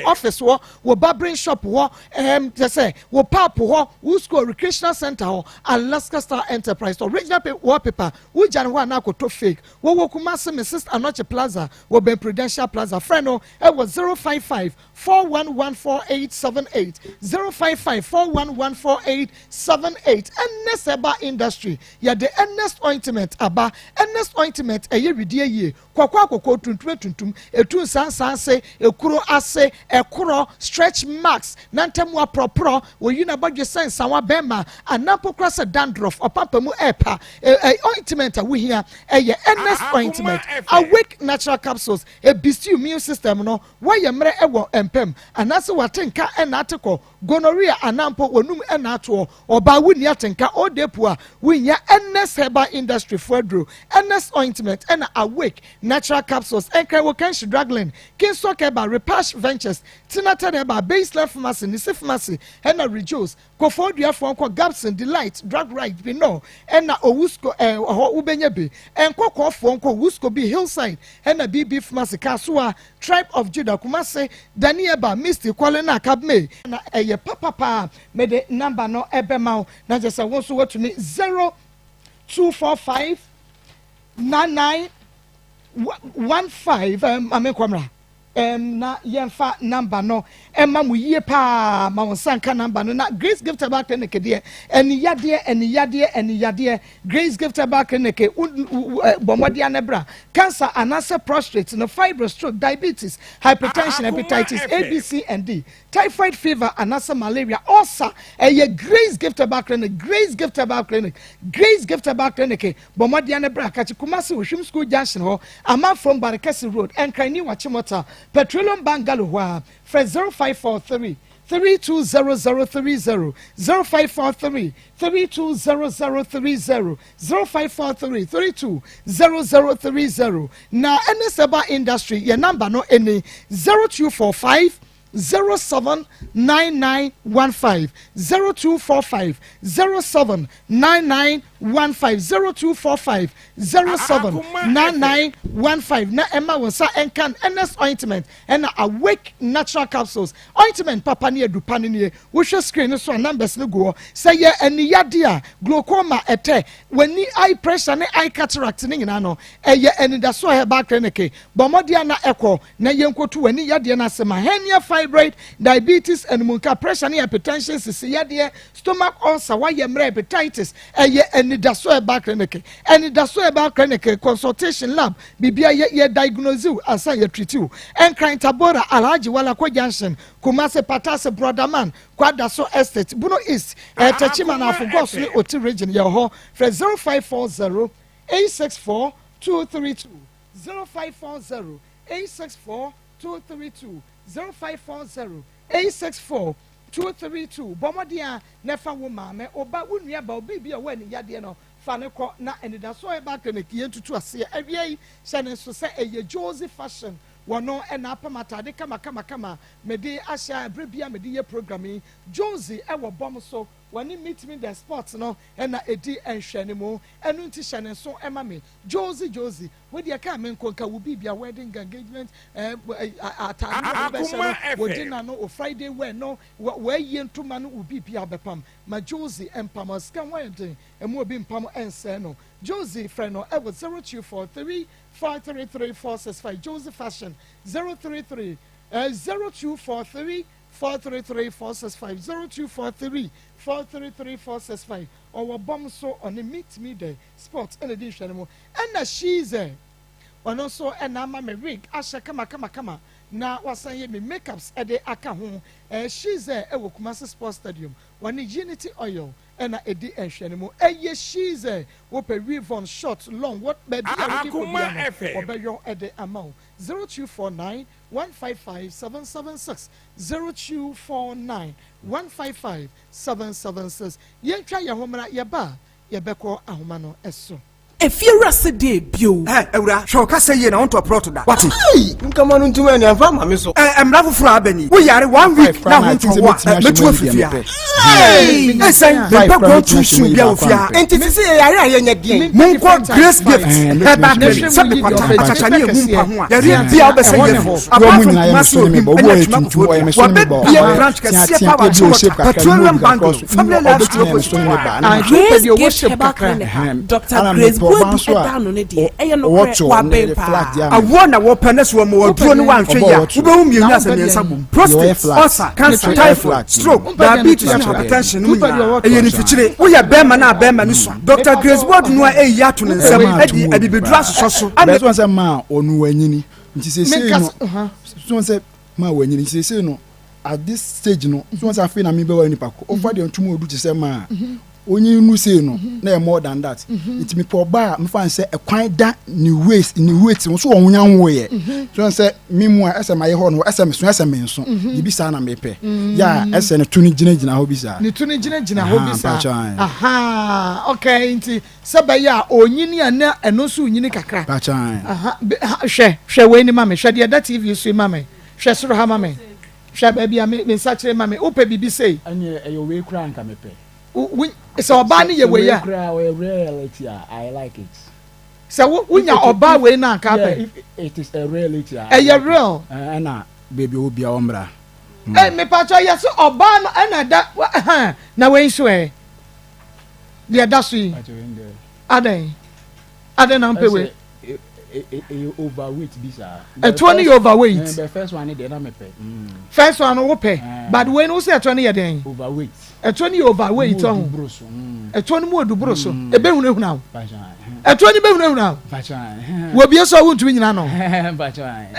office wo barbering shop wo say wo pap wo school recreational center wo Alaska Star Enterprise original wallpaper wo jan ho na akoto fake wo kuma se Mrs. Anoche Plaza wo Ben Prudential Plaza freno e was 055 411478 055 411478 Ernest Eba Industry ya the Ernest Ointment aba Ernest Ointment eye widie ye kwakwa tuntum etu sanse ekuro ase ekuro stretch marks nantemu apropro wo yina badwe sense wa bema anapo krasa dandruff opapamu epa ointment we here eye Ernest Ointment awake natural capsules a boost immune system no why yemre ewo empem anase watenka enateko gonorrhea anampo wonum enato oba wuni atenka odepua winya Ernest Herbal Industry Fedro Ernest Ointment and awake natural capsules enka Okanshi Draglin Kinso Keba Repash Ventures Tinata Neba Baseline Pharmacy Nisi Pharmacy and Rejoice Kofodia Fonko Gabson Delight Drug Right be no and Owusko Ubenyabi and Koko Fonko Wusko be Hillside and BB Pharmacy Kasua Tribe of Judah Kumase Danieba Misty Kwalena Kabme na eye papa me the number no ebema na just want to what to me 0245 9915 amekwamra na yemfa number no emma mu yie pa ma wonsanka number no na Grace Gift Herbal Clinic de eni yade Grace Gift Herbal Clinic bomodi anebra cancer anasa prostate no fibro stroke diabetes hypertension hepatitis ABC and D typhoid fever anasa malaria ulcer Grace Gift Herbal Clinic Grace Gift Herbal Clinic bomodi anebra kachi Kumasi Oshim School Junction ho ama from Barakasi Road and Kaini Wachimota Petroleum Bangalow Fred 0543 320030 0543 320030 0543 320030 na any seba industry your number no any 0245 079915 0245 079915 0245 079915 na Emma Wasa enkan NS ointment and awake natural capsules ointment papa ni edupane ni wo hwe screen so numbers no go say ye eni yade a glaucoma ete wani eye pressure ne eye cataract ni nyina no eye eni da so herbal clinic bomodia na ekọ na yenkotu wani yade na sema hernia fibroid diabetes and munka pressure ne hypertension sisi yade stomach ulcer wa yemre hepatitis eye eni da so herbal clinic eni da so herbal clinic consultation lab bibia ye diagnose you asa ye treat you enkran tabora alhaji wala kwa junction kumase patase brother man kwada so estate buno east tachima na afugos ni oti region ye ho for 0540 864 232 0540 864 232 0540 864 232 bomodia nefa wo maame oba wunua ba obi a wani yade no fane ko na enida so e ba clinic yentutu ase awie hyene so se eye Josie fashion wono ena apamata de kama mede ahya brebia mede ye programming Josie e wo bom so wani meet me the sports no ena edi enhwene mu enu nti hyene so ema me Josie we de ka me nkonka wo bibia wedding engagement dinner no o Friday we no we yentuma no wo bibia bepam ma Josie empam scan we den emu obi mpam ense no Josie friend no e wo 0243 533 Josie fashion 033 0243 433 465 0243 433 465 or bomb so on the meet me there sports in addition and she's a one also and I'm a rig asha kama na wasan me makeups at the aka home she's a Kumasi Sports Stadium one Unity Oil and a di enhwenemo she's a whoop a ribbon short long what baby Akoma FM or by your at the amount 0249 155 776 0249 155 776 yentwa ye homra ye ba ye beko ahoma no eso if you rest day bio ewura shoka say ye na on to prot da what nkama no ntuma ni afa ma me so emra foforo abani wo yare 1 week na ho to wa metu afifia esen be go to su bia ofia enti sisi ye yare aye nya bien mun ko grace gift heba sabe kwata achachani egumpa ho a yare bia obese ye apart from maso bi wa be bia branch ka sia power petroleum bank family life Dr. Grace down on it I wonder what penis were more drawn one figure. Ubum Yunas and Sabum, prostate, ulcer, cancer, typhoid, stroke, diabetes, and hypertension. We are Beman, Dr. Grace Ward no a yatun and some at the dress. And this was a man or no any. Someone said, Ma, when you say no, at this stage, no, someone's a fin and me by any pack. Over the 2 more to say, ma. Only you say no, no more than that. It me poor bar, me find say a quite that new waste so on young way. So I say, meanwhile, as a my horn, as a man, so you be sana me pay. Yeah, as a tuning generation, I hope is a tuning generation, I hope is aha, okay, into Sabaya or Yini and no soon Yini Kakra. Share when mammy, share the other TV, you see mammy, share Sura mammy, share baby, I make me such a mammy, open BB say, and your way crying come pay. So bani ye we ya reality I like it. So when you oba we na kape it is a reality. Eh real. Na baby obi a omra. Eh me pacho ya so oba na da na we so eh. Dia da so yi. Aden na mpe we. Overweight bisa. 20 overweight. The first one dey na me pay. First one wo pay. But when you say 20 ye den. Overweight. 20 overweight on. 20 mo du broso. E be hunu hunu. 20 be hunu hunu. Wo bi so wuntu nyina no.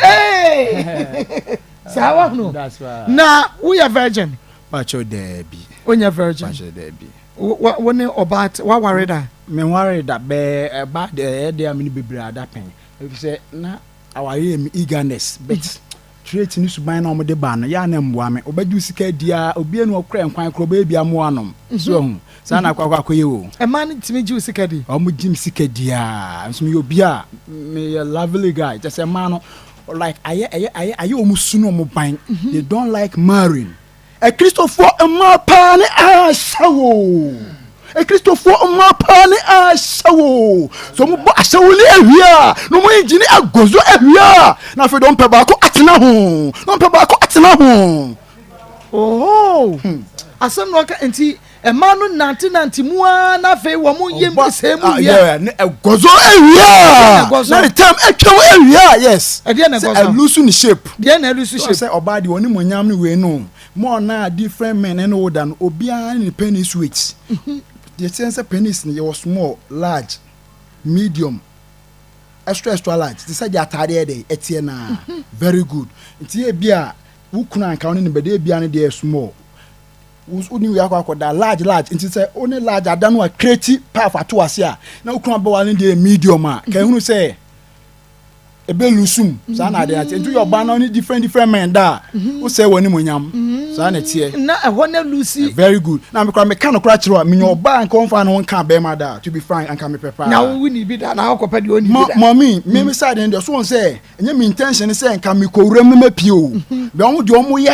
Eh. Sawa hunu. That's why. Na we are virgin. Pacho debi. Onya virgin. Pacho debi. Wone obat wa worried da. Me worried that be bad e dey am ni bibra da pen. If say na our eagerness but trait ni suban na omde ba no ya na mboa me obaju sika dia obi enu okra nkwan kro ba bia mo anom so hu sa na akwa akoye wo e man timi ju sika di omo jim sika dia nso me obi a me a lovely guy just a man like aye omusu no mo ban they don't like marrying a Christopher Mapane ashawo a Christopher Mapane ashawo so mo ba ashawo le ahia no mo engine agozo ahia na fe don pe ba ko atena ho oh asem no ka enti e manu nanti mua na fe wo mo yem se mu yeah agozo ahia na the time atwa ahia yes e dey na agozo lose in shape dey na lose shape say oba de oni monyam no we no more na different men and older no obia ni penis weight the sense penis ni was small large medium extra large they say the atade dey etie na very good nti e bia wukuna anka oni be dey bia ni dey small uni we akwa large nti say only large adanu a create path ato ase a na wukuna be wale dey medium a kan hunu say ebe lusum sa na dey nti your ban only different men da who say woni monyam sa na tie na ehwo na lucy very good na me ka no kra kire me oba an kon fa no ka be ma da to be fine an ka me prepare na we ni bi da na akopa de oni bi da mommy me side en de so won say enye me intention say an ka me ko wura me mapio be on de omo ye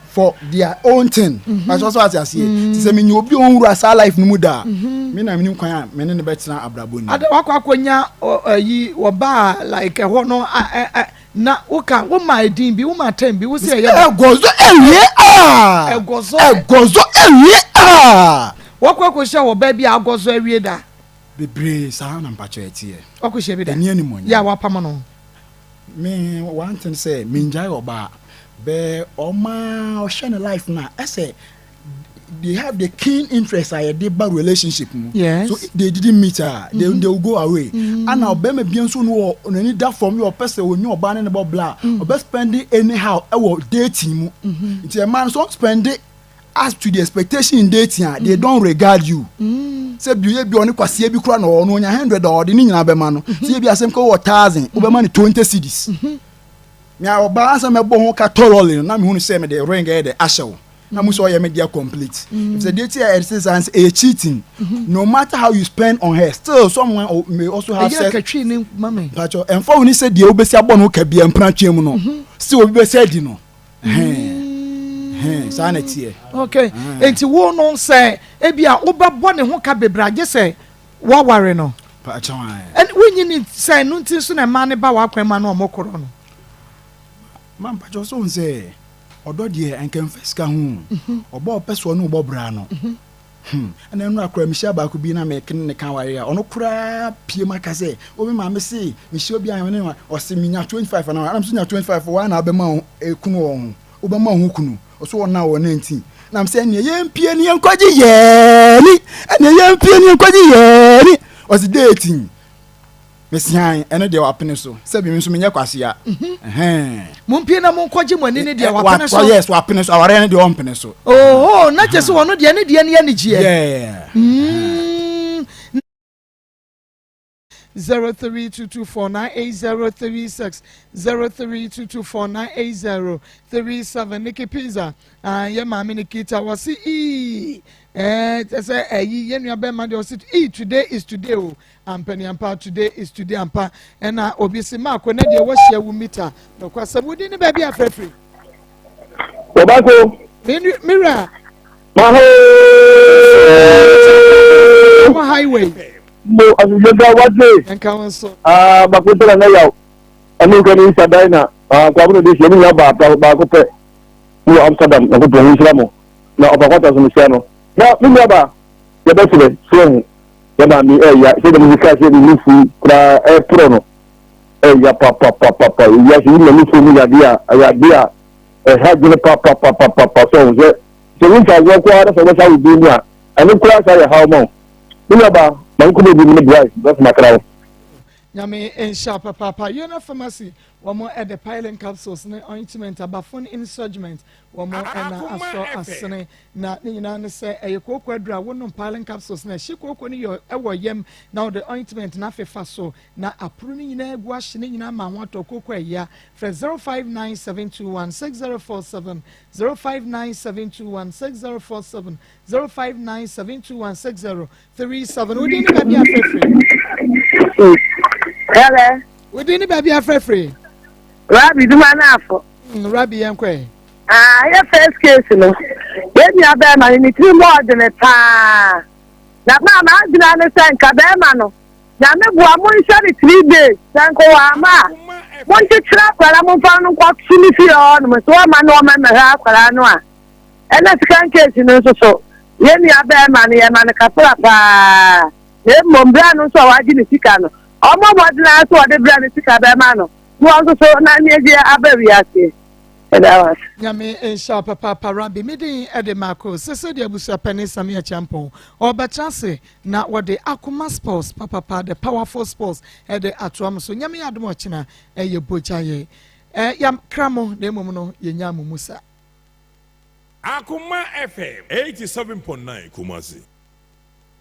for their own thing but also as I see say me obi on wura sa life no mu da me na me kwan me ne betina abrabo ni ada wakwakonya yi wo ba like ehwo no na uka wo my din bi wo my time bi wo say egozo ewie egozo ewie wakwakosha wo ba bi agozo ewie da bebre sa na mpacho etie wakosha bi da ni animon ya wapama no me one thing say me njai oba be oma ocean life na I say they have the keen interest in a deep relationship. Yes. So if they didn't meet her, they will go away. And now, Bema Bianso, no need that from your person when you're banning about blah, or best spending anyhow, our dating. It's a man so spend it as to the expectation in dating, they don't regard you. Say, you be on a quasi crown or no 100 or the Nina Bemano. See, be a same call 1,000, over money 20 cities. Now, Bansa Mabon Catorolin, and I'm going to say me the ring the asho. Na muso ya media complete. If the data exercise a cheating, no matter how you spend on her, still someone may also have sex. But and for when he said the obesi abon who can be empranche mu no, still be said you know. Sanity. Okay. Enti wo no say e bia obabo ne ho ka bebra je say wa ware no. And when you need say no tin so na ma ne ba wa kwema no omokoro no. Man pa so say odo de enkan feska hu obo peso no obo bra no and then akra mi sha ba ko bi na me ken ne kan ware a ono kura pie maka say o me ma me say mi shi obi an ne o se mi nya 25 na am so nya 25 wa na be ma ekunu wo o be ma hu kunu o so na wo 19 na am say ne yem pie ne enkoji ye ni ne yem pie ne enkoji ye ni o se dating Messiah, and they were pencil. Sebi me so me nyakwase Mumpie na monkoje mani ne dia wapene so. Yes, wapene so. Aware ne de ompene so. Oh, na je so wono de ne de ne gie. Yeah. 0322498036 0322498037 Nikki Pizza ye mama Nikita wasi say ye nua be ma de wasi today is today o ampani ampa today is today ampa na obisi ma ko na de wo hia wu mita no kwasa wudi ne ba bia frefre Obako mira ma highway mo azujega wadle enkawanso bakotola na yaw anu kan Sadina kwa bro de shemi ya ba ko pe mo Amsterdam na ko don Islamo na obakota so misiano na mi ba ya ba sile so ya ba mi ya se de musika se de nufu kra pro no ya papa ya se ni nufu mi ya dia ha gele papa so je ni ta go kwa da so wa sa bi ni anu kra sa ya ha mo mi ba man ko bi ni drive that's my crowd Nyame ensha papa Yona pharmacy wamo at the pilot capsules ne ointment abafon insurgement wamo ena aso asene na ne nyina ne se eyekoko adura wono pilot capsules na shikoko ne yo ewo yem na the ointment na fefa so na apru ne nyina egu ahye ne nyina ma ho atokoko eya for 0597216047 0597216047 0597216037 wodi ni baby afrefre Hello. Wodi ni baby afrefre. Rabi duma na afọ. Rabi yankwe. Ya first case no. Yemi abema ni tiri board ne pa. Na mama adina ne senka bema no. Na me bua mo nshari 3 days. Sanko wa ma. Mo nchira kwara mo fa no kwa tumi fi o no so ma no ma me ha kwara no a. Ena second case no so. Yemi abema ni ma ne kapra pa. Ne mombra no so wa ji ni sika no. Omo modina so de bra ni sika bema no. Mo also so na ni eje abawi ase. Nyame ensha papa Rabi midi ede mako sese de abusu pani Samia Champon oba chance na wode Akoma sports papa the powerful sports ede atoam so nyame adom ochina eye bojaye yam kramo na emom no ye nyamu musa Akoma FM 87.9 Kumasi.